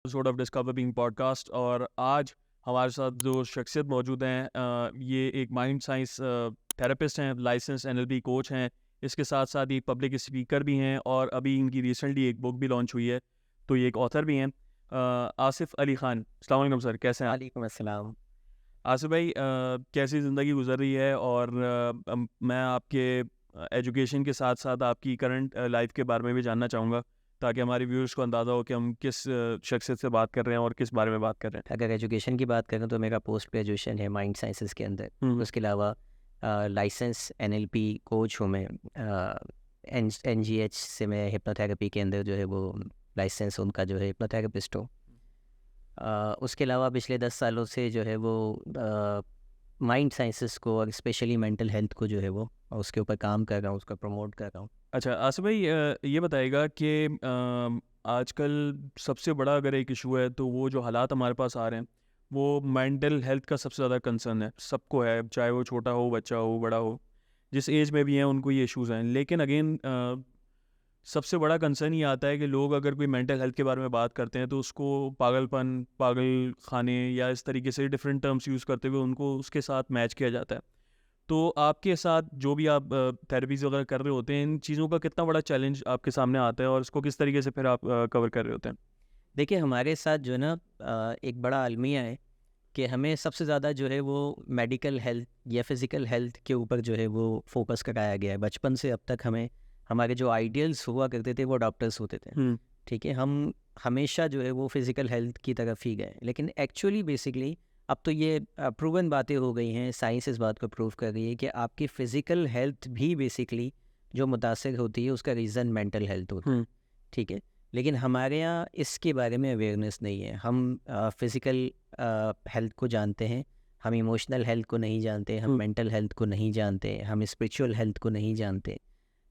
Episode of discover being podcast. और आज हमारे साथ जो शख्सियत मौजूद हैं, ये एक माइंड साइंस थेरेपिस्ट हैं, लाइसेंस एनएलपी कोच हैं। इसके साथ साथ ये पब्लिक स्पीकर भी हैं और अभी इनकी रिसेंटली एक बुक भी लॉन्च हुई है, तो ये एक ऑथर भी हैं। आसिफ अली खान, अस्सलाम वालेकुम सर, कैसे हैं आप? वालेकुम अस्सलाम। आसिफ भाई, कैसी ज़िंदगी गुजर रही है? और मैं आपके एजुकेशन के साथ साथ आपकी करंट लाइफ के बारे में भी जानना चाहूँगा, ताकि हमारे व्यूअर्स को अंदाज़ा हो कि हम किस शख्सियत से बात कर रहे हैं और किस बारे में बात कर रहे हैं। अगर एजुकेशन की बात करें तो मेरा पोस्ट ग्रेजुएशन है माइंड साइंसेस के अंदर। उसके अलावा लाइसेंस एनएलपी कोच हूँ मैं। एनजीएच से मैं हिप्नोथेरेपी के अंदर जो है वो लाइसेंस उनका जो है हिप्नोथेरेपिस्ट हूँ। उसके अलावा पिछले 10 सालों से जो है वो माइंड साइंसेस को और स्पेशली मेंटल हेल्थ को जो है वो उसके ऊपर काम कर रहा हूँ, उसका प्रमोट कर रहा हूँ। अच्छा आसिफ भाई, ये बताइएगा कि आजकल सबसे बड़ा अगर एक इशू है तो वो जो हालात हमारे पास आ रहे हैं, वो मेंटल हेल्थ का सबसे ज़्यादा कंसर्न है। सबको है, चाहे वो छोटा हो, बच्चा हो, बड़ा हो, जिस एज में भी हैं उनको ये इश्यूज़ हैं। लेकिन अगेन सबसे बड़ा कंसर्न ये आता है कि लोग अगर कोई मेंटल हेल्थ के बारे में बात करते हैं तो उसको पागलपन, पागल खाने या इस तरीके से डिफरेंट टर्म्स यूज़ करते हुए उनको उसके साथ मैच किया जाता है। तो आपके साथ जो भी आप थेरेपीज़ वगैरह कर रहे होते हैं, इन चीज़ों का कितना बड़ा चैलेंज आपके सामने आता है और इसको किस तरीके से फिर आप कवर कर रहे होते हैं? देखिए हमारे साथ जो है ना एक बड़ा अलमिया है कि हमें सबसे ज़्यादा जो है वो मेडिकल हेल्थ या फिज़िकल हेल्थ के ऊपर जो है वो फोकस कराया गया है। बचपन से अब तक हमें हमारे जो आइडियल्स हुआ करते थे वो डॉक्टर्स होते थे। ठीक है, हम हमेशा जो है वो फिज़िकल हेल्थ की तरफ ही गए, लेकिन एक्चुअली बेसिकली अब तो ये प्रूवन बातें हो गई हैं, साइंस इस बात को प्रूव कर रही है कि आपकी फ़िज़िकल हेल्थ भी बेसिकली जो मुतासर होती है उसका रीज़न मेंटल हेल्थ होता है। ठीक है, लेकिन हमारे यहाँ इसके बारे में अवेयरनेस नहीं है। हम फिज़िकल हेल्थ को जानते हैं, हम इमोशनल हेल्थ को नहीं जानते, हम मेंटल हेल्थ को नहीं जानते, हम स्पिरिचुअल हेल्थ को नहीं जानते।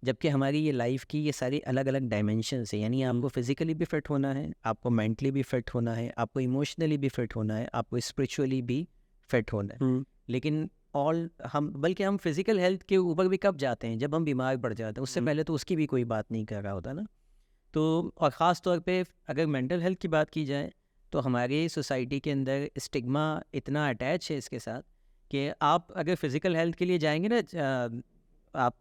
जबकि हमारी ये लाइफ की ये सारी अलग अलग डायमेंशंस है। यानी आपको फिज़िकली भी फिट होना है, आपको मेंटली भी फिट होना है, आपको इमोशनली भी फिट होना है, आपको स्पिरिचुअली भी फिट होना है। लेकिन बल्कि हम फिज़िकल हेल्थ के ऊपर भी कब जाते हैं, जब हम बीमार पड़ जाते हैं। उससे पहले तो उसकी भी कोई बात नहीं कर रहा होता ना। तो और ख़ास तौर पे अगर मेंटल हेल्थ की बात की जाए तो हमारी सोसाइटी के अंदर स्टिग्मा इतना अटैच है इसके साथ कि आप अगर फिज़िकल हेल्थ के लिए जाएंगे ना, आप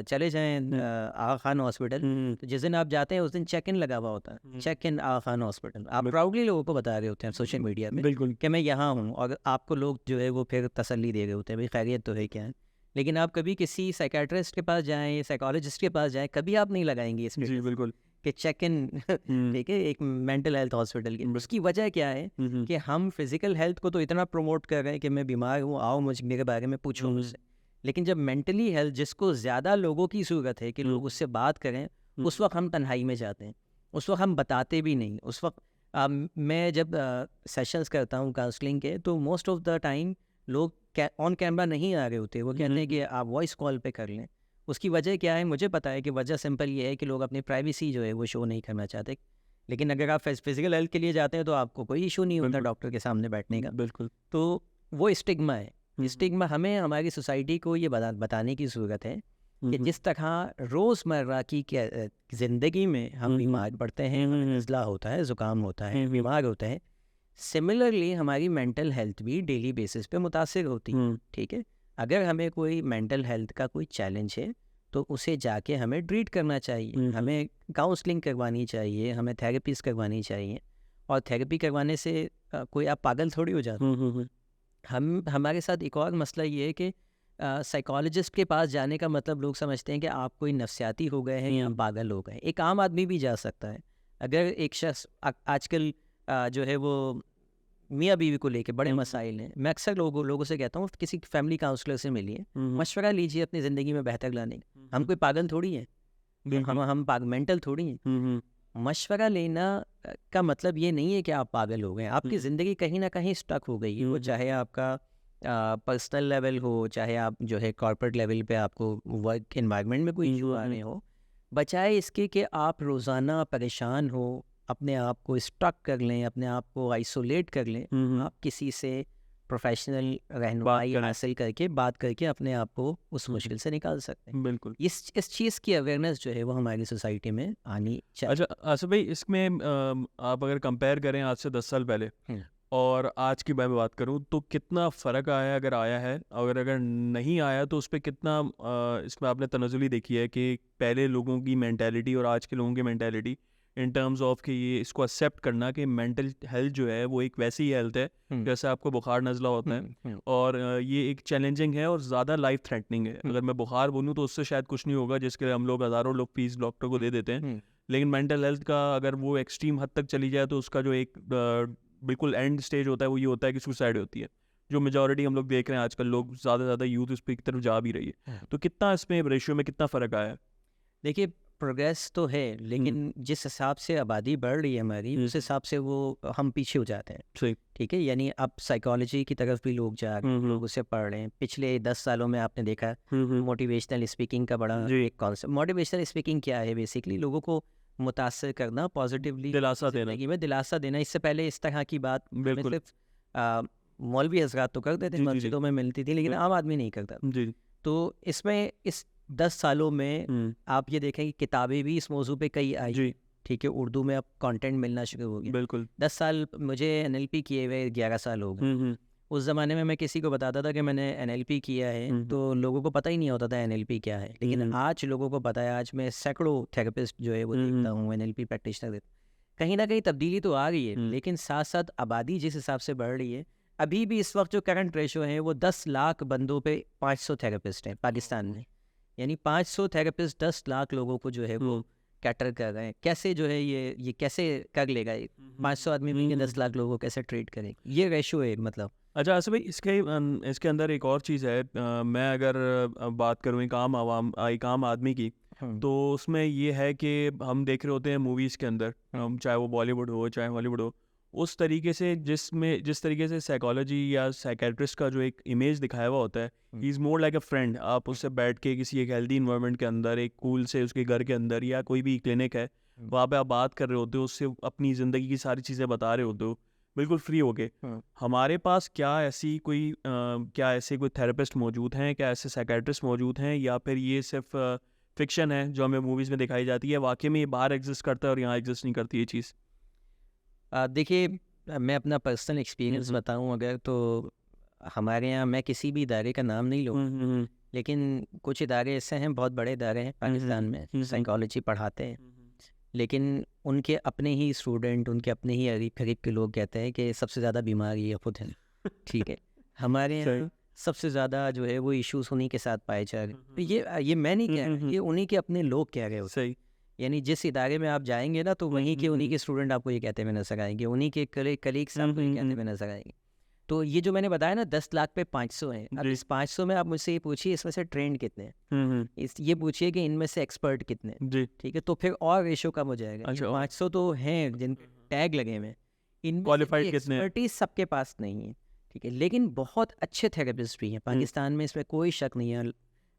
चले जाएं आगा खान हॉस्पिटल, तो जिस दिन आप जाते हैं उस दिन चेक इन लगा हुआ होता है, check in Aga Khan hospital. आप प्राउडली लोगों को बता रहे होते हैं सोशल मीडिया पे बिल्कुल। कि मैं यहाँ हूँ, और आपको लोग जो है वो फिर तसल्ली दे रहे होते हैं, भाई खैरियत तो है क्या है। लेकिन आप कभी किसी साइकेट्रिस्ट के पास जाएं, साइकोलॉजिस्ट के पास जाएं, कभी आप नहीं लगाएंगे इस जी बिल्कुल। कि चेक इन ठीक है एक मेंटल हेल्थ हॉस्पिटल की। उसकी वजह क्या है कि हम फिजिकल हेल्थ को तो इतना प्रमोट कर रहे हैं कि मैं बीमार हूँ, आओ मेरे बारे में पूछो मुझसे। लेकिन जब मेंटली हेल्थ जिसको ज़्यादा लोगों की ज़रूरत है कि लोग उससे बात करें, उस वक्त हम तन्हाई में जाते हैं, उस वक्त हम बताते भी नहीं। उस वक्त मैं जब सेशंस करता हूँ काउंसलिंग के, तो मोस्ट ऑफ द टाइम लोग ऑन कैमरा नहीं आ रहे होते। वो कहते हैं कि आप वॉइस कॉल पे कर लें। उसकी वजह क्या है मुझे पता है कि वजह सिंपल ये है कि लोग अपनी प्राइवेसी जो है वो शो नहीं करना चाहते। लेकिन अगर आप फिजिकल हेल्थ के लिए जाते हैं तो आपको कोई इशू नहीं होता डॉक्टर के सामने बैठने का। बिल्कुल। तो वो स्टिग्मा है। स्टिग्मा हमें हमारी सोसाइटी को ये बताने की ज़रूरत है कि जिस तरह रोज़मर्रा की ज़िंदगी में हम बीमार पड़ते हैं, नज़ला होता है, ज़ुकाम होता है, बीमार होते हैं, सिमिलरली हमारी मेंटल हेल्थ भी डेली बेसिस पे मुतासिर होती है। ठीक है, अगर हमें कोई मेंटल हेल्थ का कोई चैलेंज है तो उसे जाके हमें ट्रीट करना चाहिए, हमें काउंसलिंग करवानी चाहिए, हमें थेरेपीज करवानी चाहिए। और थेरेपी करवाने से कोई आप पागल थोड़ी हो जाते। हमारे साथ एक और मसला ये है कि साइकोलॉजिस्ट के पास जाने का मतलब लोग समझते हैं कि आप कोई नफ्सियाती हो गए हैं या पागल हो गए। एक आम आदमी भी जा सकता है। अगर एक शख्स आजकल जो है वो मियाँ बीवी को लेके बड़े मसाइल हैं, मैं अक्सर लोगों से कहता हूँ किसी फैमिली काउंसलर से मिलिए, मशवरा लीजिए अपनी ज़िंदगी में बेहतर लाने का। हम कोई पागल थोड़ी हैं, हम मेंटल थोड़ी हैं। मशवरा लेना का मतलब ये नहीं है कि आप पागल हो गए। आपकी ज़िंदगी कहीं ना कहीं स्टक हो गई है, वो चाहे आपका पर्सनल लेवल हो, चाहे आप जो है कॉर्पोरेट लेवल पे आपको वर्क एनवायरनमेंट में कोई इशू आ रहे हो। बचाए इसके कि आप रोज़ाना परेशान हो, अपने आप को स्टक कर लें, अपने आप को आइसोलेट कर लें, आप किसी से प्रोफेशनल बात रहनुमाई करें। हासिल करके बात करके अपने आप को उस हम्म, मुश्किल से निकाल सकते हैं। बिल्कुल। इस चीज़ की अवेयरनेस जो है वो हमारी सोसाइटी में आनी चाहिए। अच्छा आसिफ भाई, इसमें आप अगर कंपेयर करें आज से 10 साल पहले हम्म। और आज की मैं बात करूं, तो कितना फ़र्क आया है, अगर आया है, और अगर नहीं आया तो उस पे कितना इसमें आपने तनज़ुली देखी है कि पहले लोगों की मेंटालिटी और आज के लोगों की मेंटालिटी इन टर्म्स ऑफ कि ये इसको एक्सेप्ट करना कि मेंटल हेल्थ जो है वो एक वैसी हेल्थ है हम्म। जैसे आपको बुखार नज़ला होता है, और ये एक चैलेंजिंग है और ज़्यादा लाइफ थ्रेटनिंग है। अगर मैं बुखार बोलूँ तो उससे शायद कुछ नहीं होगा, जिसके लिए हम लोग हज़ारों लोग फीस डॉक्टर को दे देते हैं, लेकिन मेंटल हेल्थ का अगर वो एक्सट्रीम हद तक चली जाए तो उसका जो एक बिल्कुल एंड स्टेज होता है वो ये होता है कि सुसाइड होती है, जो मेजॉरिटी हम लोग देख रहे हैं आजकल। लोग ज़्यादा से ज़्यादा यूथ इस पे की तरफ जा भी रही है। तो कितना इसमें रेशियो में कितना फ़र्क आया है? देखिए, प्रोग्रेस तो है, लेकिन जिस हिसाब से आबादी बढ़ रही है हमारी, उस हिसाब से वो हम पीछे हो जाते हैं। सही। ठीक है, यानी अब साइकोलॉजी की तरफ भी लोग जा रहे हैं, हम्म, लोग उसे पढ़ रहे हैं। पिछले 10 सालों में आपने देखा हम्म, मोटिवेशनल स्पीकिंग का बड़ा जी। एक कॉन्सेप्ट। मोटिवेशनल स्पीकिंग क्या है? बेसिकली लोगों को मुतासर करना, पॉजिटिवली दिलासा देना। ज़िंदगी में दिलासा देना। इससे पहले इस तरह की बात हमें बिल्कुल। सिर्फ मौलवी हजरात तो करते थे, जी, जी, जी। मस्जिदों में मिलती थी, लेकिन आम आदमी नहीं करता। जी। तो इसमें इस 10 सालों में हम्म, आप ये देखें कि किताबें भी इस मौजू पे कई आई। जी। ठीक है, उर्दू में अब कंटेंट मिलना शुरू हो गया। बिल्कुल। 10 साल मुझे एनएलपी किए हुए 11 साल हो गए। हम्म, उस ज़माने में मैं किसी को बताता था कि मैंने एनएलपी किया है, तो लोगों को पता ही नहीं होता था एनएलपी क्या है। लेकिन आज लोगों को पता है। आज मैं सैकड़ों थेरेपिस्ट जो है वो देखता हूँ, एनएलपी प्रैक्टिशनर देखता हूँ। कहीं ना कहीं तब्दीली तो आ रही है, लेकिन साथ साथ आबादी जिस हिसाब से बढ़ रही है, अभी भी इस वक्त जो करंट रेशो है वो 10 लाख बंदों पे 500 थेरेपिस्ट हैं पाकिस्तान में। यानी 500 थेरेपिस्ट 10 लाख लोगों को जो है वो कैटर कर रहे हैं। कैसे जो है ये कैसे कर लेगा? 500 आदमी मिलकर 10 लाख लोगों को कैसे ट्रीट करें? ये रेशो है मतलब। अच्छा आसिफ भाई, इसके अंदर एक और चीज़ है। मैं अगर बात करूँ एक आम आदमी की, तो उसमें ये है कि हम देख रहे होते हैं मूवीज़ के अंदर, चाहे वो बॉलीवुड हो चाहे हॉलीवुड हो, उस तरीके से जिस तरीके से साइकोलॉजी या साइकेट्रिस्ट का जो एक इमेज दिखाया हुआ होता है, he is more like a friend. आप उससे बैठ के किसी एक हेल्दी इन्वायरमेंट के अंदर, एक कूल से उसके घर के अंदर या कोई भी क्लिनिक है, वहाँ पे आप बात कर रहे होते हो उससे, अपनी ज़िंदगी की सारी चीज़ें बता रहे होते हो बिल्कुल फ्री होके। हमारे पास क्या ऐसे कोई थेरेपिस्ट मौजूद हैं, क्या ऐसे साइकेट्रिस्ट मौजूद हैं, या फिर ये सिर्फ फिक्शन है जो हमें मूवीज़ में दिखाई जाती है, वाकई में ये बाहर एग्जिस्ट करता है और यहाँ एग्जिस्ट नहीं करती ये चीज़? देखिए, मैं अपना पर्सनल एक्सपीरियंस बताऊं अगर, तो हमारे यहाँ, मैं किसी भी इदारे का नाम नहीं लूँ, लेकिन कुछ इदारे ऐसे हैं, बहुत बड़े इदारे हैं पाकिस्तान में, साइकोलॉजी पढ़ाते हैं, लेकिन उनके अपने ही स्टूडेंट, उनके अपने ही अरीब करीब के लोग कहते हैं कि सबसे ज़्यादा बीमार ये खुद है। ठीक है, हमारे यहाँ सबसे ज़्यादा जो है वो इश्यूज उन्हीं के साथ पाए जा रहे हैं। तो ये मैं नहीं कह रहा, ये उन्हीं के अपने लोग कह रहे हो। सही। यानी जिस इदारे में आप जाएंगे ना, तो वहीं के उन्हीं के स्टूडेंट आपको ये कहते हुए नजर आएंगे, उन्हीं के कलीग्स आपको ये कहते हुए नजर आएंगे। तो ये जो मैंने बताया ना 10 लाख पे 500 हैं। अब इस 500 में आप मुझसे ये पूछिए इसमें से ट्रेंड कितने हैं, ये पूछिए कि इनमें से एक्सपर्ट कितने हैं। जी। ठीक है, तो फिर और रेशो कम हो जाएगा। अच्छा, 500 तो हैं जिन टैग लगे हुए हैं, इनमें क्वालिफाइड कितने हैं? एक्सपर्टीज सबके पास नहीं है। ठीक है, लेकिन बहुत अच्छे थेरेपिस्ट भी हैं पाकिस्तान में, इसमें कोई शक नहीं है।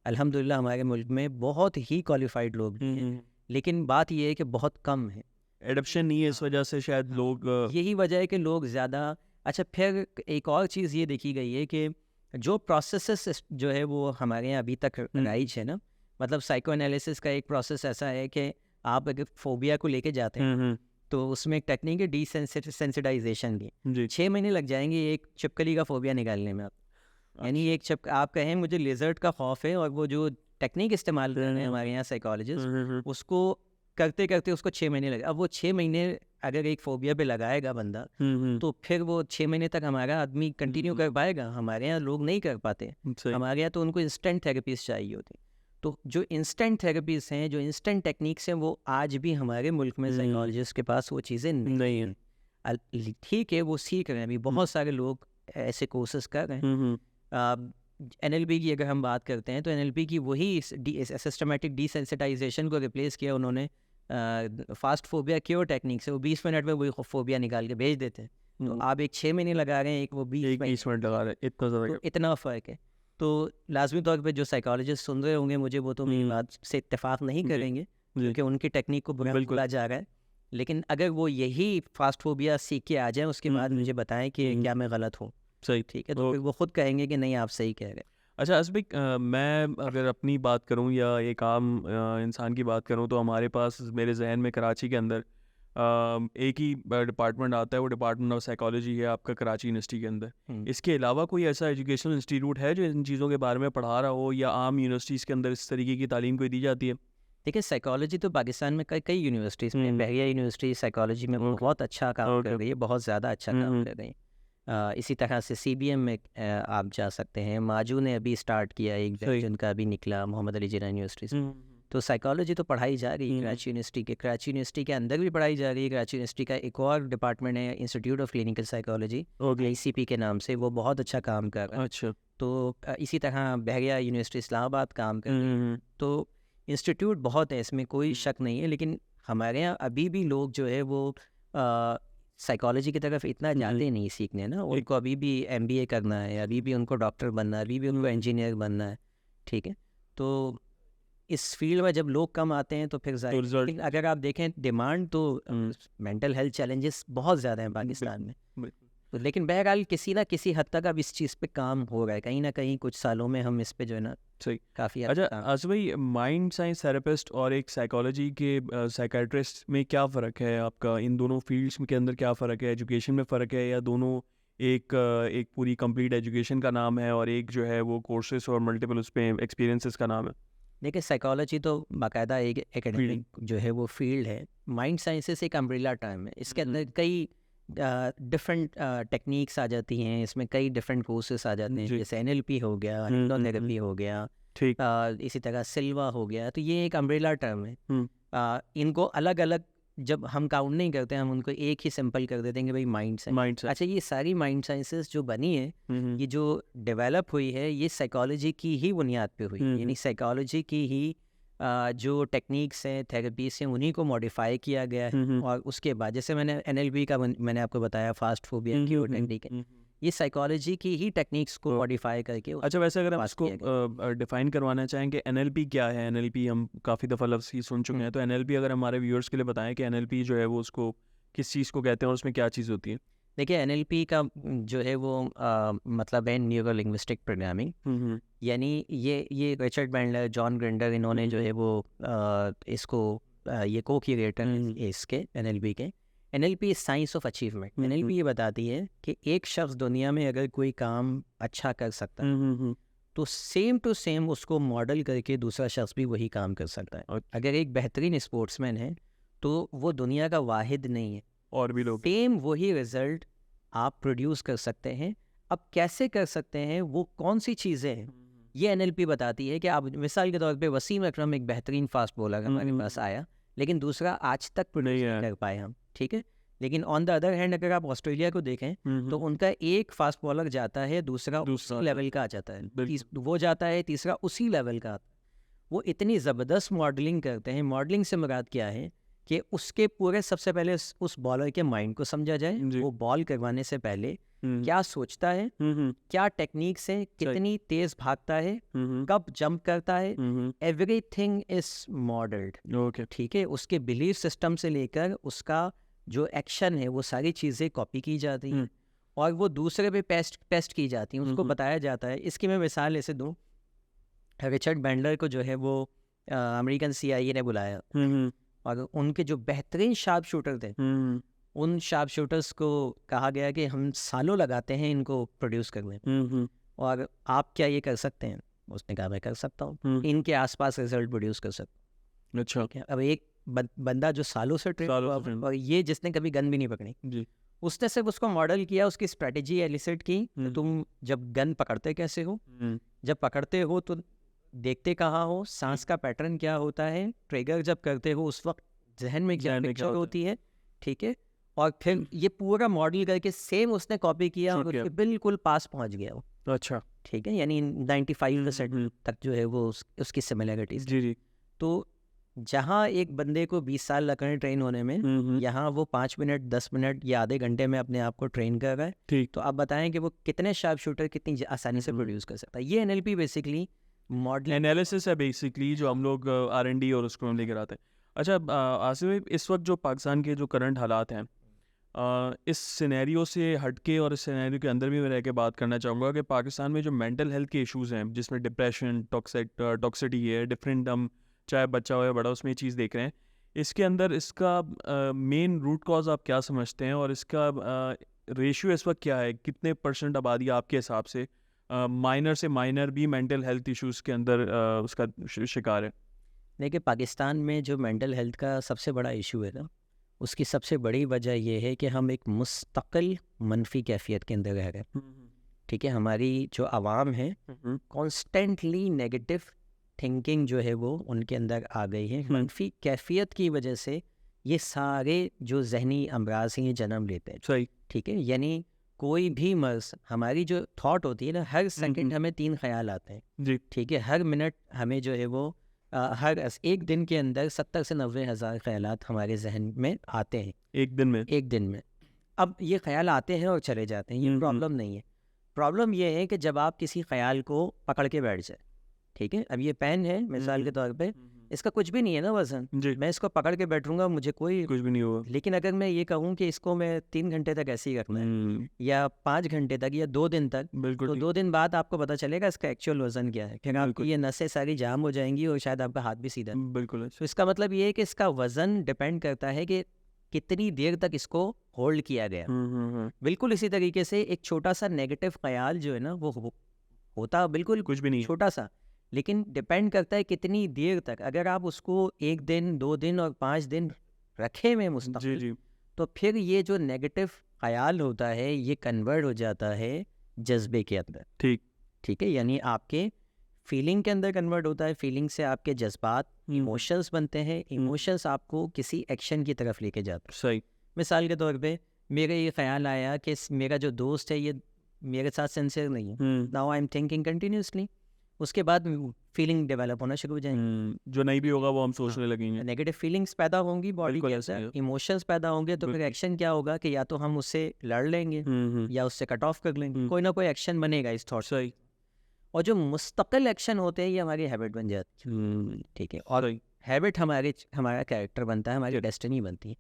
अल्हम्दुलिल्लाह हमारे मुल्क में बहुत ही क्वालिफाइड लोग भी हैं, लेकिन बात यह है कि बहुत कम है, एडप्शन नहीं है, इस वजह से शायद लोग यही वजह है कि लोग ज़्यादा। अच्छा, फिर एक और चीज़ ये देखी गई है कि जो प्रोसेसेस जो है वो हमारे यहाँ अभी तक राइज है ना, मतलब साइको एनालिसिस का एक प्रोसेस ऐसा है कि आप अगर फोबिया को लेके जाते हैं तो उसमें एक टेक्निक है डिसेंसिटाइजेशन की। 6 महीने लग जाएंगे एक छिपकली का फोबिया निकालने में। आप यानी आप कहें मुझे लेजर्ड का खौफ है, और वो जो टेक्निक इस्तेमाल कर रहे हैं हमारे यहाँ साइकोलॉजिस्ट, उसको करते करते उसको 6 महीने लगे। अब वो 6 महीने अगर एक फोबिया पे लगाएगा बंदा, तो फिर वो 6 महीने तक हमारा आदमी कंटिन्यू कर पाएगा? हमारे यहाँ लोग नहीं कर पाते। हमारे यहाँ तो उनको इंस्टेंट थेरेपीज चाहिए होती। तो जो इंस्टेंट थेरेपीज हैं, जो इंस्टेंट टेक्निक्स हैं, वो आज भी हमारे मुल्क में साइकोलॉजिस्ट के पास वो चीज़ें नहीं हैं। ठीक है, वो सीख रहे हैं, अभी बहुत सारे लोग ऐसे कोर्सेस कर रहे हैं। एनएलपी की अगर हम बात करते हैं, तो एनएलपी की वही सिस्टमेटिक डिसेंसिटाइजेशन को रिप्लेस किया उन्होंने फास्ट फोबिया क्योर टेक्निक से। वो 20 मिनट में वही फोबिया निकाल के भेज देते हैं। तो आप एक 6 महीने लगा रहे हैं, एक वो 20 मिनट लगा रहे हैं, इतना ज़्यादा, तो इतना फ़र्क है। तो लाजमी तौर पे जो साइकोलॉजिस्ट सुन रहे होंगे मुझे, वो तो मेरी बात से इत्तेफाक नहीं करेंगे, क्योंकि उनकी टेक्निक को बुरा जा रहा है। लेकिन अगर वो यही फास्ट फोबिया सीख के आ जाए, उसके बाद मुझे बताएं कि क्या मैं गलत हूँ। सही। ठीक है, तो फिर वो खुद कहेंगे कि नहीं आप सही कह रहे हैं। अच्छा असबिक, मैं अगर अपनी बात करूं या एक आम इंसान की बात करूं तो हमारे पास मेरे जहन में कराची के अंदर एक ही डिपार्टमेंट आता है, वो डिपार्टमेंट ऑफ साइकोलॉजी है आपका कराची यूनिवर्सिटी के अंदर। इसके अलावा कोई ऐसा एजुकेशनल इंस्टीट्यूट है जो इन चीज़ों के बारे में पढ़ा रहा हो, या आम यूनिवर्सिटीज़ के अंदर इस तरीके की तालीम कोई दी जाती है? देखिए साइकोलॉजी तो पाकिस्तान में कई कई यूनिवर्सिटीज़ में, बहरिया यूनिवर्सिटी साइकोलॉजी में ओके। बहुत अच्छा काम कर ओके। रही है, बहुत ज़्यादा अच्छा काम कर रही है। इसी तरह से CBM में आप जा सकते हैं। माजू ने अभी स्टार्ट किया, एक सही। बैच उनका अभी निकला मोहम्मद अली जिन्ना यूनिवर्सिटी से। हम्म, तो साइकोलॉजी तो पढ़ाई जा रही है कराची यूनिवर्सिटी के, कराची यूनिवर्सिटी के अंदर भी पढ़ाई जा रही है। कराची यूनिवर्सिटी का एक और डिपार्टमेंट है, institute of clinical psychology, okay. ICP के नाम से, वो बहुत अच्छा काम कर रहा है। अच्छा। तो इसी तरह बहरिया यूनिवर्सिटी इस्लामाबाद काम कर रही है। तो इंस्टीट्यूट बहुत है, इसमें कोई शक नहीं है, लेकिन हमारे यहाँ अभी भी लोग जो है वो साइकोलॉजी की तरफ इतना जाते नहीं सीखने ना। उनको अभी भी MBA करना है, अभी भी उनको डॉक्टर बनना है, अभी भी उनको इंजीनियर बनना है। ठीक है, तो इस फील्ड में जब लोग कम आते हैं तो फिर जाहिर है। रिजल्ट। लेकिन अगर आप देखें डिमांड तो मेंटल हेल्थ चैलेंजेस बहुत ज़्यादा हैं पाकिस्तान में। तो लेकिन बहरहाल किसी ना किसी हद तक अब इस चीज़ पे काम हो रहा है, कहीं ना कहीं कुछ सालों में हम इस पे जो है ना सही। काफ़ी अच्छा आसिफ भाई, माइंड साइंस थेरेपिस्ट और एक साइकोलॉजी के साइकेट्रिस्ट में क्या फ़र्क है आपका? इन दोनों फील्ड्स के अंदर क्या फ़र्क है? एजुकेशन में फ़र्क है, या दोनों एक पूरी कंप्लीट एजुकेशन का नाम है और एक जो है वो कोर्सेज और मल्टीपल उस पे एक्सपीरियंसेस का नाम है? देखिए साइकोलॉजी तो बाकायदा एक एकेडमिक जो है वो फील्ड है। माइंड साइंसेस एक अम्ब्रेला टर्म है, इसके अंदर कई डिफरेंट टेक्निक्स आ जाती हैं, इसमें कई डिफरेंट कोर्सेस आ जाते हैं, जैसे NLP हो गया, हिप्नोथेरेपी हो गया, ठीक। इसी तरह सिल्वा हो गया। तो ये एक अम्ब्रेला टर्म है। इनको अलग अलग जब हम काउंट नहीं करते, हम उनको एक ही सिंपल कर देते हैं कि भाई माइंड साइंस। अच्छा, ये सारी माइंड साइंसेस जो बनी है, ये जो डेवलप हुई है, ये साइकोलॉजी की ही बुनियाद पे हुई है। यानी साइकोलॉजी की ही जो टेक्निक्स हैं, थेरेपीज हैं, उन्हीं को मॉडिफाई किया गया है। और उसके बाद जैसे मैंने NLP का मैंने आपको बताया, फास्ट फोबिया की वो टेक्निक है, ये साइकोलॉजी की ही टेक्निक्स को मॉडिफाई करके। अच्छा, वैसे अगर हम इसको डिफाइन करवाना चाहें कि NLP क्या है? NLP हम काफ़ी दफ़ा लफ्ज़ ही सुन चुके हैं, तो NLP अगर हमारे व्यूअर्स के लिए बताएं कि NLP जो है वो उसको किस चीज़ को कहते हैं और उसमें क्या चीज़ होती है? देखिए NLP का जो है वो मतलब है न्यूरो लिंग्विस्टिक प्रोग्रामिंग। यानी ये रिचर्ड बैंडलर, जॉन ग्रिंडर, इन्होंने जो है वो इसको ये को-क्रिएटर है इसके NLP के। NLP is science of achievement. NLP ये बताती है कि एक शख्स दुनिया में अगर कोई काम अच्छा कर सकता है तो सेम टू सेम उसको मॉडल करके दूसरा शख्स भी वही काम कर सकता है। अगर एक बेहतरीन स्पोर्ट्समैन है तो वो दुनिया का वाहिद नहीं है, और भी लोग सेम वही रिजल्ट आप प्रोड्यूस कर सकते हैं। अब कैसे कर सकते हैं, वो कौन सी चीज़ें हैं, ये NLP बताती है। कि आप मिसाल के तौर पे वसीम अकरम एक बेहतरीन फास्ट बॉलर हमारे पास आया, लेकिन दूसरा आज तक प्रोड्यूस नहीं कर पाए हम, ठीक है। लेकिन ऑन द अदर हैंड अगर आप ऑस्ट्रेलिया को देखें तो उनका एक फास्ट बॉलर जाता है, दूसरा उसी लेवल का आ जाता है, वो जाता है, तीसरा उसी लेवल का आता है। वो इतनी ज़बरदस्त मॉडलिंग करते हैं। मॉडलिंग से मुराद क्या है कि उसके पूरे सबसे पहले उस बॉलर के माइंड को समझा जाए, वो बॉल करवाने से पहले क्या सोचता है, क्या टेक्निक्स है, कितनी तेज भागता है, कब जंप करता है, एवरीथिंग इज मॉडल्ड। ठीक है, उसके बिलीफ सिस्टम से लेकर उसका जो एक्शन है वो सारी चीज़ें कॉपी की जाती हैं और वो दूसरे पे पेस्ट की जाती हैं, उसको बताया जाता है। इसकी मैं मिसाल ऐसे दूँ, रिचर्ड बैंडलर को जो है वो अमेरिकन CIA ने बुलाया और उनके जो बेहतरीन शार्प शूटर थे, उन शार्प शूटर्स को कहा गया कि हम सालों लगाते हैं इनको प्रोड्यूस करने में, और आप क्या ये कर सकते हैं? उसने कहा मैं कर सकता हूँ, इनके आसपास रिजल्ट प्रोड्यूस कर सकता हूँ। अच्छा। अब एक बंदा जो सालों से ट्रेन और ये जिसने कभी गन भी नहीं पकड़ी जी, उसने सिर्फ उसको मॉडल किया, उसकी स्ट्रेटेजी एलिसिट की। तुम जब गन पकड़ते कैसे हो, जब पकड़ते हो तो देखते कहाँ हो, सांस का पैटर्न क्या होता है, ट्रिगर जब करते हो उस वक्त जहन में क्या पिक्चर होती है, ठीक है। और फिर ये पूरा मॉडल करके सेम उसने कॉपी किया और उसके बिल्कुल पास पहुंच गया वो। अच्छा, ठीक है, यानी 95% तक जो है वो उसकी सिमिलरिटीज। जी जी। तो जहाँ एक बंदे को 20 साल लग रहे हैं ट्रेन होने में, यहाँ वो 5 मिनट 10 मिनट या आधे घंटे में अपने आप को ट्रेन कर रहा है। ठीक। तो आप बताएं कि वो कितने शार्प शूटर कितनी आसानी से प्रोड्यूस कर सकता है। ये NLP बेसिकली मॉडल एनालिसिस है बेसिकली, जो हम लोग R&D और उसको हम लेकर आते हैं। अच्छा आसिफ, इस वक्त जो पाकिस्तान के जो करंट हालात हैं, इस सिनेरियो से हटके और इस सिनेरियो के अंदर भी मैं रह के बात करना चाहूँगा कि पाकिस्तान में जो मेंटल हेल्थ के इश्यूज़ हैं, जिसमें डिप्रेशन, टॉक्सिसिटी है, डिफरेंट, हम चाहे बच्चा हो या बड़ा उसमें ये चीज़ देख रहे हैं। इसके अंदर इसका मेन रूट कॉज़ आप क्या समझते हैं, और इसका रेशियो इस वक्त क्या है? कितने % आबादी आपके हिसाब से माइनर से माइनर भी मेंटल हेल्थ इश्यूज़ के अंदर उसका शिकार है? देखिए, पाकिस्तान में जो मेंटल हेल्थ का सबसे बड़ा इशू है ना, उसकी सबसे बड़ी वजह ये है कि हम एक मुस्तकिल मनफी कैफियत के अंदर रह रहे हैं। ठीक है, हमारी जो आवाम है कॉन्स्टेंटली नेगेटिव थिंकिंग जो है वो उनके अंदर आ गई है। मनफी कैफियत की वजह से ये सारे जो जहनी अमराज हैं ये जन्म लेते हैं। सही। ठीक है, यानी कोई भी मर्ज, हमारी जो थॉट होती है ना, हर सेकंड हमें 3 ख्याल आते हैं। जी। ठीक है, हर मिनट हमें जो है वो एक दिन के अंदर 70 से 90 हज़ार ख्यालात हमारे जहन में आते हैं एक दिन में? एक दिन में। अब ये ख्याल आते हैं और चले जाते हैं, ये प्रॉब्लम नहीं है। प्रॉब्लम ये है कि जब आप किसी ख्याल को पकड़ के बैठ जाए, ठीक है, अब ये पेन है मिसाल के तौर पे, इसका कुछ भी नहीं है ना वजन, जी। मैं इसको पकड़ के बैठूंगा, मुझे कोई कुछ भी नहीं होगा। लेकिन अगर मैं ये कहूँ कि इसको मैं 3 घंटे तक ऐसे ही रखना है या 5 घंटे तक या 2 दिन तक, बिल्कुल तो ठीक। 2 दिन बाद आपको पता चलेगा इसका एक्चुअल वजन क्या है। फिर आपकी बिल्कुल। ये नसें सारी जाम हो जाएंगी और शायद आपका हाथ भी सीधा। बिल्कुल अच्छा। तो इसका मतलब ये है कि इसका वजन डिपेंड करता है कि कितनी देर तक इसको होल्ड किया गया। बिल्कुल इसी तरीके से एक छोटा सा नेगेटिव ख्याल जो है ना, वो होता बिल्कुल कुछ भी नहीं है। छोटा सा, लेकिन डिपेंड करता है कितनी देर तक। अगर आप उसको 1 दिन 2 दिन और 5 दिन रखे में जी, मुस्तकिल, जी। तो फिर ये जो नेगेटिव ख्याल होता है ये कन्वर्ट हो जाता है जज्बे के अंदर। ठीक। ठीक है, यानी आपके फीलिंग के अंदर कन्वर्ट होता है, फीलिंग से आपके जज्बात इमोशंस बनते हैं, इमोशंस आपको किसी एक्शन की तरफ लेके जाते हैं। सही। मिसाल के तौर पे मेरे ये ख्याल आया कि मेरा जो दोस्त है ये मेरे साथ सिंसियर नहीं है, now I am thinking continuously, उसके बाद फीलिंग डेवलप होना शुरू हो जाएंगी। जो नहीं भी होगा वो हम सोचने लगेंगे। नेगेटिव फीलिंग्स पैदा होंगी बॉडी बिल्कुल के ऐसा ही अंदर, है। इमोशंस पैदा होंगे, तो फिर बिल्कुल। एक्शन क्या होगा कि या तो हम उससे लड़ लेंगे या उससे कट ऑफ कर लेंगे, कोई ना कोई एक्शन बनेगा इस थॉट। सही। और जो मुस्तकिल एक्शन होते हैं ये हमारी हैबिट बन जाती है। ठीक है, और सही। हैबिट हमारा कैरेक्टर बनता है, हमारी डेस्टिनी बनती है।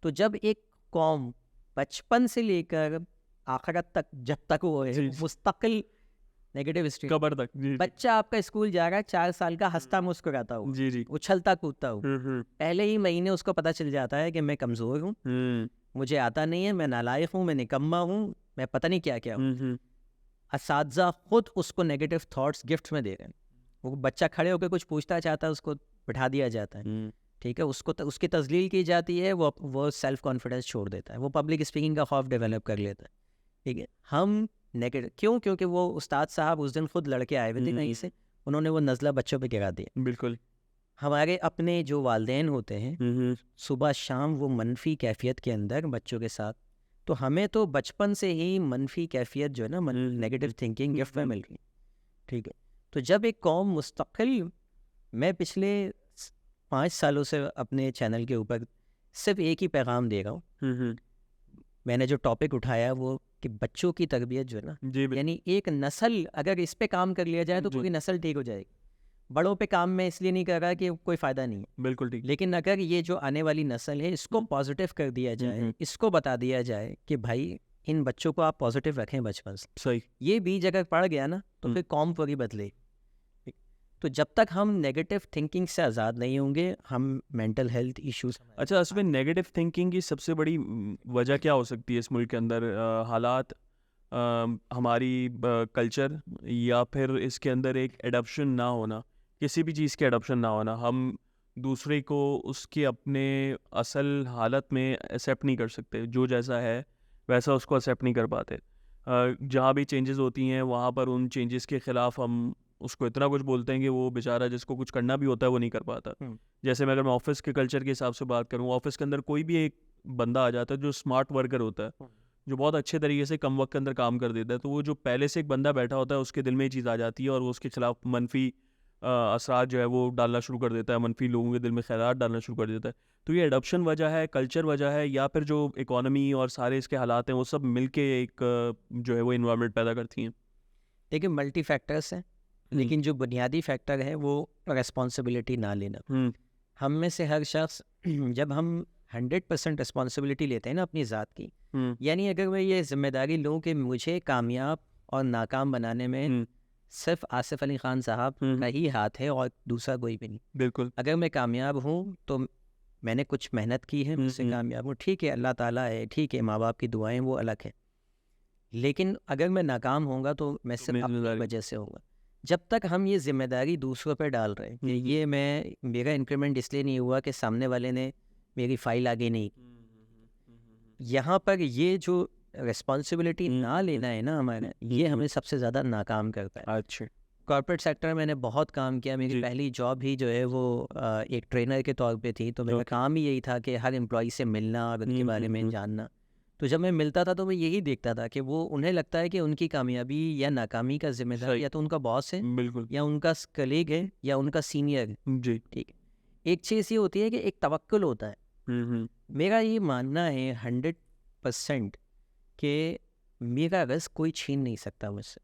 तो जब एक कौम बचपन से लेकर आखिरत तक, जब तक वो है जी। मुस्तकिल नेगेटिव स्ट्रीम, कबर तक। जी। बच्चा आपका स्कूल जा रहा है 4 साल का, हंसता मुस्कुराता हो, जी, जी। उछलता कूदता हो, हम्म। पहले ही महीने उसको पता चल जाता है कि मैं कमज़ोर हूँ, मुझे आता नहीं है, मैं नालायक हूँ, मैं निकम्मा हूँ, मैं पता नहीं क्या क्या हूँ। असातिज़ा खुद उसको नेगेटिव थॉट्स गिफ्ट में दे रहे हैं। वो बच्चा खड़े होकर कुछ पूछना चाहता है, उसको बिठा दिया जाता है। ठीक है, उसको उसकी तजलील की जाती है, वो सेल्फ कॉन्फिडेंस छोड़ देता है, वो पब्लिक स्पीकिंग का खौफ डेवलप कर लेता है। ठीक है, हम नेगेटिव क्यों? क्योंकि वो उस्ताद साहब उस दिन खुद लड़के आए हुए थे कहीं से, उन्होंने वो नज़ला बच्चों पे गिरा दिया। बिल्कुल। हमारे अपने जो वालिदैन होते हैं सुबह शाम वो मनफी कैफियत के अंदर बच्चों के साथ, तो हमें तो बचपन से ही मनफी कैफियत जो है ना, नेगेटिव थिंकिंग गिफ्ट में मिल गई। ठीक है, तो जब एक कौम मुस्तकिल, मैं पिछले 5 सालों से अपने चैनल के ऊपर सिर्फ एक ही पैगाम दे रहा हूँ। मैंने जो टॉपिक उठाया वो कि बच्चों की तरबियत जो है ना, जी। यानी एक नस्ल अगर इस पे काम कर लिया जाए तो पूरी नस्ल ठीक हो जाएगी। बड़ों पे काम मैं इसलिए नहीं कर रहा कि कोई फ़ायदा नहीं है, बिल्कुल ठीक। लेकिन अगर ये जो आने वाली नस्ल है इसको पॉजिटिव कर दिया जाए, इसको बता दिया जाए कि भाई इन बच्चों को आप पॉजिटिव रखें बचपन से, सही। ये बीज अगर पड़ गया ना तो फिर कौम पूरी बदले। तो जब तक हम नेगेटिव थिंकिंग से आज़ाद नहीं होंगे, हम मेंटल हेल्थ इश्यूज। अच्छा, इसमें नेगेटिव थिंकिंग की सबसे बड़ी वजह क्या हो सकती है इस मुल्क के अंदर? हालात, हमारी कल्चर, या फिर इसके अंदर एक एडप्शन ना होना, किसी भी चीज़ के एडप्शन ना होना, हम दूसरे को उसके अपने असल हालत में एक्सेप्ट नहीं कर सकते, जो जैसा है वैसा उसको एक्सेप्ट नहीं कर पाते। जहाँ भी चेंजेस होती हैं वहाँ पर उन चेंजेस के ख़िलाफ़ हम उसको इतना कुछ बोलते हैं कि वो बेचारा जिसको कुछ करना भी होता है वो नहीं कर पाता। जैसे अगर मैं ऑफिस के कल्चर के हिसाब से बात करूँ, ऑफिस के अंदर कोई भी एक बंदा आ जाता है जो स्मार्ट वर्कर होता है, जो बहुत अच्छे तरीके से कम वक्त के अंदर काम कर देता है, तो वो जो पहले से एक बंदा बैठा होता है उसके दिल में ये चीज़ आ जाती है और वो उसके खिलाफ मनफी असरात जो है वो डालना शुरू कर देता है, मनफी लोगों के दिल में ख़यालात डालना शुरू कर देता है। तो ये एडप्शन वजह है, कल्चर वजह है, या फिर जो इकॉनमी और सारे इसके हालात हैं वो सब मिल के एक जो है वो इन्वायरमेंट पैदा करती हैं? देखिए, मल्टी फैक्टर्स हैं, लेकिन जो बुनियादी फैक्टर है वो रेस्पॉन्सिबिलिटी ना लेना। हम में से हर शख्स जब हम 100% रिस्पॉन्सिबिलिटी लेते हैं ना अपनी ज़ात की, हम्म, यानी अगर मैं ये जिम्मेदारी लूँ कि मुझे कामयाब और नाकाम बनाने में हम्म, सिर्फ आसिफ अली खान साहब हम्म, का ही हाथ है और दूसरा कोई भी नहीं। बिल्कुल। अगर मैं कामयाब हूँ तो मैंने कुछ मेहनत की है, मुझसे कामयाब हूँ, ठीक है, अल्लाह ताला है, ठीक है, माँ बाप की दुआएं, वो अलग है। लेकिन अगर मैं नाकाम होऊंगा तो मैं तो सिर्फ मेरी अपनी जिम्मेदारी। वजह से होऊंगा। जब तक हम ये जिम्मेदारी दूसरों पर डाल रहे हैं कि ये मेरा इंक्रीमेंट इसलिए नहीं हुआ कि सामने वाले ने मेरी फाइल आगे नहीं की, यहाँ पर ये जो रिस्पॉन्सिबिलिटी ना लेना है ना हमारा, ये हमें सबसे ज़्यादा नाकाम करता है। अच्छा। कॉर्पोरेट सेक्टर में मैंने बहुत काम किया, मेरी जी। पहली जॉब ही जो है वो एक ट्रेनर के तौर पे थी, तो मेरा ओके। काम ही यही था कि हर एम्प्लॉय से मिलना और उनके बारे में हम्म, जानना। तो जब मैं मिलता था तो मैं यही देखता था कि वो, उन्हें लगता है कि उनकी कामयाबी या नाकामी का जिम्मेदार सही। या तो उनका बॉस है, बिल्कुल। या उनका कलीग है, या उनका सीनियर है। जी। ठीक है, एक चीज़ ये होती है कि एक तवक्कुल होता है। हम्म, मेरा ये मानना है 100% कि मेरा रिस्क कोई छीन नहीं सकता मुझसे।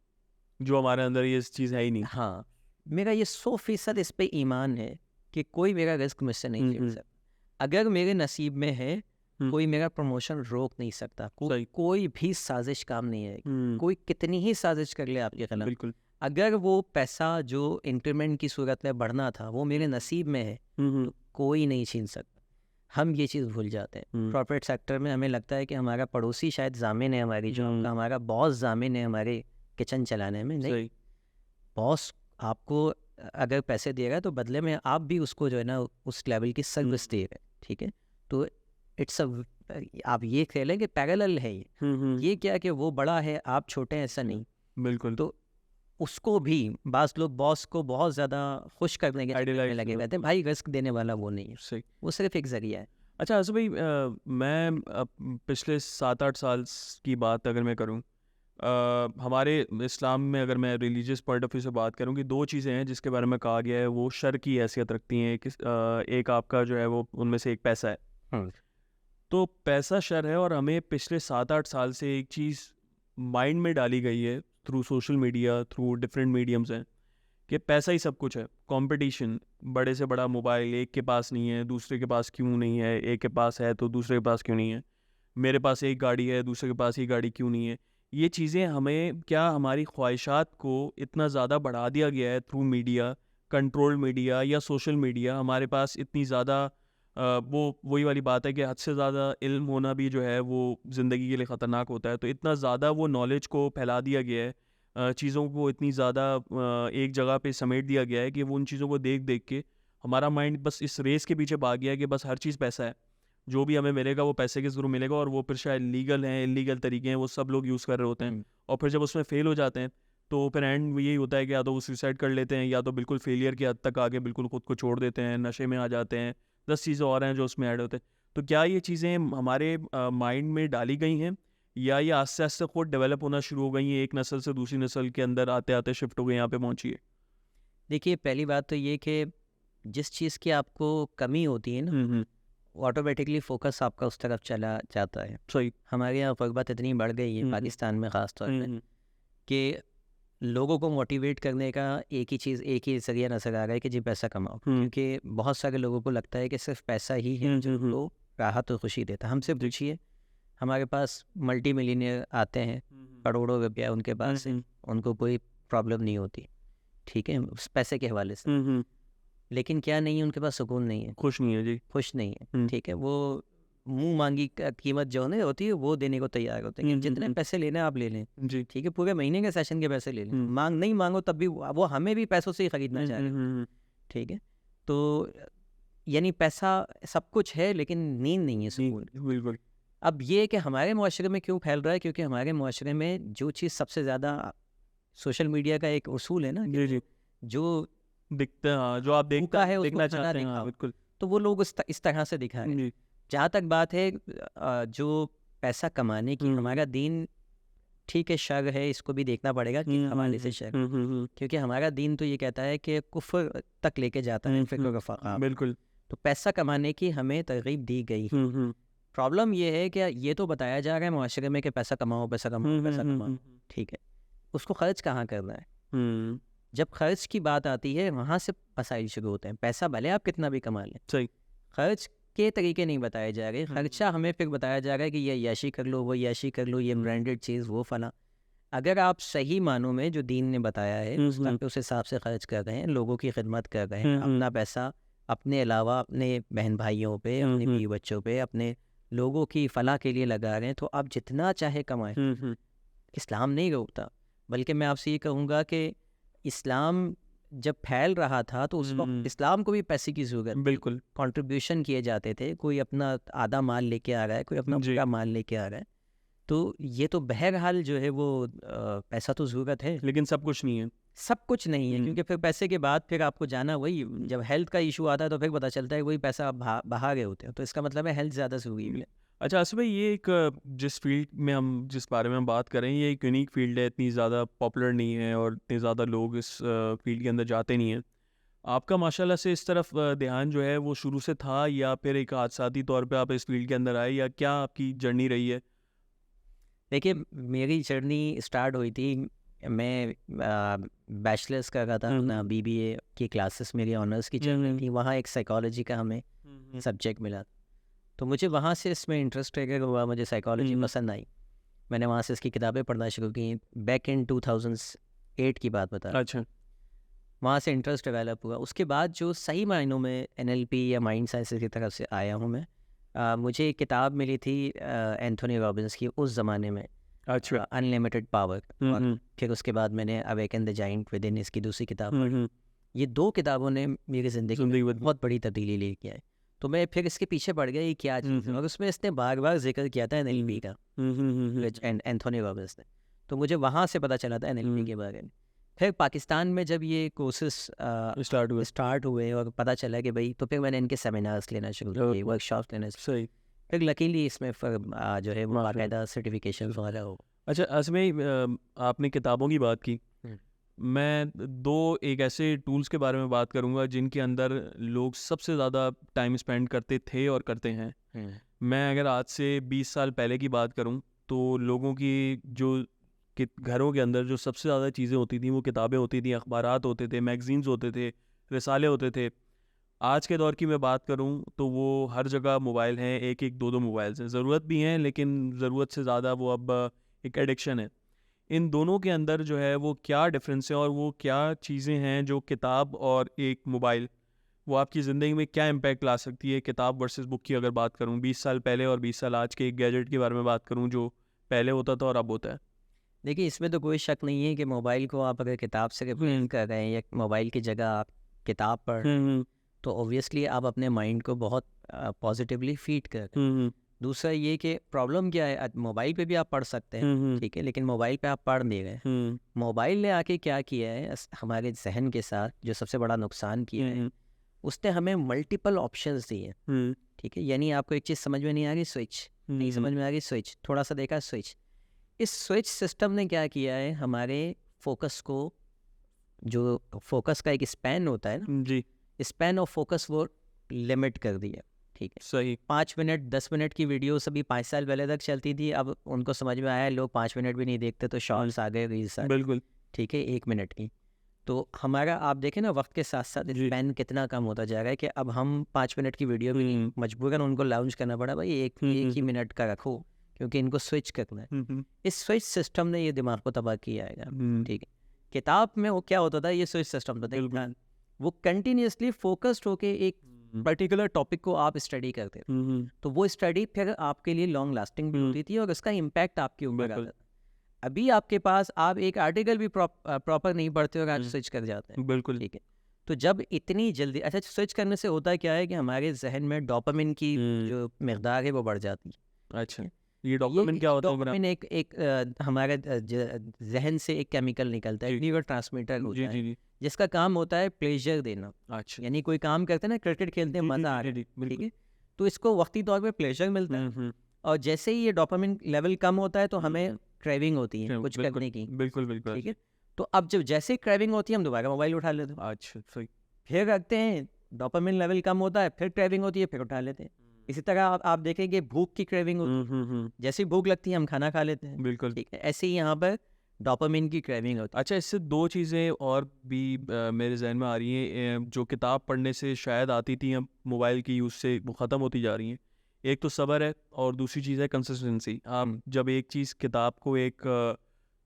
जो हमारे अंदर ये चीज़ है ही नहीं। हाँ, मेरा ये 100% इस पे ईमान है कि कोई मेरा रिस्क मुझसे नहीं छीन सकता। अगर मेरे नसीब में है, कोई मेरा प्रमोशन रोक नहीं सकता, सही। कोई भी साजिश काम नहीं आएगी, हम्म, कोई कितनी ही साजिश कर ले आपके खिलाफ। बिल्कुल। अगर वो पैसा जो इंक्रीमेंट की सूरत में बढ़ना था वो मेरे नसीब में है, तो कोई नहीं छीन सकता। हम ये चीज़ भूल जाते हैं कॉर्पोरेट सेक्टर में। हमें लगता है कि हमारा पड़ोसी शायद जामिन है हमारी जॉब का, हमारा बॉस जामिन है हमारे किचन चलाने में। नहीं, सही। बॉस आपको अगर पैसे दे रहा है तो बदले में आप भी उसको जो है ना उस लेवल की सर्विस दे रहे हैं, ठीक है। तो इट्स आप ये कह लें कि पैरेलल है ये क्या कि वो बड़ा है आप छोटे हैं, ऐसा नहीं। बिल्कुल। तो उसको भी बास लोग बॉस को बहुत ज़्यादा खुश करने के चक्कर में आइडियलाइज लगे रहते हैं। भाई रिस्क देने वाला वो नहीं है, सही। वो सिर्फ एक जरिया है। अच्छा आसिफ भाई, मैं पिछले 7-8 साल की बात अगर मैं करूं, हमारे इस्लाम में अगर मैं रिलीजियस पॉइंट ऑफ व्यू से बात करूं कि दो चीज़ें हैं जिसके बारे में कहा गया है वो शर की हैसियत रखती हैं। एक आपका जो है वो उनमें से एक पैसा है। तो पैसा शर है, और हमें पिछले 7-8 साल से एक चीज़ माइंड में डाली गई है through social media, through different mediums हैं, कि पैसा ही सब कुछ है। कंपटीशन, बड़े से बड़ा मोबाइल एक के पास नहीं है दूसरे के पास क्यों नहीं है, एक के पास है तो दूसरे के पास क्यों नहीं है, मेरे पास एक गाड़ी है दूसरे के पास ही गाड़ी क्यों नहीं है। ये चीज़ें हमें, क्या हमारी ख्वाहिशात को इतना ज़्यादा बढ़ा दिया गया है थ्रू मीडिया, कंट्रोल मीडिया या सोशल मीडिया। हमारे पास इतनी ज़्यादा वही वाली बात है कि हद से ज़्यादा इल्म होना भी जो है वो ज़िंदगी के लिए ख़तरनाक होता है। तो इतना ज़्यादा वो नॉलेज को फैला दिया गया है, चीज़ों को इतनी ज़्यादा एक जगह पे समेट दिया गया है कि वो उन चीज़ों को देख देख के हमारा माइंड बस इस रेस के पीछे भाग गया है कि बस हर चीज़ पैसा है, जो भी हमें मिलेगा वो पैसे के ज़रूर मिलेगा, और वो फिर शायद लीगल हैं इलीगल तरीके हैं वो सब लोग यूज़ कर रहे होते हैं। और फिर जब उसमें फ़ेल हो जाते हैं तो फिर एंड यही होता है कि या तो वो सुसाइड कर लेते हैं, या तो बिल्कुल फेलियर की हद तक आगे बिल्कुल खुद को छोड़ देते हैं, नशे में आ जाते हैं, 10 चीज़ें और हैं जो उसमें ऐड होते हैं। तो क्या ये चीज़ें हमारे माइंड में डाली गई हैं, या ये आस्ते आस्ते खुद डेवलप होना शुरू हो गई हैं, एक नस्ल से दूसरी नस्ल के अंदर आते आते शिफ्ट हो गई यहाँ पे पहुँची है? देखिए, पहली बात तो ये कि जिस चीज़ की आपको कमी होती है ना, ऑटोमेटिकली फोकस आपका उस तरफ चला जाता है। सही। हमारे यहाँ ग़ुरबत इतनी बढ़ गई है पाकिस्तान में ख़ास तौर पे कि लोगों को मोटिवेट करने का एक ही ज़रिया नज़र आ रहा है कि जी पैसा कमाओ। क्योंकि बहुत सारे लोगों को लगता है कि सिर्फ पैसा ही है जो उनको राहत और खुशी देता है। हमसे पूछिए, हमारे पास मल्टी मिलियनियर आते हैं, करोड़ों रुपया उनके पास है, उनको कोई प्रॉब्लम नहीं होती, ठीक है, उस पैसे के हवाले से। लेकिन क्या नहीं है, उनके पास सुकून नहीं है, खुश नहीं है जी। खुश नहीं है, ठीक है। वो मुंह मांगी कीमत जो है होती है वो देने को तैयार होते हैं कि जितने पैसे लेने आप ले लें, जी। ठीक है, पूरे महीने के सेशन के पैसे ले लें, नहीं मांगो तब भी वो हमें भी पैसों से ही खरीदना चाह रहे हैं, ठीक है। तो यानी पैसा सब कुछ है लेकिन नींद नहीं है, सुकून। बिल्कुल। अब ये कि हमारे मुआशरे में क्यों फैल रहा है, क्योंकि हमारे मुआशरे में जो चीज़ सबसे ज़्यादा, सोशल मीडिया का एक उसूल है ना, जी जी। जो दिखता है, हाँ, जो आप भूखा है उसको देखना खाना चाहते हैं, हाँ, दिखाओ, बिल्कुल। तो वो लोग इस तरह से दिखा रहे हैं। जी। जहाँ तक बात है जो पैसा कमाने की, हमारा दीन ठीक है शर है, इसको भी देखना पड़ेगा कि हवाले से शर, क्योंकि हमारा दीन तो ये कहता है कि कुफ्र तक लेके जाता है, फिक्र रफ़ाक़ा। बिल्कुल। तो पैसा कमाने की हमें तरगीब दी गई। प्रॉब्लम ये है कि ये तो बताया जा रहा है मुआशरे में कि पैसा कमाओ पैसा कमाओ पैसा कमाओ, ठीक है, उसको खर्च कहाँ करना है? जब खर्च की बात आती है वहाँ से मसाइल शुरू होते हैं। पैसा भले आप कितना भी कमा लें, सही। खर्च के तरीके नहीं बताए जा रहे, खर्चा हमें फिर बताया जा रहा है कि ये अय्याशी कर लो, वो अय्याशी कर लो, ये ब्रांडेड चीज़, वो फला। अगर आप सही मानों में जो दीन ने बताया है उस हिसाब से खर्च कर रहे हैं, लोगों की खिदमत कर रहे हैं, अपना पैसा अपने अलावा अपने बहन भाइयों पे, अपने बीवी बच्चों पे, अपने लोगों की फलाह के लिए लगा रहे हैं, तो आप जितना चाहे कमाएं, इस्लाम नहीं रोकता। बल्कि मैं आपसे ये कहूँगा कि इस्लाम जब फैल रहा था तो उस वक्त इस्लाम को भी पैसे की ज़रूरत, बिल्कुल कंट्रीब्यूशन किए जाते थे। कोई अपना आधा माल लेके आ रहा है, कोई अपना पूरा माल लेके आ रहा है, तो ये तो बहरहाल जो है वो पैसा तो ज़रूरत है, लेकिन सब कुछ नहीं है। सब कुछ नहीं है, क्योंकि फिर पैसे के बाद फिर आपको जाना वही, जब हेल्थ का इशू आता है तो फिर पता चलता है वही पैसा आप बहा गए होते हैं, तो इसका मतलब है हेल्थ ज़्यादा ज़रूरी है। अच्छा आसिफ भाई, ये एक जिस फील्ड में हम जिस बारे में हम बात कर रहे हैं, ये एक यूनिक फील्ड है, इतनी ज़्यादा पॉपुलर नहीं है और इतने ज़्यादा लोग इस फील्ड के अंदर जाते नहीं हैं। आपका माशाल्लाह से इस तरफ ध्यान जो है वो शुरू से था, या फिर एक हादसाती तौर पे आप इस फील्ड के अंदर आए, या क्या आपकी जर्नी रही है? देखिए, मेरी जर्नी स्टार्ट हुई थी, मैं बैचलर्स कर रहा था अपना, बीबीए की क्लासेस मेरी ऑनर्स की चल रही थी, वहाँ एक साइकोलॉजी का हमें सब्जेक्ट मिला, तो मुझे वहाँ से इसमें इंटरेस्ट हुआ, मुझे साइकोलॉजी पसंद आई। मैंने वहाँ से इसकी किताबें पढ़ना शुरू की, बैक इन 2008 की बात बता। अच्छा। वहाँ से इंटरेस्ट डेवलप हुआ। उसके बाद जो सही मायनों में एनएलपी या माइंड साइंस की तरफ से आया हूँ मैं, मुझे एक किताब मिली थी एंथोनी रॉबिन्स की, उस ज़माने में, अच्छा। अनलिमिटेड पावर, और फिर उसके बाद मैंने awaken the giant with in, इसकी दूसरी किताब पढ़ी। ये दो किताबों ने मेरी ज़िंदगी में बहुत बड़ी तब्दीली लेके आई, तो मैं फिर इसके पीछे पड़ गया ये क्या चीज़ है, और उसमें इसने बार बार जिक्र किया था एनएलपी का, एंथोनी रॉबिन्स ने, तो मुझे वहाँ से पता चला था एनएलपी के बारे में। फिर पाकिस्तान में जब ये कोर्सेस स्टार्ट हुए और पता चला कि भाई, तो फिर मैंने इनके सेमिनार्स लेना शुरू किए, वर्कशॉप लेना, सही, फिर लकीली इसमें जो है वो बाकायदा सर्टिफिकेशन वगैरह हो। अच्छा असमें, आपने किताबों की बात की, मैं दो एक ऐसे टूल्स के बारे में बात करूंगा जिनके अंदर लोग सबसे ज़्यादा टाइम स्पेंड करते थे और करते हैं। मैं अगर आज से 20 साल पहले की बात करूं, तो लोगों की जो घरों के अंदर जो सबसे ज़्यादा चीज़ें होती थी वो किताबें होती थी, अखबारात होते थे, मैगज़ीन्स होते थे, रिसाले होते थे। आज के दौर की मैं बात करूं तो वो हर जगह मोबाइल हैं, एक एक दो दो मोबाइल्स हैं, ज़रूरत भी हैं लेकिन ज़रूरत से ज़्यादा वो अब एक एडिक्शन है। इन दोनों के अंदर जो है वो क्या डिफरेंस है, और वो क्या चीज़ें हैं जो किताब और एक मोबाइल, वो आपकी ज़िंदगी में क्या इम्पैक्ट ला सकती है? किताब वर्सेस बुक की अगर बात करूं, 20 साल पहले और 20 साल आज के एक गैजेट के बारे में बात करूं जो पहले होता था और अब होता है। देखिए, इसमें तो कोई शक नहीं है कि मोबाइल को आप अगर किताब से रिप्लेस कर रहे हैं, या मोबाइल की जगह आप किताब पढ़ रहे हैं, तो ऑब्वियसली आप अपने माइंड को बहुत पॉजिटिवली फीड कर रहे हैं। दूसरा ये कि प्रॉब्लम क्या है, मोबाइल पे भी आप पढ़ सकते हैं, ठीक है, लेकिन मोबाइल पे आप पढ़ नहीं रहे। मोबाइल ने आके क्या किया है हमारे जहन के साथ, जो सबसे बड़ा नुकसान किया है, उसने हमें मल्टीपल ऑप्शंस दिए, ठीक है। यानी आपको एक चीज़ समझ में नहीं आ रही, स्विच, नहीं समझ में आ रही, स्विच, थोड़ा सा देखा, स्विच। इस स्विच सिस्टम ने क्या किया है, हमारे फोकस को, जो फोकस का एक स्पैन होता है ना जी, स्पैन ऑफ फोकस, वो लिमिट कर दिया, ठीक है। सही। 5 मिनट 10 मिनट की वीडियो सभी 5 साल पहले तक चलती थी, अब उनको समझ में आया लोग 5 मिनट भी नहीं देखते, तो शॉर्ट्स आ गए, रील्स आ गए, बिल्कुल, ठीक है, 1 मिनट की। तो हमारा आप देखें ना, वक्त के साथ साथ स्पैन कितना कम होता जा रहा है, कि अब हम 5 मिनट की वीडियो भी मजबूरन उनको लाउंज करना पड़ा, भाई एक ही मिनट का रखो, क्योंकि इनको स्विच करना है। इस स्विच सिस्टम ने ये दिमाग को तबाह किया है, ठीक है। किताब में वो क्या होता था, ये स्विच सिस्टम था, वो कंटिन्यूसली फोकस्ड होके एक पर्टिकुलर टॉपिक को आप स्टडी करते थे, तो वो स्टडी फिर आपके लिए लॉन्ग लास्टिंग भी होती थी और उसका इम्पैक्ट आपके ऊपर आता था। अभी आपके पास, आप एक आर्टिकल भी प्रॉपर नहीं पढ़ते और आज स्विच कर जाते हैं, बिल्कुल, ठीक है। तो जब इतनी जल्दी, अच्छा, स्विच करने से होता क्या है कि हमारे जहन में डोपामिन की जो मिकदार है वो बढ़ जाती है। अच्छा, ये डोपामिन क्या होता है? डोपामिन एक हमारे जहन से एक केमिकल निकलता है, न्यूरो ट्रांसमीटर होता है, जिसका काम होता है प्लेजर देना। अच्छा, यानी कोई काम करते हैं ना, क्रिकेट खेलते हैं, मजा आ रहा है, ठीक है, तो इसको वक्ती तौर पे प्लेजर मिलता है, और जैसे ही ये डोपामिन लेवल कम होता है तो हमें क्रेविंग होती है कुछ करने की, बिल्कुल बिल्कुल, ठीक है। तो अब जब जैसे क्रेविंग होती है, हम दोबारा मोबाइल उठा लेते हैं, अच्छा, सही, फिर रखते हैं, डोपामिन लेवल कम होता है, फिर क्रेविंग होती है, फिर उठा लेते हैं। इसी तरह आप देखेंगे भूख की क्रेविंग होती है, जैसी भूख लगती है हम खाना खा लेते हैं, बिल्कुल, ठीक है। ऐसे ही यहाँ पर डोपामिन की क्रेविंग होती अच्छा, इससे 2 चीज़ें और भी मेरे ज़हन में आ रही हैं, जो किताब पढ़ने से शायद आती थी, अब मोबाइल की यूज़ से वो ख़त्म होती जा रही हैं। एक तो सब्र है और दूसरी चीज़ है कंसिस्टेंसी। आप जब एक चीज़ किताब को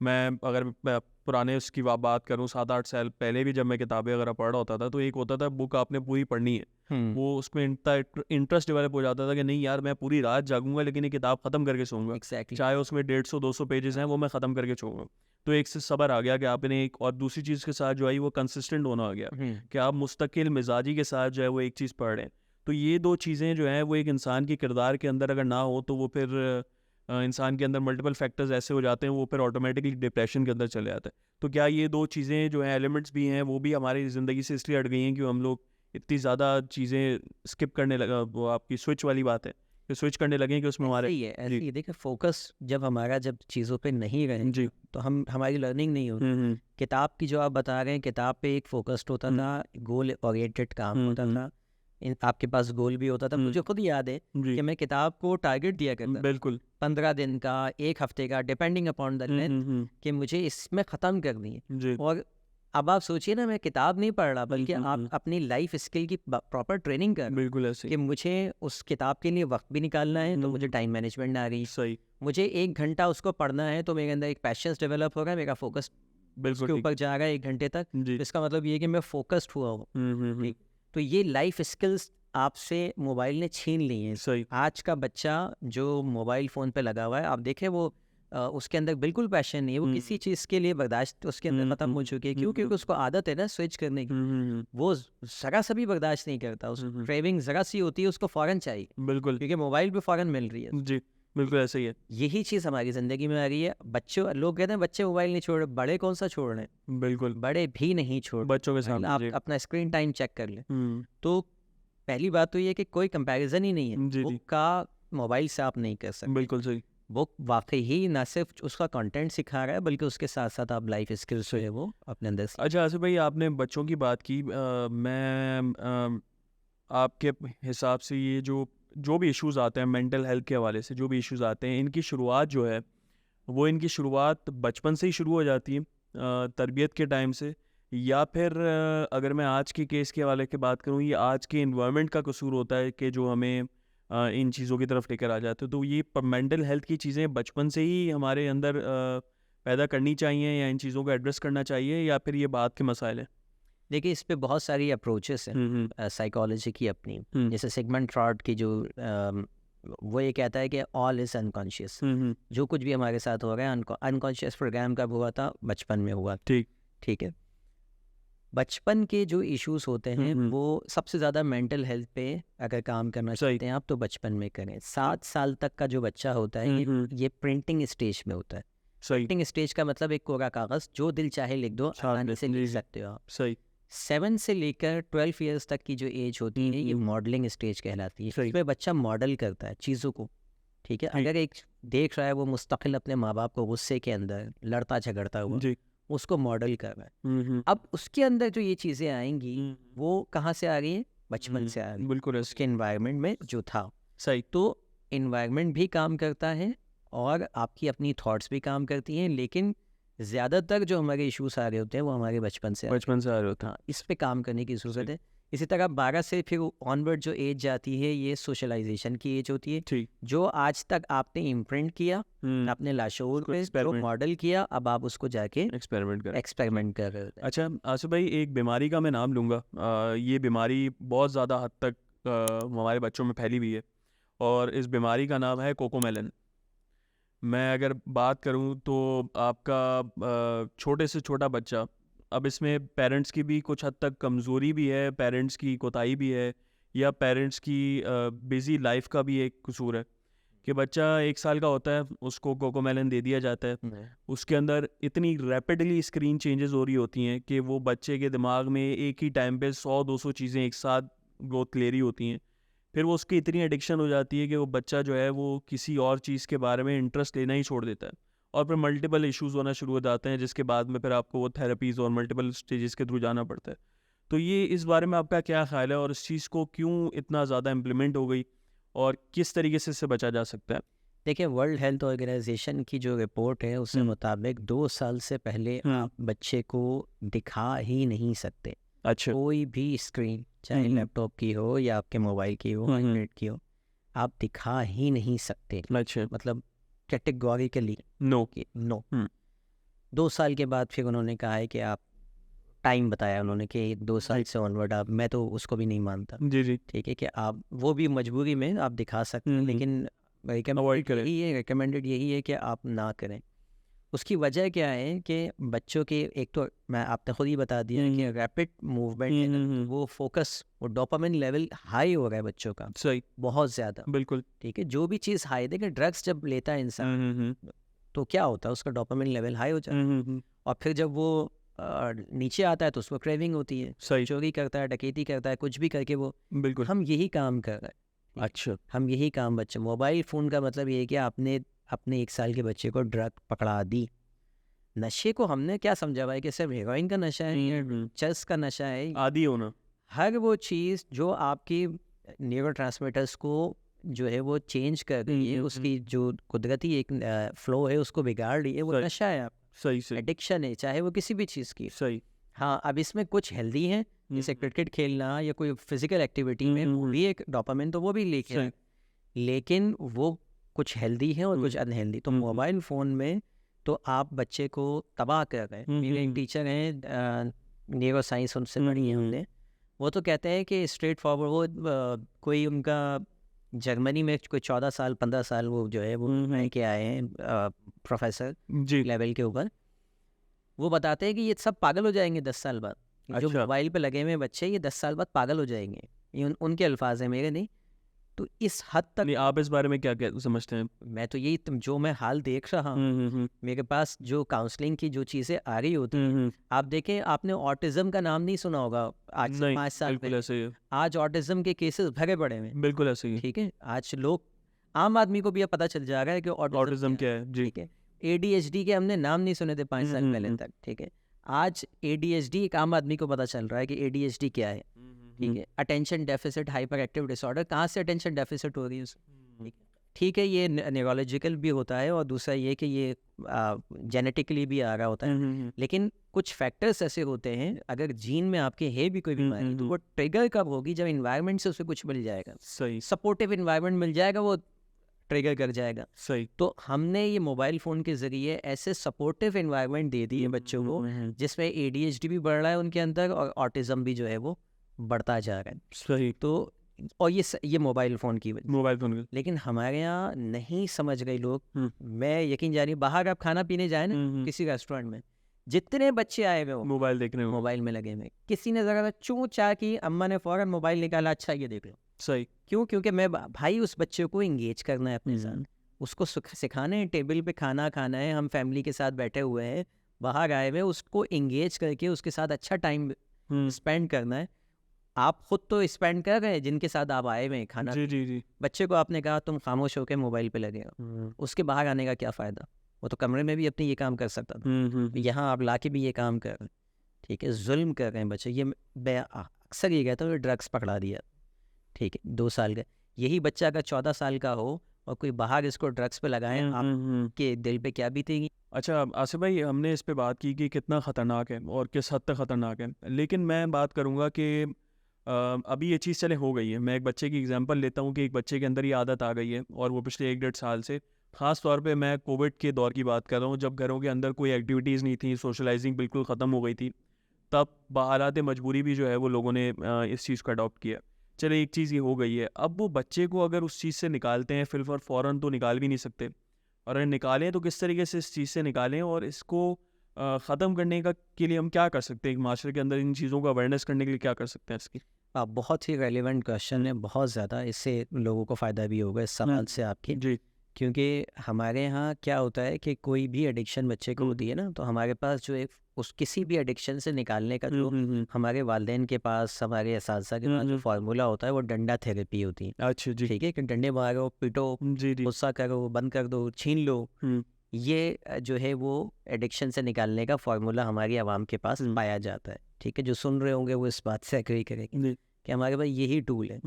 मैं अगर मैं पुराने उसकी बात करूँ 7-8 साल पहले भी जब मैं किताबें वगैरह पढ़ रहा होता था, तो एक होता था बुक आपने पूरी पढ़नी है। है। वो उसमें इतना इंटरेस्ट डेवलप हो जाता था कि नहीं यार, मैं पूरी रात जागूँगा लेकिन ये किताब ख़त्म करके सोऊँगा। एग्जैक्टली। चाहे उसमें 150-200 पेजेज़ हैं, वो मैं ख़त्म करके सोऊँगा। तो एक से सब्र आ गया कि आपने एक, और दूसरी चीज़ के साथ जो आई वो कंसिस्टेंट होना आ गया कि आप मुस्तकिल मिजाजी के साथ जो है वो एक चीज़ पढ़ रहे हैं। तो ये 2 चीज़ें जो हैं वो एक इंसान के किरदार के अंदर अगर ना हो तो वो फिर इंसान के अंदर मल्टीपल फैक्टर्स ऐसे हो जाते हैं, वो फिर ऑटोमेटिकली डिप्रेशन के अंदर चले जाते हैं। तो क्या ये 2 चीज़ें जो हैं, एलिमेंट्स भी हैं, वो भी हमारी ज़िंदगी से इसलिए हट गई हैं कि हम लोग इतनी ज़्यादा चीज़ें स्किप करने लगा, वो आपकी स्विच वाली बात है, कि स्विच करने लगे कि उसमें ऐसे हमारे ही है, ऐसे जी, ही है। देखिए फोकस जब हमारा जब चीज़ों पे नहीं रहे जी। तो हम हमारी लर्निंग नहीं होती। किताब की जो आप बता रहे हैं, किताब पे एक फोकस्ड होता हुँ। था, गोल ओरिएंटेड काम हुँ, होता हुँ। था। आपके पास गोल भी होता था। हुँ। मुझे खुद याद है जी, कि मैं किताब को टारगेट दिया करता था, बिल्कुल। 15 दिन का, 1 हफ्ते का, डिपेंडिंग अपॉन द लेंथ, हुँ। कि मुझे इसमें ख़त्म करनी है। जी। और अब आप सोचिए ना, मैं किताब नहीं पढ़ रहा, बल्कि आप अपनी लाइफ स्किल की प्रॉपर ट्रेनिंग कर रहे हो बिल्कुल ऐसे ही। कि मुझे उस किताब के लिए वक्त भी निकालना है, तो हुँ, मुझे हुँ। टाइम मैनेजमेंट ना आ रही। सही, मुझे 1 घंटा उसको पढ़ना है, तो मेरे अंदर एक पैशंस डेवलप हो रहा है, मेरा फोकस बिल्कुल उसके ठीक। ऊपर जा रहा है 1 घंटे तक। जी। तो इसका मतलब ये है कि मैं फोकस्ड हुआ हूँ। हुँ। ठीक। तो ये लाइफ स्किल्स आपसे मोबाइल ने छीन ली हैं। सही। आज का बच्चा जो मोबाइल फ़ोन पे लगा हुआ है, आप देखें वो उसके अंदर बिल्कुल पैशन नहीं है। वो हुँ। किसी चीज़ के लिए बर्दाश्त उसके अंदर ख़त्म हो चुकी है। क्यों? क्योंकि उसको आदत है ना स्विच करने की। हुँ। वो ज़रा सा भी बर्दाश्त नहीं करता। हुँ, उसको हुँ। क्रेविंग ज़रा सी होती है, उसको फ़ौरन चाहिए, बिल्कुल। क्योंकि मोबाइल पे फ़ौरन मिल रही है। जी, बिल्कुल ऐसे ही है। यही चीज़ हमारी ज़िंदगी में आ रही है। बच्चों लोग कहते हैं बच्चे मोबाइल नहीं छोड़ रहे, बड़े कौन सा छोड़ रहे हैं? बिल्कुल, बड़े भी नहीं छोड़ रहे बच्चों के मोबाइल। सामने। आप जी। अपना स्क्रीन टाइम चेक कर लें। हुँ। तो पहली बात तो ये है कि कोई कंपैरिजन ही नहीं है। जी, बुक जी। का मोबाइल से आप नहीं कर सकते। बिल्कुल सही। बुक वाक़ई ही ना सिर्फ़ उसका कंटेंट सिखा रहा है, बल्कि उसके साथ-साथ आप लाइफ़ स्किल्स जो सही। है वो अपने अंदर सीख। अच्छा आसिफ भाई, आपने बच्चों की बात की, आपके हिसाब से ये जो जो भी इश्यूज़ आते हैं मेंटल हेल्थ के हवाले से, जो भी इश्यूज़ आते हैं, इनकी शुरुआत जो है वो इनकी शुरुआत बचपन से ही शुरू हो जाती है, तरबियत के टाइम से, या फिर अगर मैं आज के केस के हवाले की बात करूँ, ये आज के इन्वायरमेंट का कसूर होता है कि जो हमें इन चीज़ों की तरफ लेकर आ जाते हैं। तो ये मेंटल हेल्थ की चीज़ें बचपन से ही हमारे अंदर पैदा करनी चाहिए, या इन चीज़ों को एड्रेस करना चाहिए, या फिर ये बात के मसाइल हैं? देखिए, इस पे बहुत सारी अप्रोचेस हैं हुँ। साइकोलॉजी की अपनी। हुँ। जैसे सिगमंड फ्रॉइड की जो वो ये कहता है कि ऑल इज़ अनकॉन्शियस। हुँ। जो कुछ भी हमारे साथ हो रहा है अनकॉन्शियस प्रोग्राम कब हुआ था? बचपन में हुआ। ठीक। ठीक है। बचपन के जो इश्यूज़ होते हैं हुँ। वो सबसे ज़्यादा मेंटल हेल्थ पे अगर काम करना सही। चाहते हैं आप, तो बचपन में करें। 7 साल तक का जो बच्चा होता है, ये प्रिंटिंग स्टेज में होता है। सही। प्रिंटिंग स्टेज का मतलब एक कोरा कागज़, जो दिल चाहे लिख दो, साथ आसानी में। से जी, लिख जी। सकते हो आप। सही। 7 से लेकर 12 ईयर्स तक की जो एज होती है, ये मॉडलिंग स्टेज कहलाती है। सही। इसमें बच्चा मॉडल करता है चीज़ों को। ठीक है। ठीक। अगर एक देख रहा है वो मुस्तकिल अपने माँ बाप को गुस्से के अंदर लड़ता झगड़ता हुआ, जी। उसको मॉडल कर रहा है। हुँ। अब उसके अंदर जो ये चीज़ें आएंगी, वो कहाँ से आ रही हैं? बचपन से आ रही हैं, बिल्कुल उसके ऐसे। इन्वायरमेंट में जो था। सही। तो इन्वायरमेंट भी काम करता है और आपकी अपनी थॉट्स भी काम करती हैं, लेकिन ज़्यादातर जो हमारे इश्यूज आ रहे होते हैं वो हमारे बचपन से आ रहे बचपन से आ रहे होते हैं। हाँ, इस पे काम करने की ज़रूरत सही। है। इसी तरह 12 से फिर ऑनवर्ड जो एज जाती है, ये सोशलाइजेशन की एज होती है। ठीक। जो आज तक आपने इम्प्रिंट किया हुँ। अपने लाशऊर उसको पे, जो एक्सपेरिमेंट मॉडल किया, अब आप उसको जाके एक्सपेरिमेंट करें। एक्सपेरिमेंट कर रहे होते हैं। अच्छा आसिफ भाई, एक बीमारी का मैं नाम लूँगा। ये बीमारी बहुत ज़्यादा हद तक हमारे बच्चों में फैली हुई है, और इस बीमारी का नाम है कोकोमेलन। मैं अगर बात करूँ तो आपका छोटे से छोटा बच्चा, अब इसमें पेरेंट्स की भी कुछ हद तक कमज़ोरी भी है, पेरेंट्स की कोताही भी है, या पेरेंट्स की बिज़ी लाइफ का भी एक कसूर है कि बच्चा 1 साल का होता है, उसको कोकोमेलन दे दिया जाता है। उसके अंदर इतनी रैपिडली स्क्रीन चेंजेस हो रही होती हैं कि वो बच्चे के दिमाग में एक ही टाइम पे 100-200 चीज़ें एक साथ ग्रोथ ले रही होती हैं। फिर वो उसकी इतनी एडिक्शन हो जाती है कि वो बच्चा जो है वो किसी और चीज़ के बारे में इंटरेस्ट लेना ही छोड़ देता है, और फिर मल्टीपल इश्यूज़ होना शुरू हो जाते हैं, जिसके बाद में फिर आपको वो थेरेपीज़ और मल्टीपल स्टेजेस के थ्रू जाना पड़ता है। तो ये इस बारे में आपका क्या ख़्याल है, और इस चीज़ को क्यों इतना ज़्यादा इम्प्लीमेंट हो गई, और किस तरीके से इससे बचा जा सकता है? देखिए, वर्ल्ड हेल्थ ऑर्गेनाइजेशन की जो रिपोर्ट है उसके मुताबिक 2 साल से पहले आप बच्चे को दिखा ही नहीं सकते। अच्छा। कोई भी स्क्रीन, चाहे लैपटॉप की हो या आपके मोबाइल की हो, आईपैड की हो, आप दिखा ही नहीं सकते। अच्छा। मतलब कैटेगोरिकली नो। नो। 2 साल के बाद फिर उन्होंने कहा है कि आप टाइम बताया उन्होंने कि 2 साल से ऑनवर्ड आप, मैं तो उसको भी नहीं मानता। जी जी। ठीक है कि आप वो भी मजबूरी में आप दिखा सकते हैं, लेकिन अवॉइड करें। रिकमेंडेड यही है कि आप ना करें। उसकी वजह क्या है कि बच्चों के, एक तो मैं आपने खुद ही बता दिया कि रैपिड मूवमेंट है ना, वो फोकस, वो डोपामिन लेवल हाई हो रहा है बच्चों का सही। बहुत ज़्यादा। बिल्कुल। ठीक है, जो भी चीज़ हाई, देखिए ड्रग्स जब लेता है इंसान तो क्या होता है, उसका डोपामिन लेवल हाई हो जाता है और फिर जब वो नीचे आता है तो उसको क्रेविंग होती है, सही। चोरी करता है, डकैती करता है, कुछ भी करके वो, बिल्कुल। हम यही काम कर रहे हैं। ठीक है? अच्छा। हम यही काम बच्चे, मोबाइल फ़ोन का मतलब ये है कि आपने अपने 1 साल के बच्चे को ड्रग पकड़ा दी। नशे को हमने क्या समझा भाई कि सिर्फ हेरोइन का नशा है या चरस का नशा है। आदी होना। हर वो चीज़ जो आपकी न्यूरोट्रांसमीटर्स को जो है वो चेंज कर रही है, उसकी जो कुदरती एक फ्लो है उसको बिगाड़ रही है, वो सही। नशा है, आप सही सही एडिक्शन है, चाहे वो किसी भी चीज़ की। सही। हाँ, अब इसमें कुछ हेल्दी हैं, जैसे क्रिकेट खेलना या कोई फिजिकल एक्टिविटी में वो भी एक डोपामिन तो वो भी लेके सही। आए, लेकिन वो कुछ हेल्दी है और कुछ अनहेल्दी। तो मोबाइल फ़ोन में तो आप बच्चे को तबाह कर रहे हैं। मेरे एक टीचर हैं न्यूरो साइंस, उनसे पढ़ी है हमने, वो तो कहते हैं कि स्ट्रेट फॉरवर्ड, वो कोई उनका जर्मनी में कोई 14 साल 15 साल वो जो है वो रह के आए हैं प्रोफेसर जी। लेवल के ऊपर। वो बताते हैं कि ये सब पागल हो जाएंगे 10 साल बाद। जो अच्छा। मोबाइल पे लगे हुए बच्चे, ये 10 साल बाद पागल हो जाएंगे। ये उनके अल्फाज हैं, मेरे नहीं। तो इस हद तक नहीं, आप इस बारे में क्या क्या समझते हैं? मैं तो यही, जो मैं हाल देख रहा हूँ, मेरे पास जो काउंसलिंग की जो चीज़ें आ रही होती हैं, आप देखें, आपने ऑटिज्म का नाम नहीं सुना होगा आज से नहीं, 5 साल बिल्कुल पहले। ऐसे ही है। आज ऑटिज्म के केसेस भरे पड़े हुए हैं। बिल्कुल ऐसे ही है। ठीक है, आज लोग, आम आदमी को भी अब पता चल जा रहा है कि ऑटिज्म ऑटिज्म क्या है? जी। ठीक है, ADHD के हमने नाम नहीं सुने थे 5 साल पहले तक। ठीक है, आज ADHD एक आम आदमी को पता चल रहा है कि ADHD क्या है। ठीक है, attention deficit hyper active disorder, कहाँ से अटेंशन डेफिसिट हो रही है उसमें? ठीक है, ये न्यूरोलॉजिकल भी होता है और दूसरा ये कि ये जेनेटिकली भी आ रहा होता है। लेकिन कुछ फैक्टर्स ऐसे होते हैं, अगर जीन में आपके है भी कोई बीमारी, तो वो ट्रिगर कब होगी? जब इन्वायरमेंट से उसे कुछ मिल जाएगा, सही। सपोर्टिव इन्वायरमेंट मिल जाएगा, वो ट्रिगर कर जाएगा। सही। तो हमने ये मोबाइल फ़ोन के ज़रिए ऐसे सपोर्टिव इन्वायरमेंट दे दी है बच्चों को, जिसमें ADHD भी बढ़ रहा है उनके अंदर और ऑटिज्म भी जो है वो बढ़ता जा रहा है। सही। तो और ये मोबाइल फ़ोन की वजह। मोबाइल फोन का। लेकिन हमारे यहाँ नहीं समझ गए लोग। मैं यकीन जानिए, बाहर आप खाना पीने जाए ना किसी रेस्टोरेंट में, जितने बच्चे आए हुए हो मोबाइल देखने में। मोबाइल में लगे हुए, किसी ने ज़रा चूँ चा की, अम्मा ने फ़ौरन मोबाइल निकाला, अच्छा ये देख लो। सही। क्यों? क्योंकि मैं भाई उस बच्चे को इंगेज करना है अपने साथ, उसको सिखाना है, टेबल पे खाना खाना है, हम फैमिली के साथ बैठे हुए हैं, बाहर आए हुए, उसको इंगेज करके उसके साथ अच्छा टाइम स्पेंड करना है। आप खुद तो स्पेंड कर रहे हैं जिनके साथ आप आए हुए हैं खाना। जी जी जी। बच्चे को आपने कहा तुम खामोश होकर मोबाइल पे लगे हो, उसके बाहर आने का क्या फ़ायदा? वो तो कमरे में भी अपने ये काम कर सकता था, यहाँ आप लाके भी ये काम कर रहे हैं। ठीक है, जुल्म कर रहे हैं बच्चे। ये मैं अक्सर ये कहता हूँ, ड्रग्स पकड़ा दिया। ठीक है, 2 साल का यही बच्चा अगर 14 साल का हो और कोई बाहर इसको ड्रग्स पे लगाए, आपके दिल पे क्या बीतेगी? अच्छा आसिफ भाई, हमने इस पे बात की कि कितना ख़तरनाक है और किस हद तक ख़तरनाक है, लेकिन मैं बात करूँगा कि अभी ये चीज़ चले हो गई है। मैं एक बच्चे की एग्जांपल लेता हूँ कि एक बच्चे के अंदर ये आदत आ गई है और वो पिछले 1-1.5 साल से, ख़ास तौर पे मैं कोविड के दौर की बात कर रहा हूँ, जब घरों के अंदर कोई एक्टिविटीज़ नहीं थी, सोशलाइजिंग बिल्कुल ख़त्म हो गई थी, तब बहालात मजबूरी भी जो है वो लोगों ने इस चीज़ को अडॉप्ट किया। चले एक चीज़ ये हो गई है, अब वो बच्चे को अगर उस चीज़ से निकालते हैं फिर फ़ौरन तो निकाल भी नहीं सकते, और अगर निकालें तो किस तरीके से इस चीज़ से निकालें, और इसको ख़त्म करने का के लिए हम क्या कर सकते हैं? माशरे के अंदर इन चीज़ों को अवेयरनेस करने के लिए क्या कर सकते हैं इसकी? बहुत ही रेलिवेंट क्वेश्चन है, बहुत ज़्यादा। इससे लोगों को फ़ायदा भी होगा इस सवाल से आपके। जी। क्योंकि हमारे यहाँ क्या होता है कि कोई भी एडिक्शन बच्चे को होती है ना, तो हमारे पास जो एक उस किसी भी एडिक्शन से निकालने का जो हमारे वालिदैन के पास, हमारे असातिज़ा के पास जो फार्मूला होता है, वो डंडा थेरेपी होती है। अच्छा जी। ठीक है, कि डंडे मारो, पीटो, जी जी। गुस्सा करो, बंद कर दो, छीन लो। ये जो है वो एडिक्शन से निकालने का फार्मूला हमारी आवाम के पास पाया जाता है। ठीक है, जो सुन रहे होंगे वो इस बात से एग्री करेंगे जी। कि हमारे पास यही टूल है।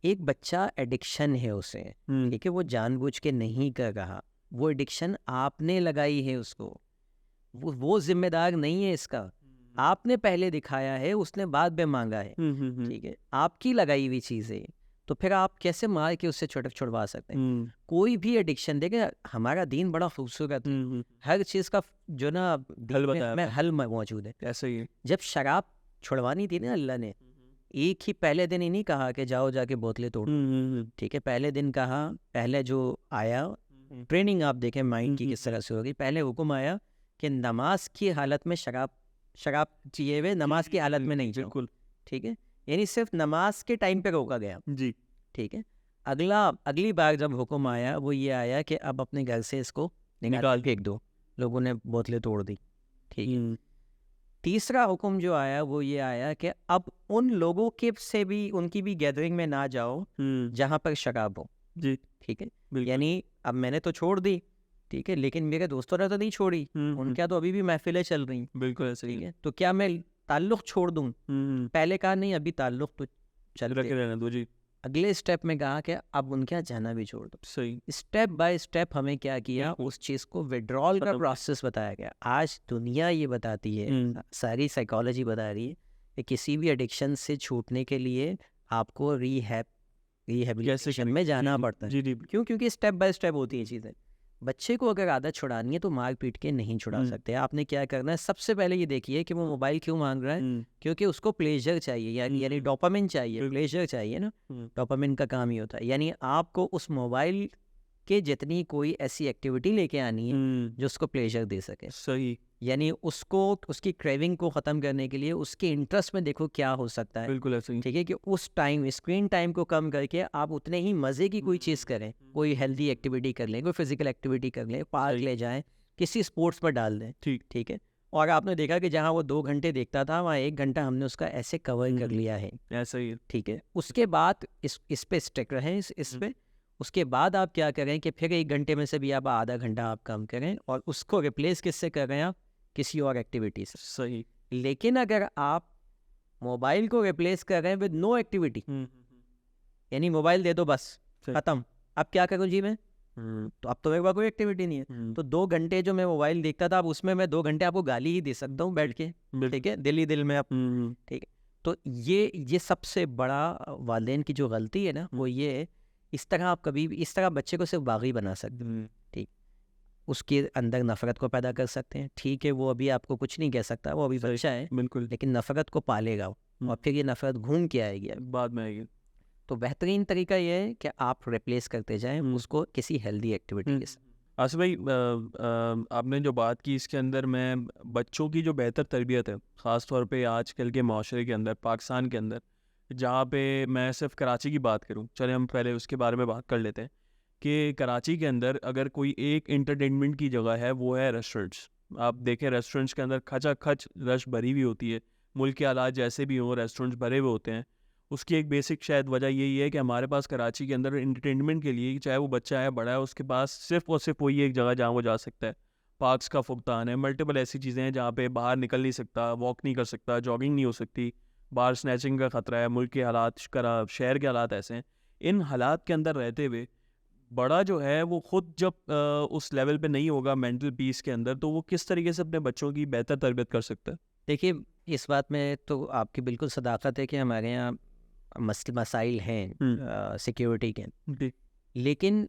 एक बच्चा एडिक्शन है उसे, ठीक है, वो जानबूझ के नहीं कर रहा, वो एडिक्शन आपने लगाई है उसको, वो जिम्मेदार नहीं है इसका, आपने पहले दिखाया है, उसने बाद में मांगा है, ठीक है, आपकी लगाई हुई चीज़ है, तो फिर आप कैसे मार के उससे छुड़वा सकते हैं? कोई भी एडिक्शन, देखिए हमारा दीन बड़ा खूबसूरत है, हर चीज़ का जो ना हल बताया में था। हल मौजूद है। ऐसा ही है। जब शराब छुड़वानी थी ना अल्लाह ने, एक ही पहले दिन ही नहीं कहा कि जाओ जाके बोतलें तोड़ो, ठीक है, पहले दिन कहा, पहले जो आया ट्रेनिंग, आप देखें माइंड की किस तरह से होगी, पहले हुक्म आया कि नमाज की हालत में शराब चाहिए हुए नमाज की हालत में नहीं जाओ, बिल्कुल। ठीक है, यानी सिर्फ नमाज के टाइम पे रोका गया, जी। ठीक है। अगली बार जब हुक्म आया वो ये आया कि अब अपने घर से इसको निकाल फेंक दो, लोगों ने बोतलें तोड़ दी, ठीक है। तीसरा हुक्म जो आया वो ये आया कि अब उन लोगों के से भी, उनकी भी गैदरिंग में ना जाओ जहाँ पर शराब हो, जी। ठीक है, बिल्कुल। यानी अब मैंने तो छोड़ दी, ठीक है, लेकिन मेरे दोस्तों ने तो नहीं छोड़ी, उनके तो अभी भी महफिलें चल रही, बिल्कुल ऐसा ही ठीक है। है, तो क्या मैं ताल्लुक छोड़ दूं? पहले कहा नहीं, अभी ताल्लुक तो चल रखे रहने दो। जी। अगले स्टेप में कहा कि अब उनके यहाँ जाना भी छोड़ दो। सही। स्टेप बाय स्टेप हमें क्या किया, उस चीज़ को विड्रॉल का प्रोसेस बताया गया। आज दुनिया ये बताती है, सारी साइकोलॉजी बता रही है कि किसी भी एडिक्शन से छूटने के लिए आपको रिहैबिलिटेशन में जाना पड़ता है। जी। क्यों? क्योंकि स्टेप बाय स्टेप होती है चीज़ें। बच्चे को अगर आदत छुड़ानी है तो मार पीट के नहीं छुड़ा सकते। आपने क्या करना है, सबसे पहले ये देखिए कि वो मोबाइल क्यों मांग रहा है, क्योंकि उसको प्लेजर चाहिए, यानी डोपामिन चाहिए, प्लेजर चाहिए ना, डोपामिन का काम ही होता है। यानी आपको उस मोबाइल के जितनी कोई ऐसी एक्टिविटी लेके आनी है जो उसको प्लेजर दे सके। सही। यानी उसको, उसकी क्रेविंग को ख़त्म करने के लिए उसके इंटरेस्ट में देखो क्या हो सकता है। बिल्कुल ऐसा ही। ठीक है, कि उस टाइम स्क्रीन टाइम को कम करके आप उतने ही मज़े की कोई चीज़ करें, कोई हेल्दी एक्टिविटी कर लें, कोई फिजिकल एक्टिविटी कर लें, पार्क ले जाएं, किसी स्पोर्ट्स पर डाल दें। ठीक है, और आपने देखा कि जहाँ वो 2 घंटे देखता था वहाँ 1 घंटा हमने उसका ऐसे कवर कर लिया है। ऐसा ही है। ठीक है, उसके बाद इस पे स्टिक रहें, इस पे। उसके बाद आप क्या करें कि फिर 1 घंटे में से भी आप आधा घंटा आप कम करें और उसको रिप्लेस किससे कर रहे हैं आप, किसी और एक्टिविटी से। सही। लेकिन अगर आप मोबाइल को रिप्लेस कर रहे हैं विद नो एक्टिविटी, यानी मोबाइल दे दो बस, खत्म, अब क्या करूं जी मैं, तो अब तो मेरे पास कोई एक्टिविटी नहीं है। तो 2 घंटे जो मैं मोबाइल देखता था, अब उसमें मैं 2 घंटे आपको गाली ही दे सकता हूँ बैठ के, ठीक है, दिल ही दिल में आप, ठीक है। तो ये सबसे बड़ा वालिदैन की जो गलती है ना, वो ये है, इस तरह आप कभी भी इस तरह बच्चे को सिर्फ बागी बना सकते हैं, ठीक, उसके अंदर नफरत को पैदा कर सकते हैं। ठीक है, वो अभी आपको कुछ नहीं कह सकता, वो अभी बच्चा है, बिल्कुल, लेकिन नफरत को पालेगा और फिर ये नफरत घूम के आएगी बाद में आएगी। तो बेहतरीन तरीका ये है कि आप रिप्लेस करते जाएं उसको किसी हेल्दी एक्टिविटी के साथ। आसिफ भाई, आपने जो बात की इसके अंदर मैं बच्चों की जो बेहतर तरबियत है, ख़ास तौर पे आजकल के माशरे के अंदर, पाकिस्तान के अंदर, जहाँ पे मैं सिर्फ कराची की बात करूँ, चले हम पहले उसके बारे में बात कर लेते हैं कि कराची के अंदर अगर कोई एक इंटरटेनमेंट की जगह है वो है रेस्टोरेंट्स। आप देखें रेस्टोरेंट्स के अंदर खचाखच रश भरी हुई होती है, मुल्क के हालात जैसे भी हों रेस्टोरेंट्स भरे हुए होते हैं। उसकी एक बेसिक शायद वजह यही है कि हमारे पास कराची के अंदर इंटरटेनमेंट के लिए, चाहे वो बच्चा है बड़ा है, उसके पास सिर्फ और सिर्फ वही एक जगह जहाँ वो जा सकता है। पार्क्स का फुकदान है, मल्टीपल ऐसी चीज़ें हैं जहाँ पे बाहर निकल नहीं सकता, वॉक नहीं कर सकता, जॉगिंग नहीं हो सकती, बाहर स्नैचिंग का ख़तरा है, मुल्क के हालात, शहर के हालात ऐसे हैं। इन हालात के अंदर रहते हुए बड़ा जो है वो ख़ुद जब उस लेवल पे नहीं होगा मेंटल पीस के अंदर, तो वो किस तरीके से अपने बच्चों की बेहतर तरबियत कर सकता है? देखिए, इस बात में तो आपकी बिल्कुल सदाकत है कि हमारे यहाँ मसाइल हैं सिक्योरिटी के, लेकिन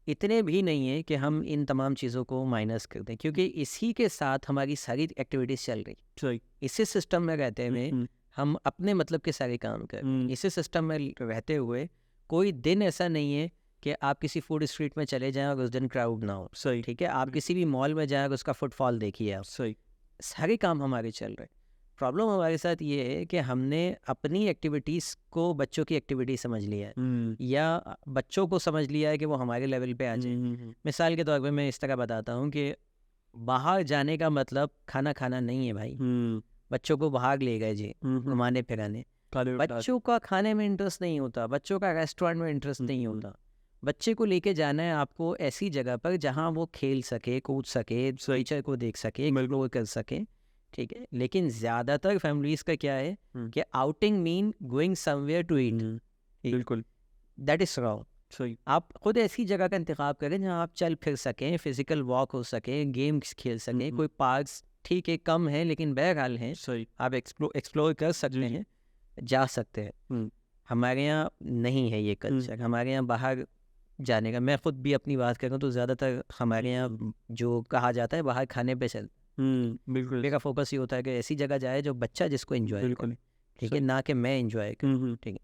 इतने भी नहीं है कि हम इन तमाम चीज़ों को माइनस कर दें, क्योंकि इसी के साथ हमारी सारी एक्टिविटीज़ चल रही। सही। इसी सिस्टम में रहते हुए हम अपने मतलब के सारे काम करें। इसी सिस्टम में रहते हुए कोई दिन ऐसा नहीं है कि आप किसी फूड स्ट्रीट में चले जाएं और उस दिन क्राउड ना हो। सही। ठीक है, आप किसी भी मॉल में जाएं और उसका फुटफॉल देखिए आप। सही। सारे काम हमारे चल रहे। प्रॉब्लम हमारे साथ ये है कि हमने अपनी एक्टिविटीज़ को बच्चों की एक्टिविटी समझ लिया है, या बच्चों को समझ लिया है कि वो हमारे लेवल पे आ जाए। मिसाल के तौर पे मैं इस तरह बताता हूँ कि बाहर जाने का मतलब खाना खाना नहीं है भाई। बच्चों को बाहर ले गए जी घुमाने फिराने, बच्चों का खाने में इंटरेस्ट नहीं होता, बच्चों का रेस्टोरेंट में इंटरेस्ट नहीं होता। बच्चे को लेके जाना है आपको ऐसी जगह पर जहाँ वो खेल सके, कूद सके, नेचर को देख सके, एक्सप्लोर कर सके। ठीक है, लेकिन ज़्यादातर फैमिलीज़ का क्या है कि outing mean going somewhere to eat. बिल्कुल, दैट इज़ रॉन्ग। सही। आप खुद ऐसी जगह का इंतखाब करें जहाँ आप चल फिर सकें, फिजिकल वॉक हो सके, गेम्स खेल सकें। कोई पार्क्स ठीक है कम है लेकिन बहरहाल हैं, सही। आप एक्सप्लोर कर सकते जी, जी। हैं, जा सकते हैं। हुँ, हमारे यहाँ नहीं है ये कल्चर। हमारे यहाँ बाहर जाने का, मैं खुद भी अपनी बात करूँ तो ज़्यादातर हमारे यहाँ जो कहा जाता है बाहर खाने पे चल, बिल्कुल, मेरा फोकस ये होता है कि ऐसी जगह जाए जो बच्चा जिसको एंजॉय बिल्कुल। करे, ठीक है, सही। ना कि मैं एंजॉय करूँ, ठीक है।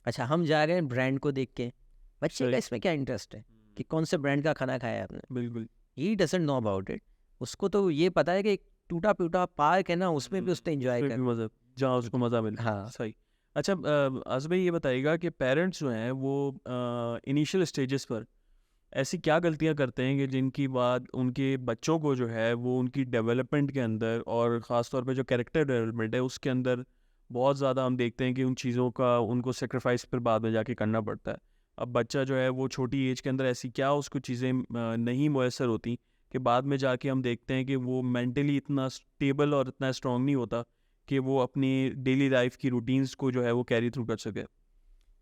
अच्छा, हम जा रहे हैं ब्रांड को देख के, बच्चे का सही। इसमें क्या इंटरेस्ट है कि कौन से ब्रांड का खाना खाया आपने, बिल्कुल। He doesn't know about it. उसको तो ये पता है कि एक टूटा फूटा पार्क है ना, उसमें भी उसने एंजॉय उसमें भी कर। मज़ा, जहाँ उसको मज़ा मिले। हाँ, सही। अच्छा, आज़ भाई ये बताइएगा कि पेरेंट्स जो हैं वो इनिशियल स्टेजेस पर ऐसी क्या गलतियाँ करते हैं कि जिनकी बाद उनके बच्चों को जो है वो उनकी डेवलपमेंट के अंदर और ख़ास तौर पे जो कैरेक्टर डेवलपमेंट है उसके अंदर बहुत ज़्यादा हम देखते हैं कि उन चीज़ों का उनको सेक्रीफाइस फिर बाद में जाके करना पड़ता है। अब बच्चा जो है वो छोटी एज के अंदर ऐसी क्या उसको चीज़ें नहीं मुयस्सर होती कि बाद में जाके हम देखते हैं कि वो मेंटली इतना स्टेबल और इतना स्ट्रांग नहीं होता कि वो अपनी डेली लाइफ की रूटीन्स को जो है वो कैरी थ्रू कर सके।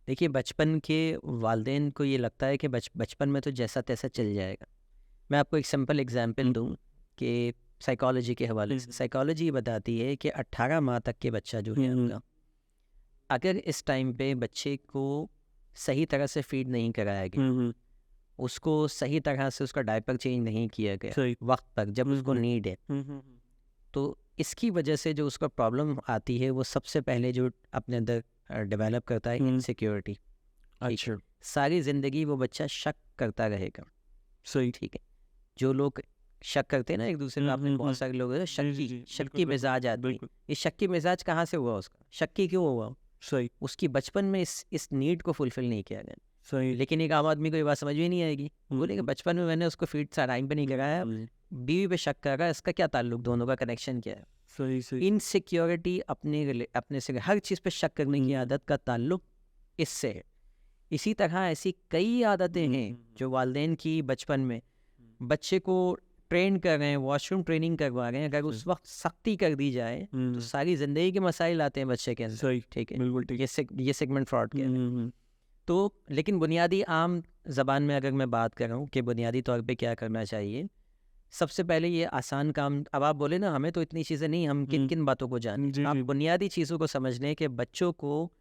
देखिए बचपन के वालिदैन को ये लगता है कि बचपन में तो जैसा तैसा चल जाएगा। मैं आपको एक सिंपल एग्जांपल दूं कि साइकोलॉजी के हवाले से, साइकोलॉजी ये बताती है कि 18 माह तक के बच्चा जो है आपका, अगर इस टाइम पे बच्चे को सही तरह से फीड नहीं कराया गया, उसको सही तरह से उसका डायपर चेंज नहीं किया गया सही। वक्त पर जब उसको नीड है, तो इसकी वजह से जो उसका प्रॉब्लम आती है वो सबसे पहले जो अपने अंदर डेवलप करता है इनसिक्योरिटी। अच्छा। सारी ज़िंदगी वो बच्चा शक करता रहेगा, सही। ठीक है। जो लोग शक करते हैं ना एक दूसरे पे, आपने बहुत सारे लोग हैं, जी, जी, जी। शक्की बिल्कुल, बिल्कुल, मिजाज आदमी। बिल्कुल। ये शक्की मिजाज कहाँ से हुआ उसका, शक्की क्यों हुआ? सही। उसकी बचपन में इस नीड को फुलफिल नहीं किया गया। सही। लेकिन एक आम आदमी को ये बात समझ में नहीं आएगी, बोलेगा बचपन में मैंने उसको फीड टाइम पे नहीं कराया, बीवी पे शक कर रहा है, इसका क्या ताल्लुक, दोनों का कनेक्शन क्या है? सही, सही। इनसिक्योरिटी, अपने से हर चीज़ पे शक करने की आदत का ताल्लुक इससे है। इसी तरह ऐसी कई आदतें हैं जो वालिदैन की बचपन में बच्चे को ट्रेन कर रहे हैं, वॉशरूम ट्रेनिंग करवा रहे हैं, अगर उस वक्त सख्ती कर दी जाए तो सारी ज़िंदगी के मसाइल आते हैं बच्चे के अंदर, सही। ठीक है। बिल्कुल ठीक। ये सेगमेंट फ्रॉड के हैं। तो लेकिन बुनियादी आम ज़बान में अगर मैं बात कर रहा हूँ कि बुनियादी तौर पे क्या करना चाहिए, सबसे पहले ये आसान काम, अब आप बोले ना हमें तो इतनी चीज़ें नहीं, हम किन किन बातों को जानें, जी, आप जी। बुनियादी चीज़ों को समझ लें कि बच्चों को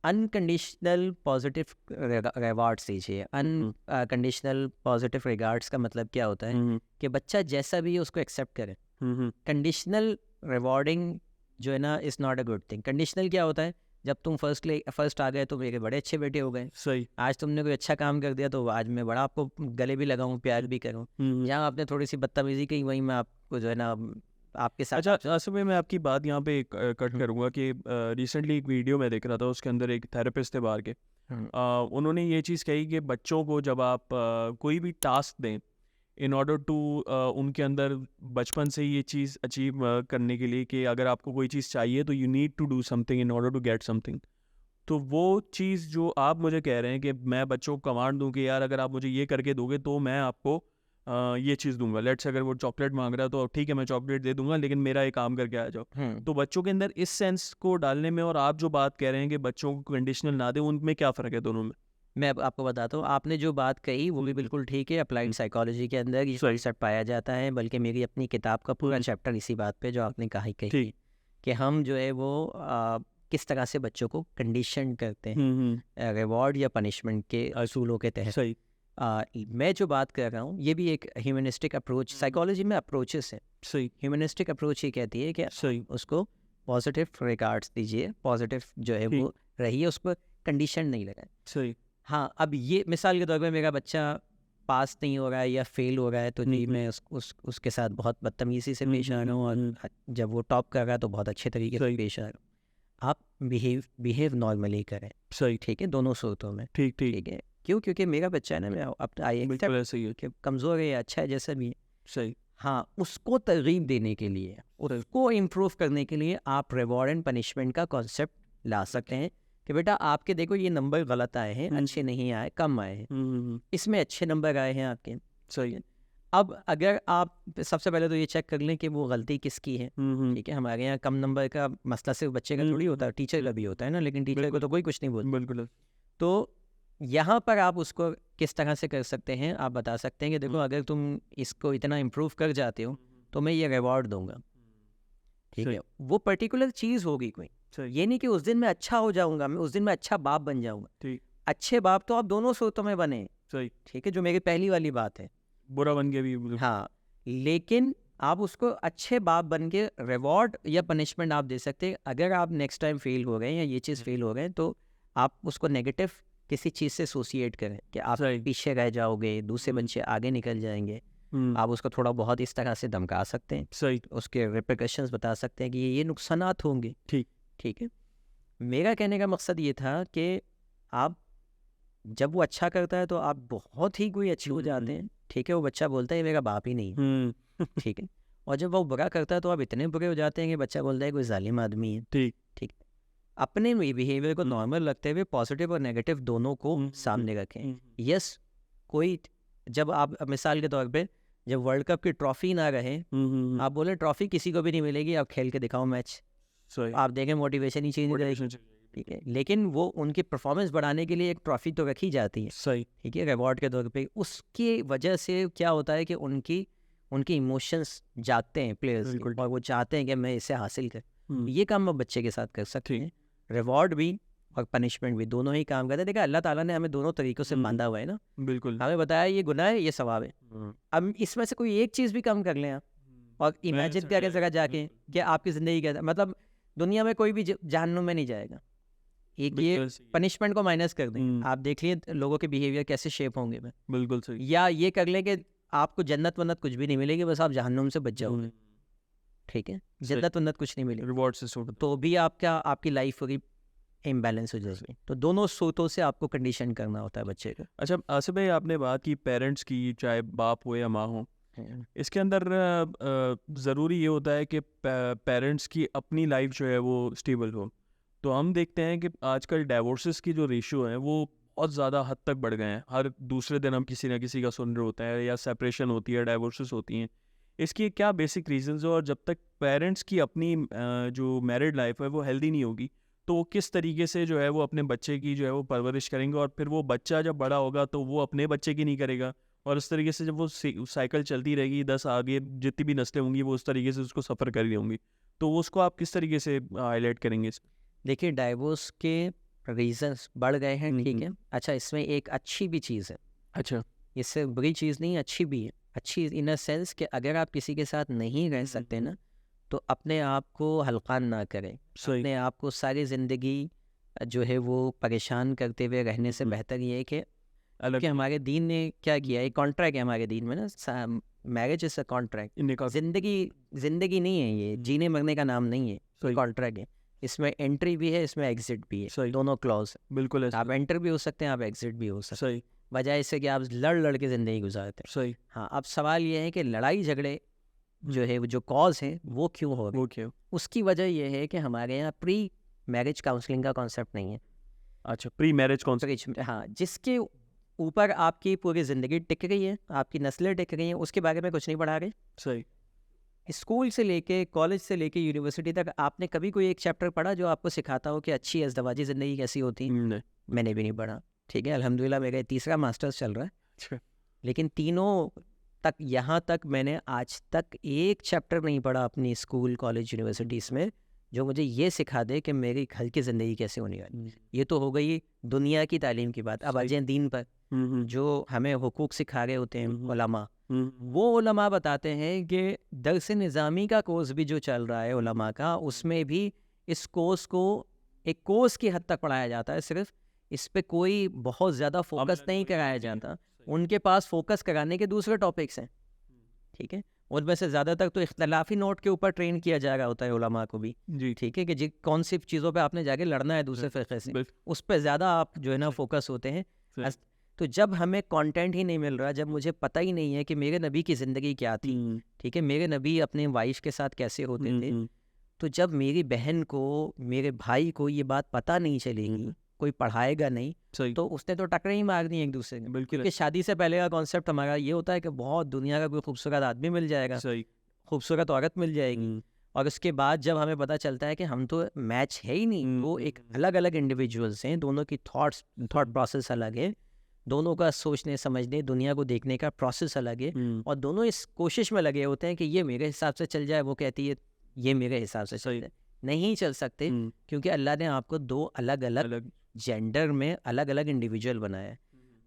अनकंडीशनल पॉजिटिव रिवार्ड्स दीजिए। अनकंडीशनल पॉजिटिव रिगार्ड्स का मतलब क्या होता है कि बच्चा जैसा भी है उसको एक्सेप्ट करे। कंडीशनल रिवॉर्डिंग जो है ना is not a good thing. Conditional क्या होता है, जब तुम फर्स्ट आ गए तो मेरे बड़े अच्छे बेटे हो गए, सही। आज तुमने कोई अच्छा काम कर दिया तो आज मैं बड़ा आपको गले भी लगाऊं, प्यार भी करूं। जहाँ आपने थोड़ी सी बदतमीजी की वहीं मैं आपको जो है ना आपके साथ। अच्छा, असल में मैं आपकी बात यहाँ पे कट करूँगा कि रिसेंटली एक वीडियो मैं देख रहा था, उसके अंदर एक थेरेपिस्ट थे बाहर के। उन्होंने ये चीज़ कही कि बच्चों को जब आप कोई भी टास्क दें, इन ऑर्डर टू उनके अंदर बचपन से ये चीज़ अचीव करने के लिए कि अगर आपको कोई चीज़ चाहिए तो you need to do something in order to get something. तो वो चीज़ जो आप मुझे कह रहे हैं कि मैं बच्चों को कमांड दूं कि यार अगर आप मुझे ये करके दोगे तो मैं आपको ये चीज़ दूंगा। लेट्स अगर वो चॉकलेट मांग रहा है तो ठीक है मैं चॉकलेट दे दूंगा, लेकिन मेरा ये काम करके आ जाओ। तो बच्चों के अंदर इस सेंस को डालने में और आप जो बात कह रहे हैं कि बच्चों को कंडीशनल ना दे, उनमें क्या फ़र्क है दोनों में? मैं अब आपको बताता हूँ, आपने जो बात कही वो भी बिल्कुल ठीक है। अप्लाइड साइकोलॉजी के अंदर ये सही। कॉन्सेप्ट पाया जाता है, बल्कि मेरी अपनी किताब का पूरा चैप्टर इसी बात पे जो आपने कही ठीक। कि हम जो है वो किस तरह से बच्चों को कंडीशन करते हैं रिवॉर्ड या पनिशमेंट के असूलों के तहत। सही। मैं जो बात कर रहा हूँ ये भी एक ह्यूमनिस्टिक अप्रोच, साइकोलॉजी में अप्रोचेस है। सही। ह्यूमनिस्टिक अप्रोच ये कहती है कि सही। उसको पॉजिटिव रिगार्ड्स दीजिए, पॉजिटिव जो है वो रहिए, उस पर कंडीशन नहीं लगाए। सही। हाँ, अब ये मिसाल के तौर पे मेरा बच्चा पास नहीं हो रहा है या फेल हो रहा है तो जी मैं उसके साथ बहुत बदतमीज़ी से पेश आ रहा हूँ, और जब वो टॉप कर रहा है तो बहुत अच्छे तरीके से पेश आ रहा हूँ। आप बिहेव नॉर्मली करें, सही। ठीक है, दोनों सूरतों में। ठीक। ठीक है, क्यों? क्योंकि मेरा बच्चा है ना, मैं अपना आई बिल्कुल ऐसे ही है। कि कमज़ोर है या अच्छा है जैसा भी है, सही। हाँ, उसको तरगीब देने के लिए, उसको इम्प्रूव करने के लिए आप रिवॉर्ड एंड पनिशमेंट का कॉन्सेप्ट ला सकते हैं कि बेटा आपके देखो ये नंबर गलत आए हैं, अच्छे नहीं आए, कम आए हैं, इसमें अच्छे नंबर आए हैं आपके। सही। अब अगर आप सबसे पहले तो ये चेक कर लें कि वो गलती किसकी है, ठीक है। हमारे यहाँ कम नंबर का मसला सिर्फ बच्चे का थोड़ी होता है, टीचर का भी होता है ना, लेकिन टीचर को तो कोई कुछ नहीं बोलता। बिल्कुल। तो यहाँ पर आप उसको किस तरह से कर सकते हैं, आप बता सकते हैं कि देखो अगर तुम इसको इतना इम्प्रूव कर जाते हो तो मैं ये रिवॉर्ड दूंगा, ठीक है। वो पर्टिकुलर चीज़ होगी कोई, ये नहीं कि उस दिन मैं अच्छा हो जाऊंगा, मैं उस दिन मैं अच्छा बाप बन जाऊंगा। ठीक, अच्छे बाप तो आप दोनों सूरतों में बने, सही, ठीक है, जो मेरी पहली वाली बात है। बुरा बन के भी हाँ, लेकिन आप उसको अच्छे बाप बन के रिवॉर्ड या पनिशमेंट आप दे सकते हैं। अगर आप नेक्स्ट टाइम फेल हो गए या ये चीज़ फेल हो गए तो आप उसको नेगेटिव किसी चीज़ से एसोसिएट करें कि आप सही। पीछे रह जाओगे, दूसरे बच्चे आगे निकल जाएंगे। आप उसको थोड़ा बहुत इस तरह से धमका सकते हैं, सही, उसके रिpercussions बता सकते हैं कि ये नुकसानात होंगे, ठीक, ठीक है। मेरा कहने का मकसद ये था कि आप जब वो अच्छा करता है तो आप बहुत ही कोई अच्छे हो जाते हैं, ठीक है, वो बच्चा बोलता है ये मेरा बाप ही नहीं है, ठीक है। और जब वो बुरा करता है तो आप इतने बुरे हो जाते हैं कि बच्चा बोलता है कोई जालिम आदमी है, ठीक, ठीक। अपने बिहेवियर को नॉर्मल रखते हुए पॉजिटिव और नेगेटिव दोनों को सामने रखें। यस, कोई जब आप मिसाल के तौर पे जब वर्ल्ड कप की ट्रॉफी ना रहे, आप बोले ट्रॉफी किसी को भी नहीं मिलेगी, आप खेल के दिखाओ मैच, सही, आप देखें मोटिवेशन ही चेंज हो जाएगी, ठीक है। लेकिन वो उनकी परफॉर्मेंस बढ़ाने के लिए एक ट्रॉफी तो रखी जाती है, सही, ठीक है, रिवॉर्ड के तौर पे। उसकी वजह से क्या होता है कि उनके इमोशंस जागते हैं प्लेयर्स के, बिल्कुल। और वो चाहते हैं कि मैं इसे हासिल कर। हम्म, ये काम आप बच्चे के साथ कर सकते हैं, रिवॉर्ड भी और पनिशमेंट भी, दोनों ही काम करते हैं। देखा, अल्लाह ताला ने हमें दोनों तरीकों से बांधा हुआ है ना, बिल्कुल। हमें बताया ये गुनाह है, ये सवाब है। अब इसमें से कोई एक चीज़ भी कम कर लें आप, और इमेजिन करें ज़रा जाके कि आपकी ज़िंदगी क्या, मतलब दुनिया में कोई भी जहन्नुम में नहीं जाएगा। एक ये पनिशमेंट को माइनस कर दें, आप देख लिए लोगों के बिहेवियर कैसे शेप होंगे में। बिल्कुल सही। या ये कर लें कि आपको जन्नत वन्नत कुछ भी नहीं मिलेगी, बस आप जहन्नुम से बच जाओगे, ठीक है, जन्नत वन्नत कुछ नहीं मिलेगी, रिवॉर्ड से सूट तो भी आपकी लाइफ पूरी इम्बैलेंस हो जाएगी। तो दोनों सोतों से आपको कंडीशन करना होता है बच्चे को। अच्छा आसिफ भाई, आपने बात की पेरेंट्स की, चाहे बाप हो या माँ हो, इसके अंदर ज़रूरी ये होता है कि पेरेंट्स की अपनी लाइफ जो है वो स्टेबल हो। तो हम देखते हैं कि आजकल डाइवोर्सेस की जो रेशियो है वो बहुत ज़्यादा हद तक बढ़ गए हैं। हर दूसरे दिन हम किसी ना किसी का सुन रहे होते हैं, या सेपरेशन होती है, डाइवोर्सेस होती हैं। इसकी क्या बेसिक रीजंस है, और जब तक पेरेंट्स की अपनी जो मैरिड लाइफ है वो हेल्दी नहीं होगी, तो वो किस तरीके से जो है वो अपने बच्चे की जो है वो परवरिश करेंगे, और फिर वो बच्चा जब बड़ा होगा तो वो अपने बच्चे की नहीं करेगा, और इस तरीके से जब वो साइकिल चलती रहेगी, 10 आगे जितनी भी नस्लें होंगी वो उस तरीके से उसको सफ़र कर रही होंगी। तो वो उसको आप किस तरीके से हाईलाइट करेंगे इसमें? देखिए, डाइवोर्स के रीजंस बढ़ गए हैं, ठीक है। अच्छा, इसमें एक अच्छी भी चीज़ है, अच्छा, इससे बुरी चीज़ नहीं, अच्छी भी है। अच्छी इन अ सेंस कि अगर आप किसी के साथ नहीं रह सकते ना, तो अपने आप को हल्का ना करें, सही, अपने आप को सारी ज़िंदगी जो है वो परेशान करते हुए रहने से बेहतर ये है कि अलग कि हमारे दीन ने क्या किया है, कॉन्ट्रैक्ट है हमारे दीन में ना, मैरिज इज़ अ कॉन्ट्रैक्ट। निकाह। जिंदगी नहीं है ये, जीने मरने का नाम नहीं है, सही, कॉन्ट्रैक्ट है। इसमें एंट्री भी है, इसमें एग्जिट भी है, सही, दोनों क्लॉज है। बिल्कुल ऐसा। आप एंटर भी हो सकते हैं, आप एग्जिट भी हो सकते हैं, सही, बजाय इससे कि आप लड़ लड़ के ज़िंदगी गुजारते हैं। सही, हाँ, अब सवाल ये है कि लड़ाई झगड़े जो है जो कॉज है वो क्यों हो रहे हैं? वो क्या? उसकी वजह ये है कि हमारे यहाँ प्री मैरिज काउंसलिंग का कॉन्सेप्ट नहीं है। अच्छा, प्री मैरिज कॉन्सेप्ट। हाँ, जिसके ऊपर आपकी पूरी ज़िंदगी टिक रही है, आपकी नस्लें टिक रही हैं, उसके बारे में कुछ नहीं पढ़ा रहे। सही, स्कूल से लेके कॉलेज से लेके यूनिवर्सिटी तक आपने कभी कोई एक चैप्टर पढ़ा जो आपको सिखाता हो कि अच्छी अज़दवाजी ज़िंदगी कैसी होती है? नहीं, मैंने भी नहीं पढ़ा, ठीक है। अल्हम्दुलिल्लाह मेरा तीसरा मास्टर्स चल रहा है, अच्छा, लेकिन तीनों तक, यहाँ तक मैंने आज तक एक चैप्टर नहीं पढ़ा अपनी स्कूल कॉलेज यूनिवर्सिटीज़ में जो मुझे ये सिखा दे कि मेरी घर की ज़िंदगी कैसे होने वाली। ये तो हो गई दुनिया की तालीम की बात। अब आ जाए दीन पर, जो हमें हुकूक सिखा रहे होते हैं उलमा, वो उलमा बताते हैं कि दरस निज़ामी का कोर्स भी जो चल रहा है उलमा का, उसमें भी इस कोर्स को एक कोर्स की हद तक पढ़ाया जाता है, सिर्फ इस पे कोई बहुत ज़्यादा फोकस नहीं कराया जाता। उनके पास फोकस कराने के दूसरे टॉपिक्स हैं, ठीक है। उनमें से ज़्यादातर तो इख्तलाफी नोट के ऊपर ट्रेन किया जा रहा होता है उलमा को भी, जी, ठीक है, कि कौन सी चीज़ों पे आपने जाके लड़ना है दूसरे फ़िक़े से, उस पर ज़्यादा आप जो है ना फोकस होते हैं। तो जब हमें कंटेंट ही नहीं मिल रहा, जब मुझे पता ही नहीं है कि मेरे नबी की ज़िंदगी क्या थी, ठीक है, मेरे नबी अपने वाइफ के साथ कैसे होते थे, तो जब मेरी बहन को, मेरे भाई को ये बात पता नहीं चलेगी, कोई पढ़ाएगा नहीं, तो उसने तो टकरे ही मारनी एक दूसरे में। बिल्कुल। क्योंकि शादी से पहले का कॉन्सेप्ट हमारा ये होता है कि बहुत दुनिया का कोई खूबसूरत आदमी मिल जाएगा, सही, खूबसूरत औरत मिल जाएगी, और उसके बाद जब हमें पता चलता है कि हम तो मैच है ही नहीं, वो एक अलग अलग इंडिविजुअल्स हैं, दोनों की थॉट प्रोसेस अलग है, दोनों का सोचने समझने दुनिया को देखने का प्रोसेस अलग है, और दोनों इस कोशिश में लगे होते हैं कि ये मेरे हिसाब से चल जाए, वो कहती है ये मेरे हिसाब से चल जाए। नहीं चल सकते, क्योंकि अल्लाह ने आपको दो अलग अलग जेंडर में अलग अलग इंडिविजुअल बनाया है।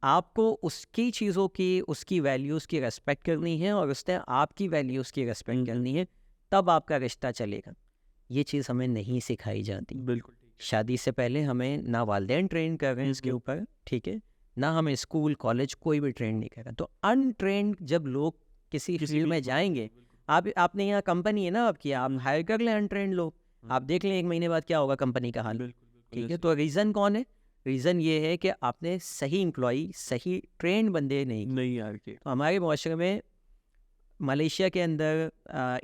आपको उसकी चीज़ों की, उसकी वैल्यूज़ की रेस्पेक्ट करनी है, और उसने आपकी वैल्यूज़ की रेस्पेक्ट करनी है, तब आपका रिश्ता चलेगा। ये चीज़ हमें नहीं सिखाई जाती। बिल्कुल शादी से पहले हमें ना वालिदैन ट्रेन कर रहे हैं इसके ऊपर, ठीक है, ना हमें स्कूल कॉलेज कोई भी ट्रेन नहीं कर रहा। तो अनट्रेंड जब लोग किसी फील्ड में जाएंगे, आपने यहाँ कंपनी है ना आपकी, आप हायर कर लें अनट्रेंड लोग, आप देख लें 1 महीने बाद क्या होगा कंपनी का हाल, ठीक है। तो रीज़न कौन है? रीज़न ये है कि आपने सही एम्प्लॉई, सही ट्रेंड बंदे नहीं यार के। तो हमारे मुआशरे में मलेशिया के अंदर,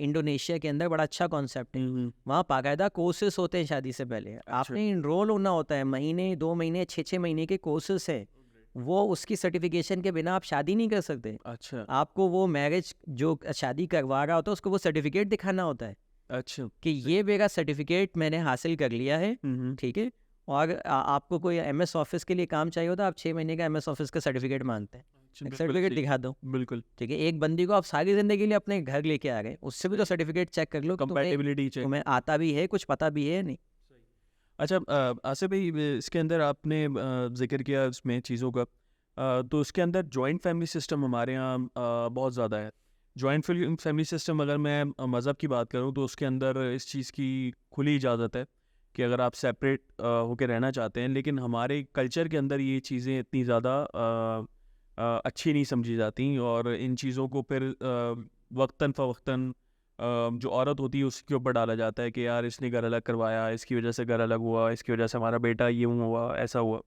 इंडोनेशिया के अंदर बड़ा अच्छा कॉन्सेप्ट है। वहाँ बाकायदा कोर्सेस होते हैं शादी से पहले, आपने इनरोल होना होता है, महीने 2 महीने 6 महीने के कोर्सेस है, वो उसकी सर्टिफिकेशन के बिना आप शादी नहीं कर सकते। अच्छा आपको वो मैरिज जो शादी करवा रहा होता है उसको वो सर्टिफिकेट दिखाना होता है अच्छा कि ये मेरा सर्टिफिकेट मैंने हासिल कर लिया है, ठीक है। और आपको कोई MS ऑफिस के लिए काम चाहिए होता है, आप 6 महीने का MS ऑफिस का सर्टिफिकेट मांगते हैं, सर्टिफिकेट दिखा दो, बिल्कुल ठीक है। एक बंदी को आप सारी जिंदगी के लिए अपने घर लेके आ गए, उससे भी तो सर्टिफिकेट चेक कर लो, कंपैटिबिलिटी चेक, तुम्हें आता भी है, कुछ पता भी है नहीं। अच्छा आसिफ भाई, इसके अंदर आपने जिक्र किया इसमें चीज़ों का, तो इसके अंदर जॉइंट फैमिली सिस्टम हमारे यहाँ बहुत ज़्यादा है। जॉइंट फैमिली सिस्टम, अगर मैं मज़हब की बात करूँ तो उसके अंदर इस चीज़ की खुली इजाज़त है कि अगर आप सेपरेट होकर रहना चाहते हैं, लेकिन हमारे कल्चर के अंदर ये चीज़ें इतनी ज़्यादा अच्छी नहीं समझी जाती, और इन चीज़ों को फिर वक्तन फ़वक्तन जो औरत होती है उसके ऊपर डाला जाता है कि यार इसने घर अलग करवाया, इसकी वजह से घर अलग हुआ, इसकी वजह से हमारा बेटा ये हुआ, ऐसा हुआ।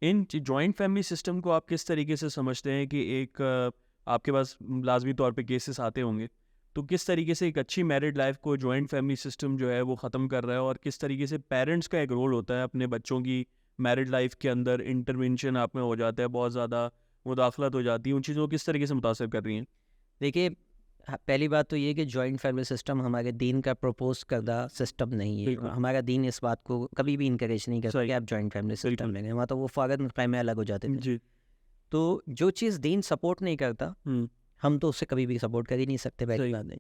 इन जॉइंट फैमिली सिस्टम को आप किस तरीके से समझते हैं कि एक आपके पास लाजमी तौर पे केसेस आते होंगे, तो किस तरीके से एक अच्छी मैरिड लाइफ को जॉइंट फैमिली सिस्टम जो है वो ख़त्म कर रहा है, और किस तरीके से पेरेंट्स का एक रोल होता है अपने बच्चों की मैरिड लाइफ के अंदर, इंटरवेंशन आप में हो जाता है, बहुत ज़्यादा मुदाखलत हो जाती है, उन चीज़ों को किस तरीके से मुतासर कर रही हैं? देखिए, पहली बात तो ये कि जॉइंट फैमिली सिस्टम हमारे दीन का प्रपोज करदा सिस्टम नहीं है। हमारा दीन इस बात को कभी भी इनकरेज नहीं करता कि आप जॉइंट फैमिली सिस्टम लेंगे, वहाँ तो वो फ़ौरन ख़ैमे अलग हो जाते थे। जी। तो जो चीज़ दीन सपोर्ट नहीं करता, हम तो उससे कभी भी सपोर्ट कर ही नहीं सकते, पहली बात नहीं।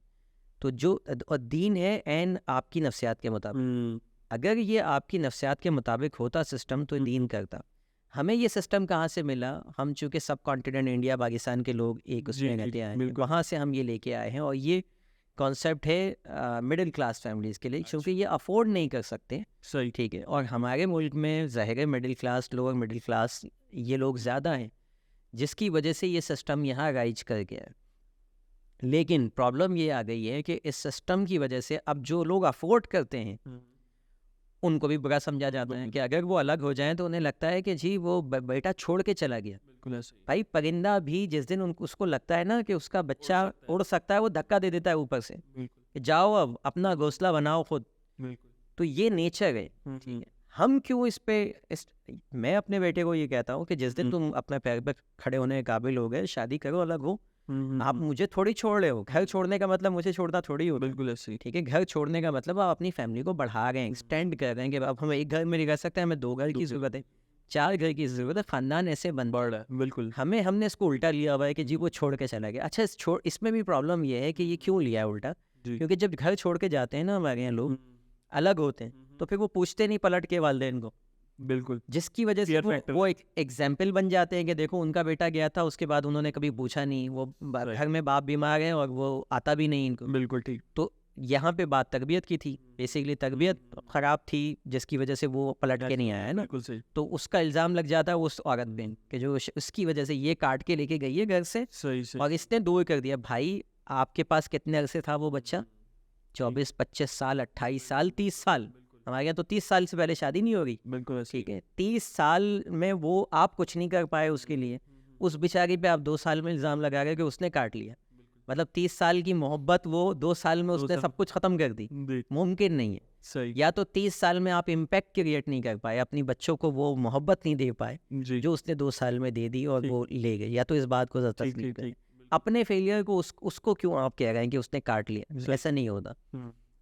तो जो और दीन है एन आपकी नफ्सियात के मुताबिक, अगर ये आपकी नफ्सियात के मुताबिक होता सिस्टम तो दीन करता। हमें ये सिस्टम कहाँ से मिला? हम चूँकि सब कॉन्टिनेंट इंडिया पाकिस्तान के लोग एक उसमें रहते आए हैं, वहाँ से हम ये लेके आए हैं, और ये कॉन्सेप्ट है मिडिल क्लास फैमिलीज़ के लिए, क्योंकि ये अफोर्ड नहीं कर सकते, सही, ठीक है। और हमारे मुल्क में ज़ाहिर है middle class, lower middle class ये लोग ज़्यादा हैं, जिसकी वजह से ये सिस्टम यहाँ राइज कर गया है। लेकिन प्रॉब्लम ये आ गई है कि इस सिस्टम की वजह से अब जो लोग अफोर्ड करते हैं उनको भी बुरा समझा जाता है कि अगर वो अलग हो जाएं तो उन्हें लगता है कि जी वो बेटा छोड़ के चला गया। भाई परिंदा भी जिस दिन उसको लगता है ना कि उसका बच्चा उड़ सकता है, वो धक्का दे देता है ऊपर से कि जाओ अब अपना घोंसला बनाओ खुद। तो ये नेचर है, ठीक है। हम क्यों मैं अपने बेटे को ये कहता हूँ कि जिस दिन तुम अपने पैर पर खड़े होने के काबिल हो गए, शादी करो, अलग हो। आप मुझे थोड़ी छोड़ रहे हो, घर छोड़ने का मतलब मुझे छोड़ना थोड़ी हो, बिल्कुल ऐसे ही, ठीक है। घर छोड़ने का मतलब आप अपनी फैमिली को बढ़ा रहे हैं, एक्सटेंड कर रहे हैं कि अब हम एक घर में नहीं रह सकते, हमें 2 घर की ज़रूरत है, 4 घर की ज़रूरत है, ख़ानदान ऐसे बन बढ़ रहा है। बिल्कुल, हमने इसको उल्टा लिया हुआ है कि जी वो छोड़ के चला गया। अच्छा, इसमें भी प्रॉब्लम ये है कि ये क्यों लिया है उल्टा, क्योंकि जब घर छोड़ के जाते हैं ना हमारे यहाँ लोग अलग होते हैं, तो फिर वो पूछते नहीं पलट के वालिदैन को, बिल्कुल, जिसकी वजह से वो एक एग्जाम्पल बन जाते हैं कि देखो उनका बेटा गया था, उसके बाद उन्होंने कभी पूछा नहीं, वो घर में बाप बीमार है और वो आता भी नहीं इनको। बिल्कुल ठीक। तो यहाँ पे बात तरबियत की थी, बेसिकली तरबियत ख़राब थी, जिसकी वजह से वो पलट के नहीं आया है ना। तो उसका इल्ज़ाम लग जाता है उस औरत पे कि जो उसकी वजह से ये काट के लेके गई है घर से, और इसने दूर कर दिया। भाई आपके पास कितने अरसे था वो बच्चा? 24, 25 साल, 28 साल, 30 साल। हमारे यहाँ तो 30 साल से पहले शादी नहीं हो रही, बिल्कुल ठीक है। 30 साल में वो आप कुछ नहीं कर पाए उसके लिए, उस बेचारी पे आप 2 साल में इल्ज़ाम लगा रहे कि उसने काट लिया। मतलब 30 साल की मोहब्बत वो 2 साल में उसने सब कुछ ख़त्म कर दी, मुमकिन नहीं है। सही। या तो 30 साल में आप इम्पैक्ट क्रिएट नहीं कर पाए, अपनी बच्चों को वो मोहब्बत नहीं दे पाए जो उसने 2 साल में दे दी और वो ले गए, या तो इस बात को तस्लीम करें। अपने फेलियर को उसको क्यों आप कह रहे हैं कि उसने काट लिया? ऐसा नहीं होता।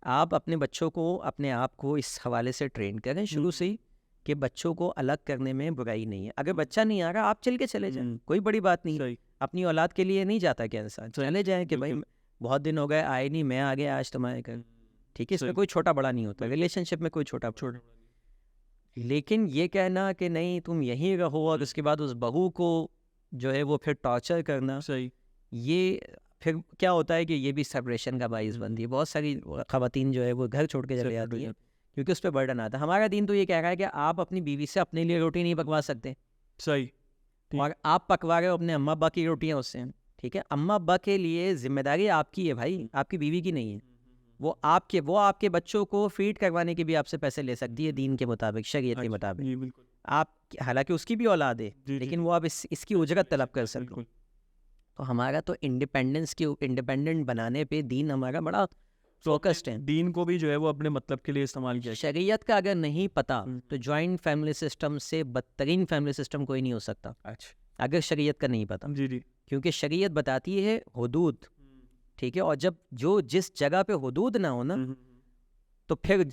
आप अपने बच्चों को अपने आप को इस हवाले से ट्रेन करें शुरू से ही कि बच्चों को अलग करने में बुराई नहीं है। अगर बच्चा नहीं आ रहा, आप चल के चले जाएं, कोई बड़ी बात नहीं है। सही अपनी औलाद के लिए नहीं जाता क्या इंसान, चले जाएं कि भाई बिल्कुल। बहुत दिन हो गए आए नहीं, मैं आ गया आज तुम्हारे घर। ठीक है, इसमें सही कोई छोटा बड़ा नहीं होता, रिलेशनशिप में कोई छोटा बड़ा। छोटा लेकिन ये कहना कि नहीं तुम यहीं रहो और उसके बाद उस बहू को जो है वो फिर टॉर्चर करना, सही ये फिर क्या होता है कि ये भी सेपरेशन का बाइस बनती है। बहुत सारी खवातीन जो है वो घर छोड़ के चले सेपरेट हो जाती हैं जाते क्योंकि उस पर बर्डन आता है। हमारा दीन तो ये कह रहा है कि आप अपनी बीवी से अपने लिए रोटी नहीं पकवा सकते, सही ठीक। और आप पकवा रहे हो अपने अम्मा अब्बा की रोटियां उससे। ठीक है, अम्मा अब्बा के लिए जिम्मेदारी आपकी है भाई, आपकी बीवी की नहीं है। वो आपके बच्चों को फीड करवाने के भी आपसे पैसे ले सकती है दीन के मुताबिक, शरीयत के अच्छा, मुताबिक। जी बिल्कुल आप हालांकि उसकी भी औलाद है, जी लेकिन वो आप इसकी उजरत तलब कर सकते हो। बिल्कुल तो हमारा तो इंडिपेंडेंट बनाने पे दीन हमारा बड़ा फोकस्ड है। दीन को भी जो है वो अपने मतलब के लिए इस्तेमाल किया शरीयत का अगर नहीं पता हम्म। तो जॉइंट फैमिली सिस्टम से बदतरीन फैमिली सिस्टम कोई नहीं हो सकता अच्छा अगर शरीयत का नहीं पता। जी जी क्योंकि शरीयत बताती है हुदूद, ठीक है, और जब जिस जगह पे हुदूद ना हो ना, तो फिर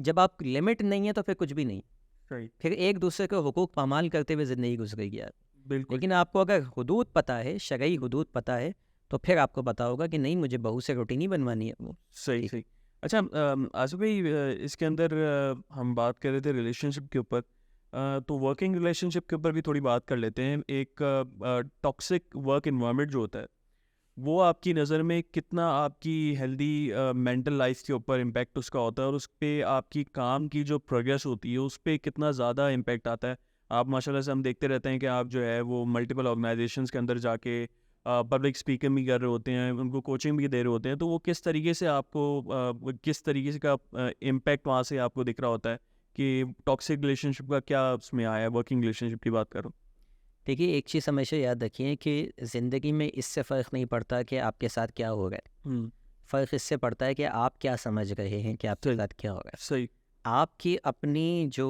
जब आप लिमिट नहीं है तो फिर कुछ भी नहीं, सही फिर एक दूसरे के हुकूक पामाल करते हुए ज़िंदगी गुजरेगी यार। बिल्कुल लेकिन आपको अगर हुदूद पता है, शरई हुदूद पता है, तो फिर आपको पता होगा कि नहीं मुझे बहू से रोटी नहीं बनवानी है वो। सही ठीक। सही। अच्छा आसिफ भाई इसके अंदर हम बात कर रहे थे रिलेशनशिप के ऊपर, तो वर्किंग रिलेशनशिप के ऊपर भी थोड़ी बात कर लेते हैं। एक टॉक्सिक वर्क इन्वायरमेंट जो होता है वो आपकी नज़र में कितना आपकी हेल्दी मेंटल लाइफ के ऊपर इम्पैक्ट उसका होता है, और उस पर आपकी काम की जो प्रोग्रेस होती है उस पर कितना ज़्यादा इम्पैक्ट आता है? आप माशाल्लाह से हम देखते रहते हैं कि आप जो है वो मल्टीपल ऑर्गेनाइजेशंस के अंदर जाके पब्लिक स्पीकिंग भी कर रहे होते हैं, उनको कोचिंग भी दे रहे होते हैं, तो वो किस तरीके से आपको किस तरीके से का इम्पैक्ट वहाँ से आपको दिख रहा होता है कि टॉक्सिक रिलेशनशिप का क्या उसमें आया है? वर्किंग रिलेशनशिप की बात करो। देखिए, एक चीज़ हमेशा याद रखिए कि ज़िंदगी में इससे फ़र्क नहीं पड़ता कि आपके साथ क्या हो रहा है, फ़र्क इससे पड़ता है कि आप क्या समझ रहे हैं कि आपके सही साथ क्या हो रहा है। सही आपकी अपनी जो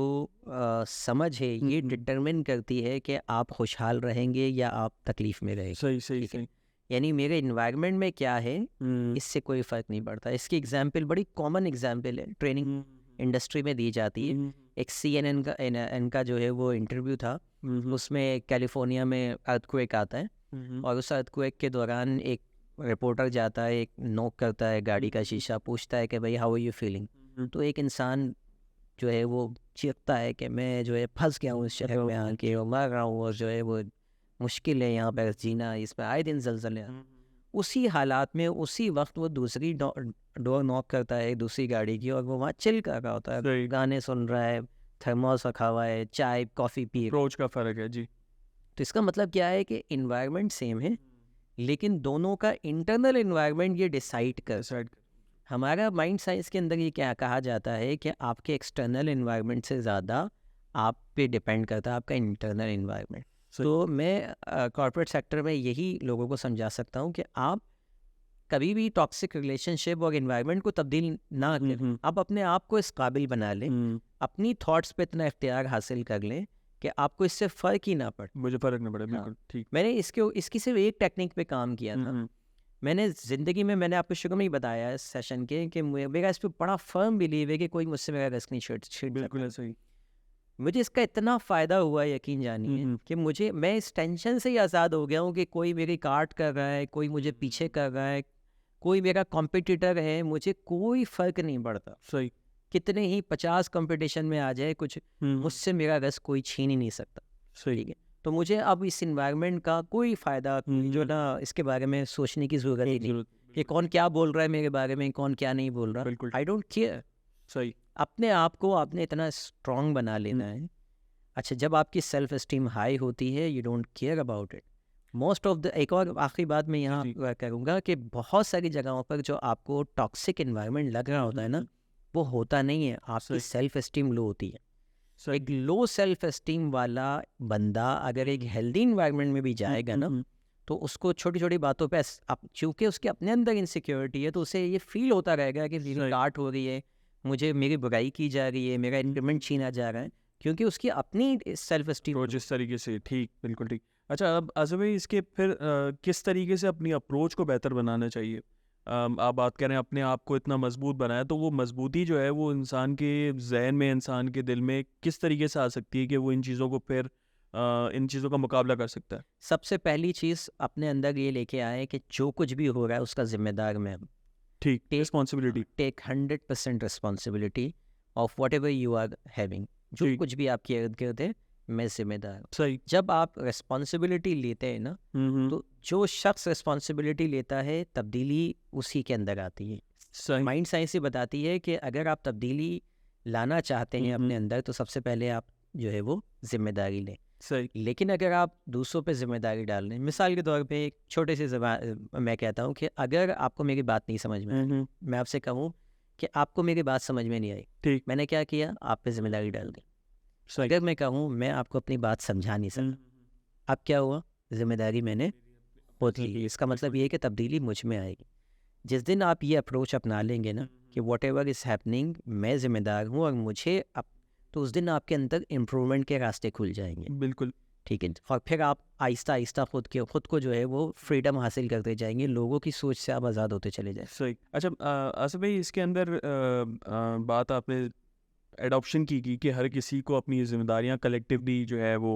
समझ है ये हम्म। डिटरमिन करती है कि आप खुशहाल रहेंगे या आप तकलीफ़ में रहेंगे। सही सही ठीक है, सही यानी मेरे इन्वायरमेंट में क्या है हम्म इससे कोई फ़र्क नहीं पड़ता। इसकी एग्जांपल बड़ी कॉमन एग्जांपल है, ट्रेनिंग हम्म इंडस्ट्री में दी जाती है। एक CNN का इनका जो है वो इंटरव्यू था, उसमें कैलिफोर्निया में अर्थक्वेक आता है और उस अर्थक्वेक के दौरान एक रिपोर्टर जाता है, एक नॉक करता है गाड़ी का शीशा, पूछता है कि भाई हाउ आर यू फीलिंग। तो एक इंसान जो है वो चीखता है कि मैं जो है फंस गया हूँ इस शहर में आके और मर रहा हूँ, और जो है वो मुश्किल है यहाँ पर जीना, इसमें आए दिन जलजले हैं। उसी हालात में उसी वक्त वो दूसरी डोर नॉक करता है दूसरी गाड़ी की, और वो वहाँ चिल कर रहा होता है, सही गाने सुन रहा है, थर्मोस रखा हुआ है, चाय कॉफ़ी पी रहा है। अप्रोच का फ़र्क है जी। तो इसका मतलब क्या है कि इन्वायरमेंट सेम है, लेकिन दोनों का इंटरनल इन्वायरमेंट ये डिसाइड कर। डिसाइड हमारा माइंड साइंस के अंदर ये क्या कहा जाता है कि आपके एक्सटर्नल इन्वायरमेंट से ज़्यादा आप पे डिपेंड करता है आपका इंटरनल इन्वायरमेंट। सही। तो मैं कॉर्पोरेट सेक्टर में यही लोगों को समझा सकता हूँ कि आप कभी भी टॉक्सिक रिलेशनशिप और इन्वायरमेंट को तब्दील ना करें। आप अपने आप को इस काबिल बना लें, अपनी थॉट्स पे इतना इख्तियार हासिल कर लें कि आपको इससे फ़र्क ही ना पड़े। मुझे फ़र्क नहीं पड़ा हाँ। बिल्कुल ठीक। मैंने इसकी सिर्फ एक टेक्निक पे काम किया था। मैंने ज़िंदगी में, मैंने आपको शुरू में ही बताया है इस सेशन के, कि मेरा इस पे बड़ा फर्म बिलीव है कि कोई मुझसे मेरा रिस्क नहीं छीन बिल्कुल सकता। ऐसा ही। मुझे इसका इतना फ़ायदा हुआ यकीन जानिए कि मैं इस टेंशन से ही आज़ाद हो गया हूँ कि कोई मेरी काट कर रहा है, कोई मुझे पीछे कर रहा है, कोई मेरा कॉम्पिटिटर है, मुझे कोई फ़र्क नहीं पड़ता। सही कितने ही 50 कंपटीशन में आ जाए, कुछ मुझसे मेरा रिस्क कोई छीन ही नहीं सकता। सही ठीक है, तो मुझे अब इस इन्वायरमेंट का कोई फ़ायदा जो ना इसके बारे में सोचने की ज़रूरत ही नहीं कि कौन क्या बोल रहा है मेरे बारे में, कौन क्या नहीं बोल रहा। बिल्कुल आई डोंट केयर। सही। अपने आप को आपने इतना स्ट्रॉन्ग बना लेना है। अच्छा, जब आपकी सेल्फ एस्टीम हाई होती है, you don't care about it. Most of the, एक और आखिरी बात मैं यहाँ करूँगा कि बहुत सारी जगहों पर जो आपको टॉक्सिक इन्वायरमेंट लग रहा होता है ना, वो होता नहीं है, आपकी सेल्फ एस्टीम लो होती है। एक लो सेल्फ एस्टीम वाला बंदा अगर एक हेल्दी इन्वायरमेंट में भी जाएगा ना, तो उसको छोटी छोटी बातों पे चूंकि उसके अपने अंदर इनसिक्योरिटी है, तो उसे ये फील होता रहेगा कि मेरी काट हो रही है, मुझे मेरी बुराई की जा रही है, मेरा इंक्रीमेंट छीना जा रहा है, क्योंकि उसकी अपनी सेल्फ एस्टीम जिस तरीके से। ठीक बिल्कुल ठीक। अच्छा अब आज़म भाई इसके फिर किस तरीके से अपनी अप्रोच को बेहतर बनाना चाहिए? आप बात करें अपने आप को इतना मजबूत बनाया, तो वो मजबूती जो है वो इंसान के जहन में, इंसान के दिल में किस तरीके से आ सकती है कि वो इन चीज़ों को फिर इन चीज़ों का मुकाबला कर सकता है? सबसे पहली चीज़ अपने अंदर ये लेके आए कि जो कुछ भी हो रहा है उसका ज़िम्मेदार मैं हूँ। ठीक, take responsibility. Take 100% responsibility of whatever you are having. जो ठीक, कुछ भी आपके इर्द-गिर्द है, मैं ज़िम्मेदार हूँ। सही। जब आप रिस्पॉन्सिबिलिटी लेते हैं ना, हुँ। तो जो शख्स रिस्पॉन्सिबिलिटी लेता है, तब्दीली उसी के अंदर आती है। सही। माइंड साइंस ये बताती है कि अगर आप तब्दीली लाना चाहते हैं अपने अंदर, तो सबसे पहले आप जो है वो ज़िम्मेदारी लें। सही। लेकिन अगर आप दूसरों पे ज़िम्मेदारी डाल रहे हैं, मिसाल के तौर पे एक छोटे से मैं कहता हूँ कि अगर आपको मेरी बात नहीं समझ में आई, मैं आपसे कहूँ कि आपको मेरी बात समझ में नहीं आई, ठीक, मैंने क्या किया? आप पे ज़िम्मेदारी डाल दी। सही। अगर मैं कहूँ मैं आपको अपनी बात समझा नहीं सका, अब क्या हुआ? ज़िम्मेदारी मैंने खुद ली। इसका मतलब ये है कि तब्दीली मुझ में आएगी। जिस दिन आप ये अप्रोच अपना लेंगे ना कि व्हाटएवर इज़ हैपनिंग, मैं ज़िम्मेदार हूँ और मुझे अब, तो उस दिन आपके अंदर इम्प्रूवमेंट के रास्ते खुल जाएंगे। बिल्कुल। ठीक है, और फिर आप आहिस्ता आहिस्ता खुद को जो है वो फ्रीडम हासिल करते जाएंगे, लोगों की सोच से आप आज़ाद होते चले जाएं। सही। अच्छा, आसिफ भाई, इसके अंदर बात आपने एडॉप्शन की कि हर किसी को अपनी ज़िम्मेदारियाँ कलेक्टिवली जो है वो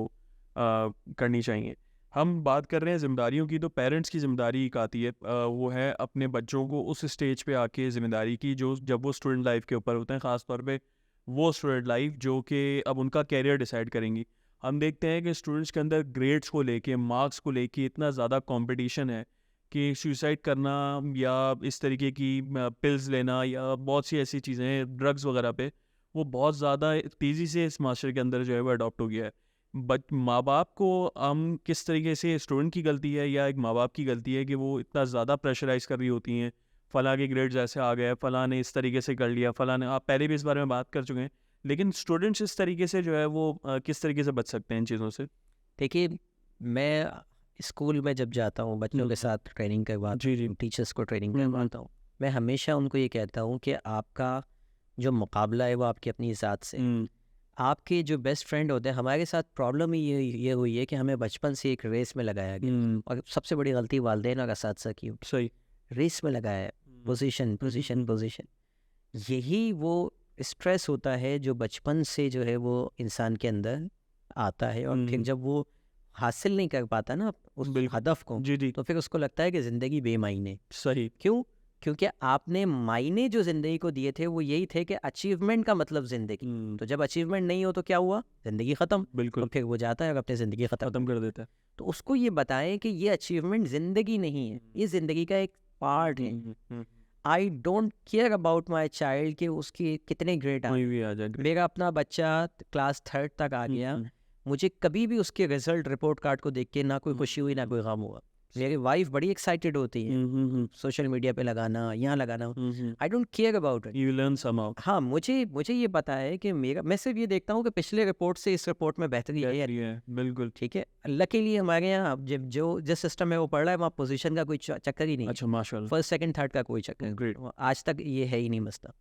करनी चाहिए। हम बात कर रहे हैं ज़िम्मेदारियों की, तो पेरेंट्स की ज़िम्मेदारी एक आती है, वो है अपने बच्चों को उस स्टेज पे आके ज़िम्मेदारी की जो जब वो स्टूडेंट लाइफ के ऊपर होते हैं, ख़ास तौर पे वो स्टूडेंट लाइफ जो कि अब उनका कैरियर डिसाइड करेंगी। हम देखते हैं कि स्टूडेंट्स के अंदर ग्रेड्स को लेके, मार्क्स को लेके इतना ज़्यादा कंपटीशन है कि सुसाइड करना या इस तरीके की पिल्स लेना या बहुत सी ऐसी चीज़ें, ड्रग्स वगैरह पे वो बहुत ज़्यादा तेज़ी से इस माशरे के अंदर जो है वो अडॉप्ट हो गया है। बट माँ बाप को हम किस तरीके से, स्टूडेंट की गलती है या एक माँ बाप की गलती है कि वो इतना ज़्यादा प्रेशराइज़ कर रही होती हैं, फ़लाँ के ग्रेड्स ऐसे आ गए, फ़लाँ ने इस तरीके से कर लिया, फ़लाँ ने, आप पहले भी इस बारे में बात कर चुके हैं। लेकिन स्टूडेंट्स इस तरीके से जो है वो किस तरीके से बच सकते हैं इन चीज़ों से? देखिए, मैं स्कूल में जब जाता हूँ बच्चों के साथ ट्रेनिंग करवाता जी, जी। हूँ, टीचर्स को ट्रेनिंग हुँ, हुँ। करवाता हूँ, मैं हमेशा उनको ये कहता हूँ कि आपका जो मुकाबला है वो आपकी अपनी ज़ात से है। हुँ, आपके जो बेस्ट फ्रेंड होते हैं, हमारे साथ प्रॉब्लम ही ये हुई है कि हमें बचपन से एक रेस में लगाया गया, हुँ, और सबसे बड़ी गलती वालिदैन और असातिज़ा की हुई। सही। रेस में लगाया है, पोजीशन पोजीशन पोजीशन, यही वो स्ट्रेस होता है जो बचपन से जो है वो इंसान के अंदर आता है, और फिर हुँ, जब वो हासिल नहीं कर पाता ना उस बिल्कुल। हदफ को, जी, जी। तो फिर उसको लगता है कि ज़िंदगी बेमायने। सही। क्यों? क्योंकि आपने मायने जो ज़िंदगी को दिए थे वो यही थे कि अचीवमेंट का मतलब ज़िंदगी। हुँ, तो जब अचीवमेंट नहीं हो तो क्या हुआ? ज़िंदगी ख़त्म। तो बिल्कुल, फिर वो जाता है और अपनी ज़िंदगी ख़त्म ख़त्म कर, कर देता है। तो उसको ये बताएं कि ये अचीवमेंट ज़िंदगी नहीं है, ये ज़िंदगी का एक पार्ट है। हुँ। I don't care about my child कि उसके कितने ग्रेड कोई आए। भी आ जाए। मेरा अपना बच्चा क्लास 3rd तक आ गया, मुझे कभी भी उसके रिजल्ट रिपोर्ट कार्ड को देख के ना कोई खुशी हुई ना कोई गम हुआ। मेरी वाइफ बड़ी एक्साइटेड होती है, सोशल मीडिया पे लगाना, यहाँ लगाना, आई don't care about it. You learn somehow. हाँ, मुझे ये पता है कि मैं सिर्फ ये देखता हूँ कि पिछले रिपोर्ट से इस रिपोर्ट में बेहतरी है या नहीं। है, बिल्कुल। ठीक है, लकीली हमारे यहाँ जो जिस सिस्टम में वो पढ़ रहा है वहाँ पोजीशन का कोई चक्कर ही नहीं है। अच्छा, माशाल्लाह। फर्स्ट सेकंड थर्ड का कोई चक्कर ग्रेट। नहीं, आज तक ये है ही नहीं मसला।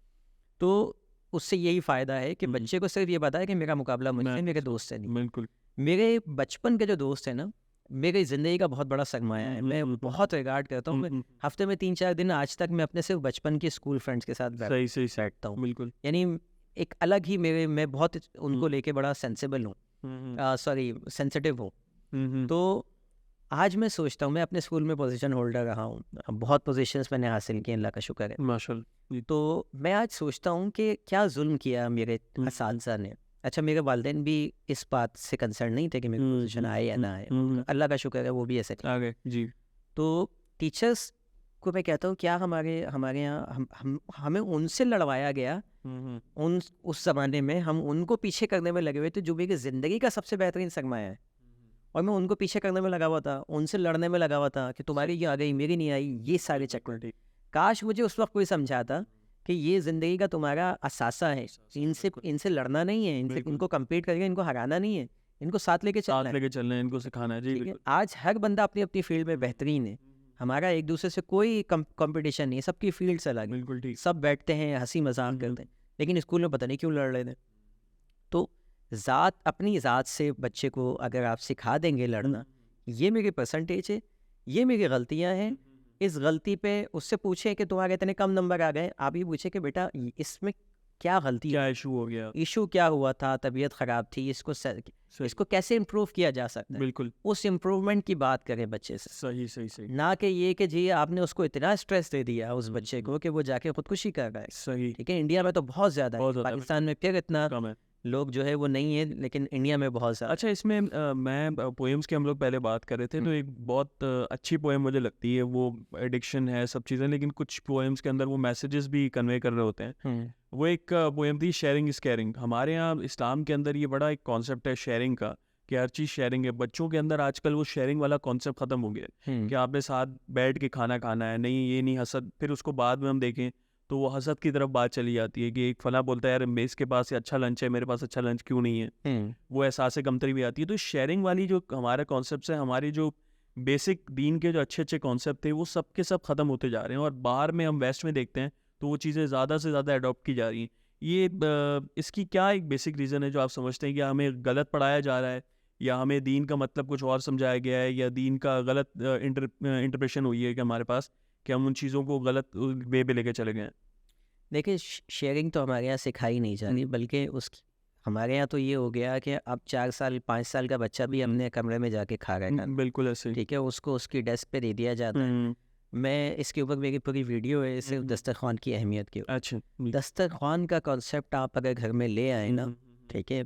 तो उससे यही फ़ायदा है कि बच्चे को सिर्फ ये पता है कि मेरा मुकाबला मुझसे, मेरे दोस्त से नहीं। बिल्कुल। मेरे बचपन के जो दोस्त हैं ना, मेरी ज़िंदगी का बहुत बड़ा सरमाया है। मैं बहुत रिगार्ड करता हूँ। मैं हफ्ते में 3-4 दिन आज तक मैं अपने सिर्फ बचपन के स्कूल फ्रेंड्स के साथ सही, सही, बैठता हूँ। बिल्कुल। यानी एक अलग ही मैं बहुत उनको लेके बड़ा सेंसिबल हूँ, सॉरी सेंसिटिव हूँ। तो आज मैं सोचता हूँ, मैं अपने स्कूल में पोजीशन होल्डर रहा हूँ, बहुत पोजीशंस मैंने हासिल किए, अल्लाह का शुक्र है। माशाल्लाह। तो मैं आज सोचता हूँ कि क्या जुल्म किया मेरे असातिज़ा ने। अच्छा, मेरे वालिदैन भी इस बात से कंसर्न नहीं थे कि मेरी पोजीशन आए या ना आए, अल्लाह का शुक्र है वो भी ऐसे आ गए। जी। तो टीचर्स को मैं कहता हूँ, क्या हमारे यहाँ हमें उनसे लड़वाया गया, उस ज़माने में हम उनको पीछे करने में लगे हुए थे जो मेरी ज़िंदगी का सबसे बेहतरीन सरमाया है, और मैं उनको पीछे करने में लगा हुआ था, उनसे लड़ने में लगा हुआ था कि तुम्हारी ये आ गई मेरी नहीं आई, ये सारे चक्कर। काश मुझे उस वक्त कोई समझाता कि ये ज़िंदगी का तुम्हारा असासा है, इनसे लड़ना नहीं है, इनको कम्पीट करके इनको हराना नहीं है, इनको साथ लेके चलना है। चलना है, इनको सिखाना है। जी, ठीक है, बिल्कुल। आज हर बंदा अपनी अपनी फील्ड में बेहतरीन है, हमारा एक दूसरे से कोई कंपटीशन नहीं है, सबकी फील्ड्स अलग है, बिल्कुल ठीक। सब बैठते हैं हंसी मजाक करते हैं, लेकिन स्कूल में पता नहीं क्यों लड़ रहे थे। तो अपनी ज़ात से बच्चे को अगर आप सिखा देंगे लड़ना, ये मेरी परसेंटेज है, ये मेरी गलतियां हैं, इस गलती पे उससे पूछे कि तुम्हारे इतने कम नंबर आ गए, आप ये पूछे कि बेटा इसमें क्या गलती क्या इशू हो गया? इशू क्या हुआ था, तबीयत ख़राब थी, सही, इसको कैसे इम्प्रूव किया जा सकता है, बिल्कुल, उस इम्प्रूवमेंट की बात करें बच्चे से, सही, सही, सही, ना कि ये कि जी आपने उसको इतना स्ट्रेस दे दिया उस बच्चे हम्म, को कि वो जाके खुदकुशी कर रहा है। सही, ठीक है, इंडिया में तो बहुत ज़्यादा बहुत है, ज़्यादा पाकिस्तान में फिर इतना कम है। लोग जो है वो नहीं है, लेकिन इंडिया में बहुत ज़्यादा अच्छा, इसमें मैं पोएम्स की हम लोग पहले बात कर रहे थे, तो एक बहुत अच्छी पोएम मुझे लगती है, वो एडिक्शन है, सब चीज़ें, लेकिन कुछ पोएम्स के अंदर वो मैसेजेस भी कन्वे कर रहे होते हैं। है। वो एक पोएम थी, शेयरिंग इज़ केयरिंग। हमारे यहाँ इस्लाम के अंदर ये बड़ा एक कॉन्सेप्ट है शेयरिंग का, कि हर चीज़ शेयरिंग है। बच्चों के अंदर आजकल वो शेयरिंग वाला कॉन्सेप्ट ख़त्म हो गया है, कि आपने साथ बैठ के खाना खाना है, नहीं ये नहीं हसद। फिर उसको बाद में हम देखें तो वो हसद की तरफ बात चली जाती है, कि एक फला बोलता है यार मेज़ के पास ये अच्छा लंच है, मेरे पास अच्छा लंच क्यों नहीं है। वो एहसास कमतरी भी आती है। तो शेयरिंग वाली जो हमारा कॉन्सेप्ट है, हमारी जो बेसिक दीन के जो अच्छे अच्छे कॉन्सेप्ट थे, वो सब के सब ख़त्म होते जा रहे हैं। और बाहर में हम वेस्ट में देखते हैं तो वो चीज़ें ज़्यादा से ज़्यादा अडॉप्ट की जा रही हैं। ये इसकी क्या एक बेसिक रीज़न है जो आप समझते हैं कि हमें गलत पढ़ाया जा रहा है, या हमें दीन का मतलब कुछ और समझाया गया है, या दीन का गलत इंटरप्रेशन हुई है कि हमारे पास, कि हम उन चीज़ों को गलत वे पे लेके चले गए हैं? देखिए शेयरिंग तो हमारे यहाँ सिखाई नहीं जा रही, बल्कि उस हमारे यहाँ तो ये हो गया कि अब 4 साल 5 साल का बच्चा भी अपने कमरे में जाके खा रहा है खाना। बिल्कुल ऐसे ही। ठीक है, उसको उसकी डेस्क पे दे दिया जाता है। हम्म, मैं इसके ऊपर मेरी पूरी वीडियो है सिर्फ दस्तरखान की अहमियत के ऊपर। अच्छा, दस्तरखान का कॉन्सेप्ट आप अगर घर में ले आए ना, ठीक है,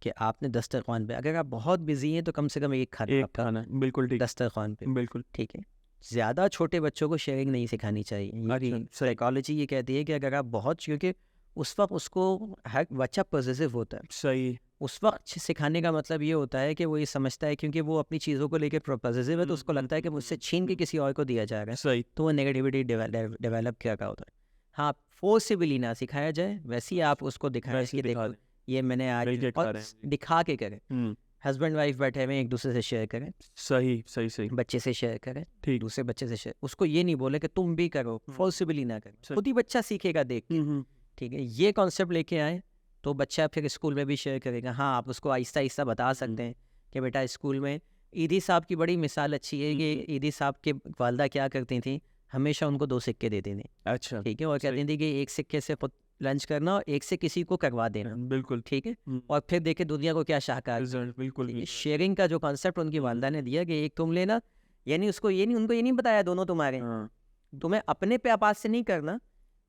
कि आपने दस्तरखान पे, अगर आप बहुत बिजी हैं तो कम से कम एक खाना एक आपका खाना, बिल्कुल ठीक, दस्तरखान पे, बिल्कुल। ठीक है। ज़्यादा छोटे बच्चों को शेयरिंग नहीं सिखानी चाहिए। ये अच्छा, भी सही। साइकोलॉजी ये कहती है कि अगर आप बहुत, क्योंकि उस वक्त उसको हर बच्चा पॉजिटिव होता है, सही। उस वक्त सिखाने का मतलब ये होता है कि वो ये समझता है, क्योंकि वो अपनी चीज़ों को लेकर पॉजिटिव है, तो उसको लगता है कि मुझसे छीन के किसी और को दिया जा रहा है, सही। तो वो नेगेटिविटी डेवलप क्या होता है। हाँ, फोर्सिबली ना सिखाया जाए, वैसे ही आप उसको दिखाएं वैसे कि दिखा देखो दें, ये मैंने आज, वही खा और रहे हैं। दिखा के करें। हम्म, हस्बैंड वाइफ बैठे हुए एक दूसरे से शेयर करें, सही, सही, सही, बच्चे से शेयर करें, ठीक। दूसरे बच्चे से शेयर, उसको ये नहीं बोले कि तुम भी करो, फोर्सिबली ना करो, सही। खुद ही बच्चा सीखेगा देख के। ठीक है, ये कॉन्सेप्ट लेके आए तो बच्चा फिर स्कूल में भी शेयर करेगा। हाँ, आप उसको आहिस्ता आहिस्ता बता सकते हैं कि बेटा स्कूल में ईदी साहब की बड़ी मिसाल अच्छी है कि ईदी साहब के वालदा क्या करती थी, हमेशा उनको 2 सिक्के देती थी। अच्छा, ठीक है, और कहती थी कि एक सिक्के से खुद लंच करना और एक से किसी को करवा देना। बिल्कुल। ठीक है, और फिर देखे दुनिया को क्या शाहकार। रिजल्ट, बिल्कुल भी। शेयरिंग का जो कॉन्सेप्ट उनकी वालदा ने दिया कि एक तुम लेना, यानी उसको ये नहीं, उनको ये नहीं बताया दोनों तुम्हारे, हाँ, तुम्हें अपने पे आपात से नहीं करना,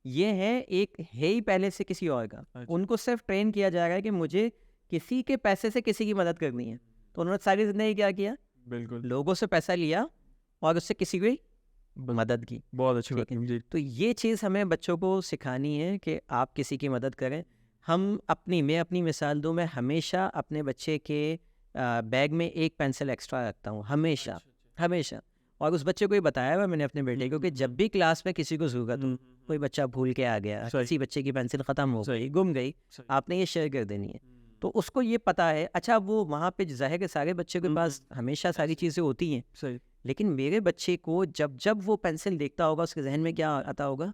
ये है एक है ही पहले से किसी और का। अच्छा। उनको सिर्फ ट्रेन किया जा रहा है कि मुझे किसी के पैसे से किसी की मदद करनी है। तो उन्होंने सारी जिंदगी क्या किया, बिल्कुल, लोगों से पैसा लिया और उससे किसी की मदद की। बहुत अच्छी ठीक बात है जी। तो ये चीज़ हमें बच्चों को सिखानी है कि आप किसी की मदद करें। मैं अपनी मिसाल दूं, मैं हमेशा अपने बच्चे के बैग में एक पेंसिल एक्स्ट्रा रखता हूँ, हमेशा हमेशा। और उस बच्चे को ये बताया हुआ मैंने अपने बेटे को कि जब भी क्लास में किसी को ज़रूरत हो, कोई बच्चा भूल के आ गया, सही। किसी बच्चे की पेंसिल ख़त्म हो सही। गई, गुम गई, सही। आपने ये शेयर कर देनी है। तो उसको ये पता है। अच्छा, वो वहाँ पे ज़ाहिर है सारे बच्चे के पास हमेशा सारी चीज़ें होती हैं, सही। लेकिन मेरे बच्चे को जब जब वो पेंसिल देखता होगा, उसके जहन में क्या आता होगा,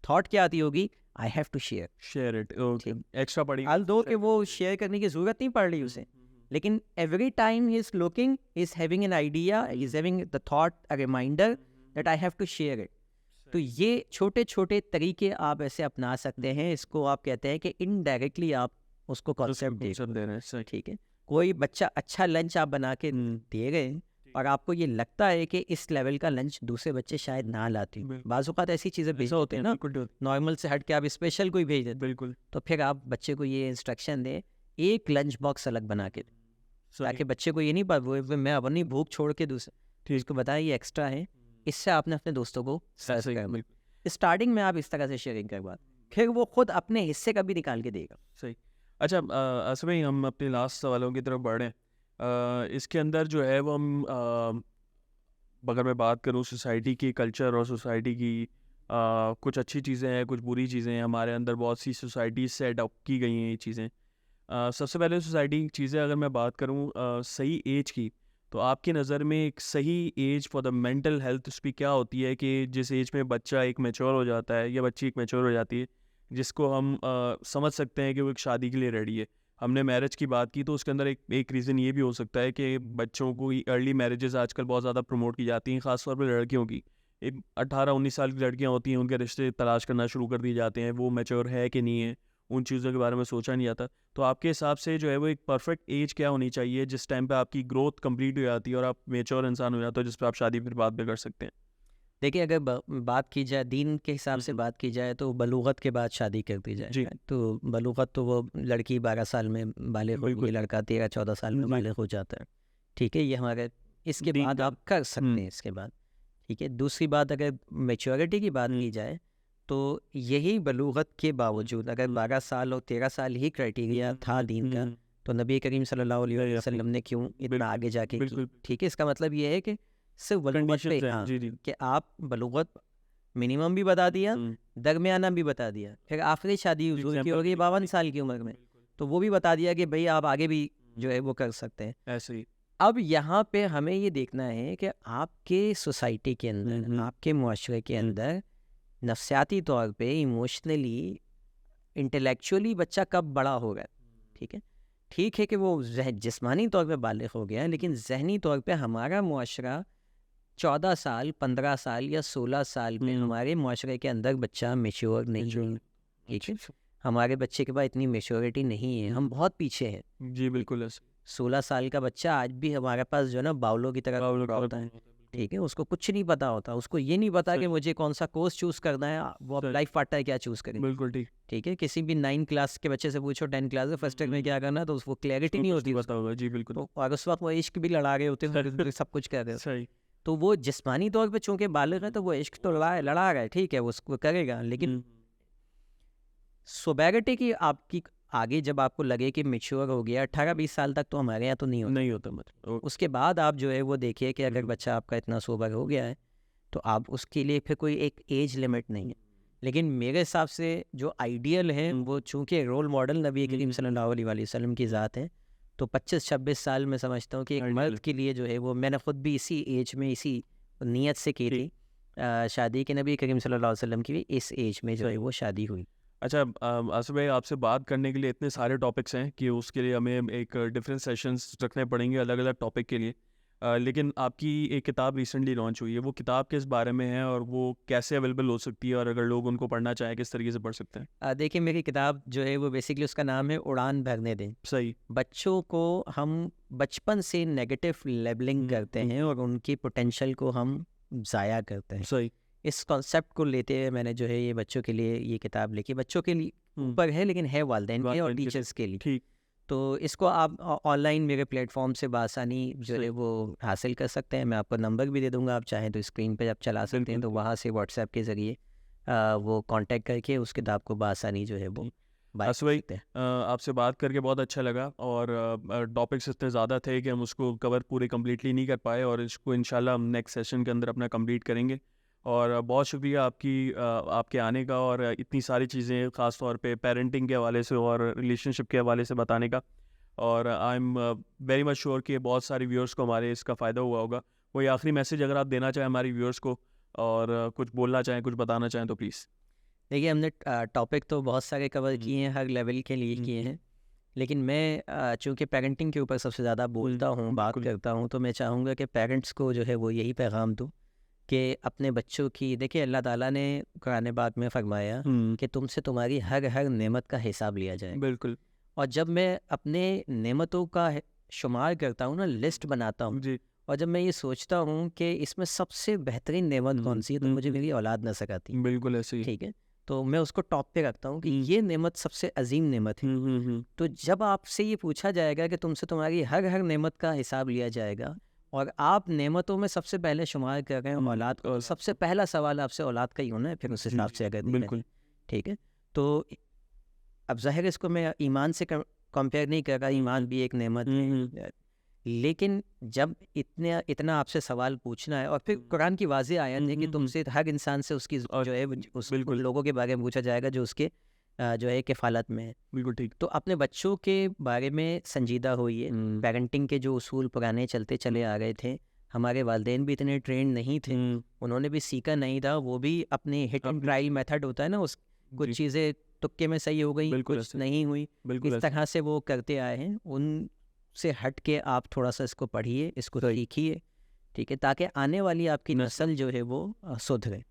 थॉट क्या आती होगी, I have to share. Share it, okay, extra पड़ी। आल दो कि वो शेयर करने की ज़रूरत नहीं पड़ रही उसे, लेकिन every time he is looking, is having an idea, is having the thought, a reminder that I have to share it. तो ये छोटे छोटे तरीके आप ऐसे अपना सकते हैं। इसको आप कहते हैं कि इनडायरेक्टली आप उसको कॉन्सेप्ट दे रहे हैं, सही। ठीक है, कोई बच्चा अच्छा लंच आप बना के दे रहे हैं और आपको ये लगता है कि इस लेवल का लंच दूसरे बच्चे शायद ना लाते हो, बाज़ औक़ात ऐसी चीज़ें भेज होते हैं ना, नॉर्मल से हट के आप स्पेशल कोई भेज देते, बिल्कुल, तो फिर आप बच्चे को ये इंस्ट्रक्शन दें, एक लंच बॉक्स अलग बना के दें, ताकि बच्चे को ये नहीं पता मैं अपनी भूख छोड़ के दूसरे, इसको बताया ये एक्स्ट्रा है, इससे आपने अपने दोस्तों को सर्व करना। स्टार्टिंग में आप इस तरह से शेयरिंग करवा, फिर वो खुद अपने हिस्से का भी निकाल के देगा। सही। अच्छा, असम में हम अपने लास्ट सवालों की तरफ बढ़ें। इसके अंदर जो है वो हम अगर मैं बात करूँ सोसाइटी की कल्चर और सोसाइटी की कुछ अच्छी चीज़ें हैं, कुछ बुरी चीज़ें हैं, हमारे अंदर बहुत सी सोसाइटी से अडॉप्ट की गई हैं ये चीज़ें। सबसे पहले सोसाइटी की चीज़ें अगर मैं बात करूँ सही एज की, तो आपकी नज़र में एक सही age for the mental health उसकी क्या होती है, कि जिस एज में बच्चा एक मैच्योर हो जाता है या बच्ची एक मैच्योर हो जाती है, जिसको हम समझ सकते हैं कि वो एक शादी के लिए रेडी है। हमने मैरिज की बात की तो उसके अंदर एक रीज़न ये भी हो सकता है कि बच्चों को अर्ली मैरिजेस आजकल बहुत ज़्यादा प्रमोट की जाती हैं, ख़ासतौर पर लड़कियों की, एक 18-19 साल की लड़कियां होती हैं, उनके रिश्ते तलाश करना शुरू कर दिए जाते हैं, वो मैच्योर है कि नहीं है, उन चीज़ों के बारे में सोचा नहीं जाता। तो आपके हिसाब से जो है वो एक परफेक्ट एज क्या होनी चाहिए जिस टाइम पे आपकी ग्रोथ कंप्लीट हो जाती है और आप मैच्योर इंसान हो जाते हो, जिस पे आप शादी फिर बाद में कर सकते हैं? देखिए, अगर बात की जाए दीन के हिसाब से हम्म, बात की जाए तो बलूगत के बाद शादी कर दी जाए। जी, तो बलूगत तो वो लड़की 12 साल में बालिग होती है, बिल्कुल। लड़का 13-14 साल में जी, बालिग हो जाता है। ठीक है, ये हमारे इसके दीन बाद का। आप कर सकते हैं इसके बाद। ठीक है, दूसरी बात, अगर मैच्योरिटी की बात हम्म, की जाए तो यही बलूगत के बावजूद अगर हम्म, 12 साल और 13 साल ही क्राइटेरिया था दीन का, तो नबी करीम सल्लल्लाहु अलैहि नहीं, अपनी वसल्लम ने क्यों इतना बिल्कुल, आगे जाके की? बिल्कुल, ठीक है, इसका मतलब ये है कि सिर्फ बलूगत पे, कंडीशंस हैं। हाँ, जी, जी। कि आप बलूगत मिनिमम भी बता दिया, हम्म, दरमियाना भी बता दिया, फिर आखिरी शादी हुजूर की एग्जाम्पल हो के गई लिए 52 जी, साल की उम्र में, बिल्कुल, तो वो भी बता दिया कि भाई आप आगे भी जो है हम्म, वो कर सकते हैं। ऐसे ही। अब यहाँ पे हमें ये देखना है कि आपके सोसाइटी के अंदर, हम्म, आपके मुआशरे के हम्म, अंदर नफ्सियाती तौर पे, इमोशनली, इंटेलेक्चुअली बच्चा कब बड़ा हो गया। ठीक है, ठीक है कि वो जिस्मानी तौर पे बालिग हो गया, लेकिन जहनी तौर पे हमारा मुआशरा 14 साल, 15 साल या 16 साल पे हम्म, हमारे मुआशरे के अंदर बच्चा मेच्योर नहीं है। इंश्योर। ठीक अच्छा, है, अच्छा। हमारे बच्चे के पास इतनी मेच्योरिटी नहीं है, हम बहुत पीछे हैं। जी, ठीक बिल्कुल है, ऐसे। 16 साल का बच्चा आज भी हमारे पास जो है ना बावलों की तरह घूम बावलों रहा की तरह होता घूम है। रहा था, बिल्कुल। ठीक है, उसको कुछ नहीं पता होता, उसको ये नहीं पता कि सही, मुझे कौन सा कोर्स चूज़ करना है, वो अब सही, लाइफ पार्टनर क्या चूज़ करें। बिल्कुल ठीक। ठीक है, किसी भी 9 क्लास के बच्चे से पूछो, 10 क्लास में फर्स्ट ईयर में क्या करना है, तो उसको क्लैरिटी उसको नहीं कुछ होती नहीं पता उसको। होगा। जी, बिल्कुल। तो और उस वक्त वो इश्क भी लड़ा रहे होते सही, हैं, सब कुछ कर रहे होते हैं। सही। तो वो जिस्मानी तौर पे चूंकि बालिग है, तो वो इश्क तो लड़ा रहा है, ठीक है, वो उसको करेगा, लेकिन हम्म, सोबैरिटी की आपकी आगे जब आपको लगे कि मेच्योर हो गया, 18-20 साल तक तो हमारे यहाँ तो नहीं होता। नहीं होता मतलब। उसके बाद आप जो है वो देखिए कि अगर हम्म, बच्चा आपका इतना सोबर हो गया है, तो आप उसके लिए फिर कोई एक एज लिमिट नहीं है। लेकिन मेरे हिसाब से जो आइडियल है, वो चूंकि रोल मॉडल नबी करीम सल्लल्लाहु अलैहि वसल्लम की ज़ात है, तो 25-26 साल में समझता हूँ कि एक आइडियल मर्द है। के लिए जो है वो, मैंने खुद भी इसी एज में इसी नीयत से की ठीक, थी शादी, के नबी करीम सल्लल्लाहु अलैहि वसल्लम की भी इस एज में जो है सही। वो शादी हुई। अच्छा, आसिफ भाई, आपसे बात करने के लिए इतने सारे टॉपिक्स हैं कि उसके लिए हमें एक डिफरेंट सेशंस रखने पड़ेंगे अलग अलग टॉपिक के लिए। लेकिन आपकी एक किताब रिसेंटली लॉन्च हुई है, वो किताब किस बारे में है और वो कैसे अवेलेबल हो सकती है, और अगर लोग उनको पढ़ना चाहें किस तरीके से पढ़ सकते हैं? देखिए, मेरी किताब जो है वो बेसिकली उसका नाम है उड़ान भरने दें। सही। बच्चों को हम बचपन से नेगेटिव लेबलिंग करते हैं और उनकी पोटेंशियल को हम ज़ाया करते हैं। सही। इस कॉन्सेप्ट को लेते हुए मैंने जो है ये बच्चों के लिए ये किताब लिखी। बच्चों के लिए हम्म, ऊपर है, लेकिन है वालिदैन के और वालिदैन के लिए। टीचर्स के लिए। ठीक। तो इसको आप ऑनलाइन मेरे प्लेटफॉर्म से बासानी जो है सही। वो हासिल कर सकते हैं। मैं आपको नंबर भी दे दूंगा, आप चाहें तो स्क्रीन पे आप चला सकते हैं, बिल्कुल। तो वहाँ से व्हाट्सएप के ज़रिए वो कांटेक्ट करके उस किताब को बासानी जो है वो ठीक। बाय आसिफ कर भाई, सकते हैं। आपसे बात करके बहुत अच्छा लगा, और टॉपिक्स इतने ज़्यादा थे कि हम उसको कवर पूरे कम्प्लीटली नहीं कर पाए, और इसको इंशाल्लाह हम नेक्स्ट सेशन के अंदर अपना कंप्लीट करेंगे। और बहुत शुक्रिया आपके आने का, और इतनी सारी चीज़ें ख़ास तौर पे पेरेंटिंग के हवाले से और रिलेशनशिप के हवाले से बताने का। और I am very much sure कि बहुत सारे व्यूअर्स को हमारे इसका फ़ायदा हुआ होगा। कोई आखिरी मैसेज अगर आप देना चाहें हमारे व्यूअर्स को, और कुछ बोलना चाहें, कुछ बताना चाहें, तो प्लीज़। देखिए, हमने टॉपिक तो बहुत सारे कवर हम्म, किए हैं, हर लेवल के लिए किए हम्म, हैं, लेकिन मैं चूँकि पेरेंटिंग के ऊपर सबसे ज़्यादा बोलता हूँ, बात बिल्कुल। करता हूँ, तो मैं चाहूँगा कि पेरेंट्स को जो है वो यही पैगाम दूँ कि अपने बच्चों की, देखिए अल्लाह ताला ने कुरान पाक में फरमाया हम्म, कि तुमसे तुम्हारी हर हर नेमत का हिसाब लिया जाएगा। बिल्कुल। और जब मैं अपने नेमतों का शुमार करता हूँ ना, लिस्ट बनाता हूँ, जी। और जब मैं ये सोचता हूँ कि इसमें सबसे बेहतरीन नेमत कौन सी है, तो मुझे मेरी औलाद नजर आती है। बिल्कुल ऐसे ही। ठीक है, तो मैं उसको टॉप पे रखता हूँ कि हम्म, ये नेमत सबसे अजीम नेमत है। तो जब आपसे ये पूछा जाएगा कि तुमसे तुम्हारी हर हर नेमत का हिसाब लिया जाएगा, और आप नेमतों में सबसे पहले शुमार कर रहे हैं औलाद को, तो औलाद सबसे पहला सवाल आपसे औलाद का ही होना है, फिर उस जी, हिसाब जी, से अगर देखा बिल्कुल। जाए। ठीक है, तो अब ज़ाहिर है इसको मैं ईमान से कंपेयर नहीं कर रहा, ईमान भी एक नेमत है, लेकिन जब इतना आपसे सवाल पूछना है, और फिर कुरान की वाज़ेह आयत है कि तुमसे हर इंसान से उसकी और जो है उस उन बिल्कुल, लोगों के बारे में पूछा जाएगा जो उसके जो है किफ़ालत में है। बिल्कुल ठीक। तो अपने बच्चों के बारे में संजीदा होइए। हम्म, पेरेंटिंग के जो उसूल पुराने चलते चले आ रहे थे, हमारे वालिदैन भी इतने ट्रेंड नहीं थे, उन्होंने भी सीखा नहीं था, वो भी अपने हिट एंड अपनी ट्रायल मेथड होता है ना, उस जी, कुछ चीज़ें तुक्के में सही हो गई, बिल्कुल कुछ ऐसे, नहीं हुई, बिल्कुल इस ऐसे। तरह से वो करते आए हैं। उनसे हट के आप थोड़ा सा इसको पढ़िए, इसको सीखिए। ठीक है, ताकि आने वाली आपकी नस्ल। नस्ल जो है वो सुधरे।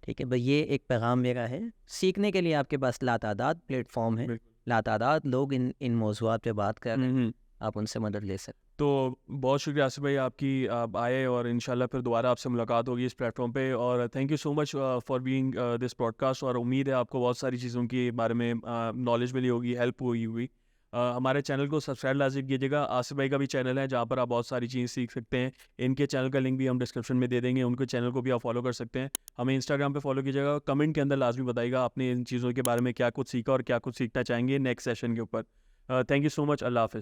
ठीक है भाई, ये एक पैगाम मेरा है। सीखने के लिए आपके पास लातादाद प्लेटफॉर्म है, बिल्कुल। लातादाद लोग इन मौज़ूआत पे बात कर रहे हैं, हम्म। आप उनसे मदद ले सकते तो बहुत शुक्रिया आसिफ भाई आपकी, आप आए और इंशाल्लाह फिर दोबारा आपसे मुलाकात होगी इस प्लेटफॉर्म पे। और thank you so much for being this podcast. और उम्मीद है आपको बहुत सारी चीज़ों के बारे में नॉलेज मिली होगी, हेल्प हुई हुई। हमारे चैनल को सब्सक्राइब लाजिम कीजिएगा। आसिफ भाई का भी चैनल है जहाँ पर आप बहुत सारी चीज़ सीख सकते हैं। इनके चैनल का लिंक भी हम डिस्क्रिप्शन में दे देंगे, उनके चैनल को भी आप फॉलो कर सकते हैं। हमें इंस्टाग्राम पे फॉलो कीजिएगा। कमेंट के अंदर लाजमी बताइएगा आपने इन चीज़ों के बारे में क्या कुछ सीखा और क्या कुछ सीखना चाहेंगे नेक्स्ट सेशन के ऊपर। Thank you so much. अल्लाह हाफिज़।